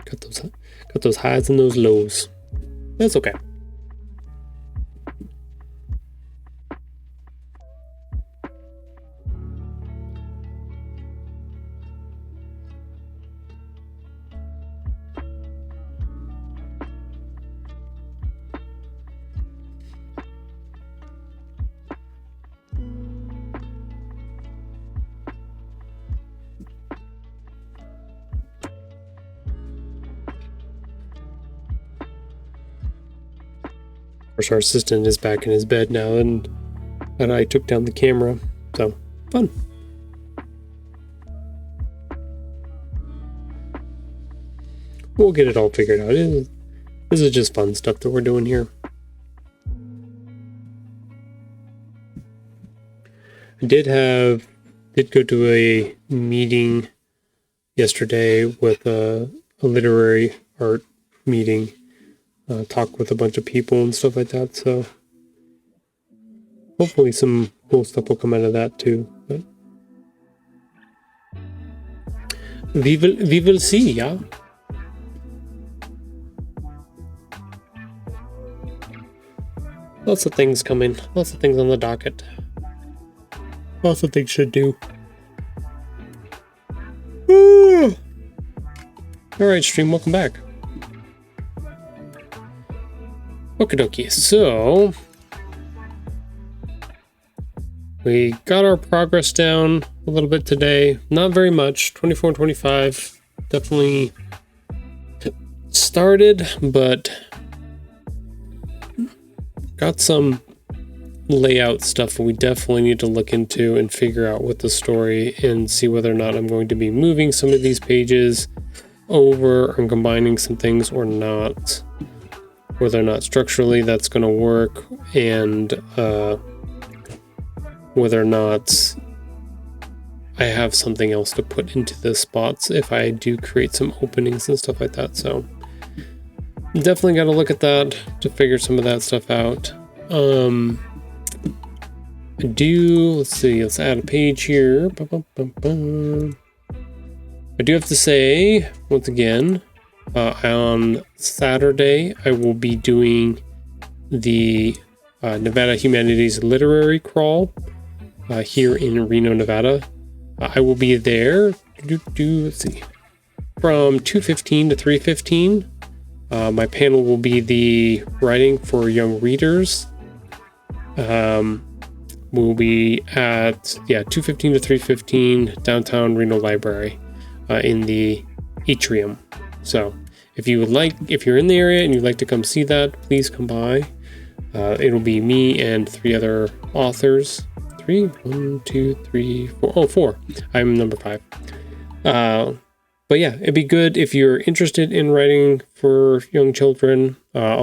Got those highs and those lows. That's okay. Our assistant is back in his bed now, and I took down the camera, so fun. We'll get it all figured out. This is just fun stuff that we're doing here. I did go to a meeting yesterday with a literary art meeting. Talk with a bunch of people and stuff like that, so hopefully some cool stuff will come out of that too. But we will see, yeah. Lots of things coming, lots of things on the docket. Lots of things should do. Alright, stream, welcome back. Okie dokie, so we got our progress down a little bit today. Not very much, 24 and 25. Definitely started, but got some layout stuff we definitely need to look into and figure out with the story and see whether or not I'm going to be moving some of these pages over and combining some things or not. Whether or not structurally that's going to work, and whether or not I have something else to put into the spots if I do create some openings and stuff like that. So definitely got to look at that to figure some of that stuff out. Let's see, let's add a page here. I do have to say, once again, on Saturday, I will be doing the Nevada Humanities Literary Crawl here in Reno, Nevada. I will be there, let's see, from 2:15 to 3:15. My panel will be the Writing for Young Readers. We'll be at 2:15 to 3:15 downtown Reno Library in the atrium. So if you're in the area and you'd like to come see that, please come by. It'll be me and 3 other authors. 3, 1, 2, 3, 4. Oh, 4. I'm number 5. But yeah, it'd be good if you're interested in writing for young children. I'm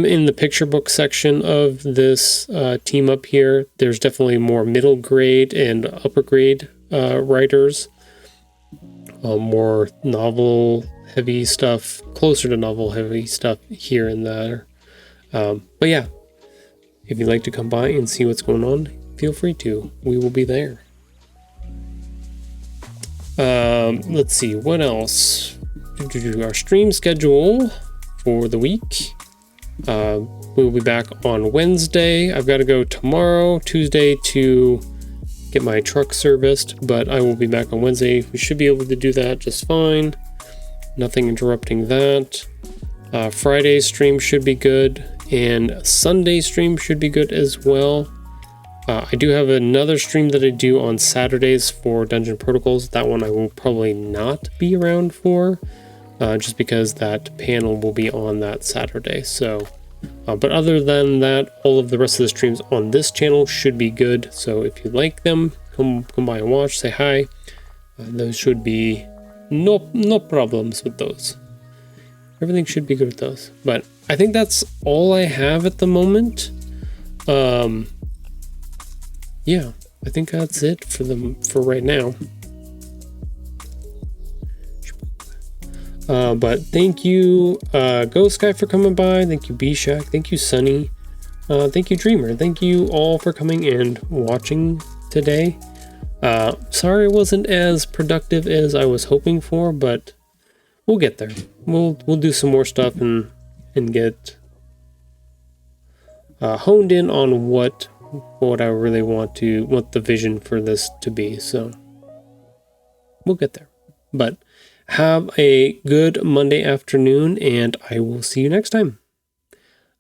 in the picture book section of this team up here. There's definitely more middle grade and upper grade writers. More novel heavy stuff, closer to novel heavy stuff here and there. But yeah, if you'd like to come by and see what's going on, feel free to. We will be there. Let's see, what else? Our stream schedule for the week. We'll be back on Wednesday. I've got to go tomorrow, Tuesday, to get my truck serviced, but I will be back on Wednesday. We should be able to do that just fine. Nothing interrupting that. Friday's stream should be good, and Sunday stream should be good as well. I do have another stream that I do on Saturdays for Dungeon Protocols. That one I will probably not be around for, just because that panel will be on that Saturday. So, but other than that, all of the rest of the streams on this channel should be good. So if you like them, come by and watch, say hi. Those should be no problems with those. Everything should be good with those. But I think that's all I have at the moment. Yeah, I think that's it for right now. But thank you, Ghost Guy, for coming by. Thank you, B-Shack. Thank you, Sunny. Thank you, Dreamer. Thank you all for coming and watching today. Sorry it wasn't as productive as I was hoping for, but we'll get there. We'll do some more stuff and get honed in on what I really want the vision for this to be. So we'll get there. But have a good Monday afternoon, and I will see you next time.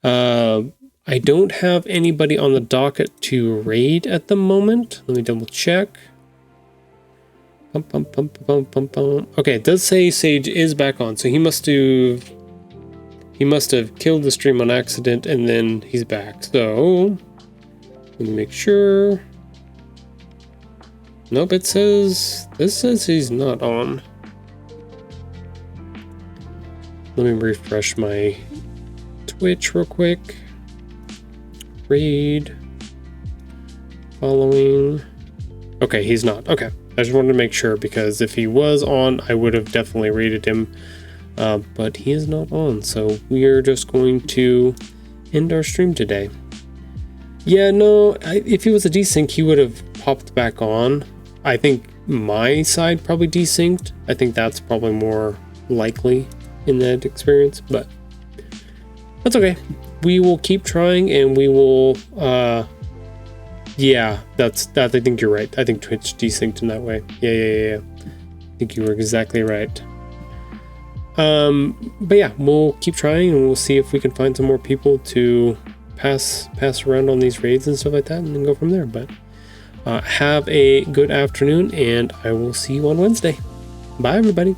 I don't have anybody on the docket to raid at the moment. Let me double check. Okay, it does say Sage is back on, so he must have killed the stream on accident, and then he's back. So let me make sure. Nope, this says he's not on. Let me refresh my Twitch real quick. Raid. Following. Okay, he's not. Okay, I just wanted to make sure, because if he was on, I would have definitely raided him. But he is not on, so we are just going to end our stream today. Yeah, no, if he was a desync, he would have popped back on. I think my side probably desynced. I think that's probably more likely in that experience, but that's okay. We will keep trying, and we will yeah, that's that. I think you're right. I think Twitch desynced in that way. Yeah. I think you were exactly right. But yeah, we'll keep trying, and we'll see if we can find some more people to pass around on these raids and stuff like that, and then go from there. But have a good afternoon, and I will see you on Wednesday. Bye, everybody.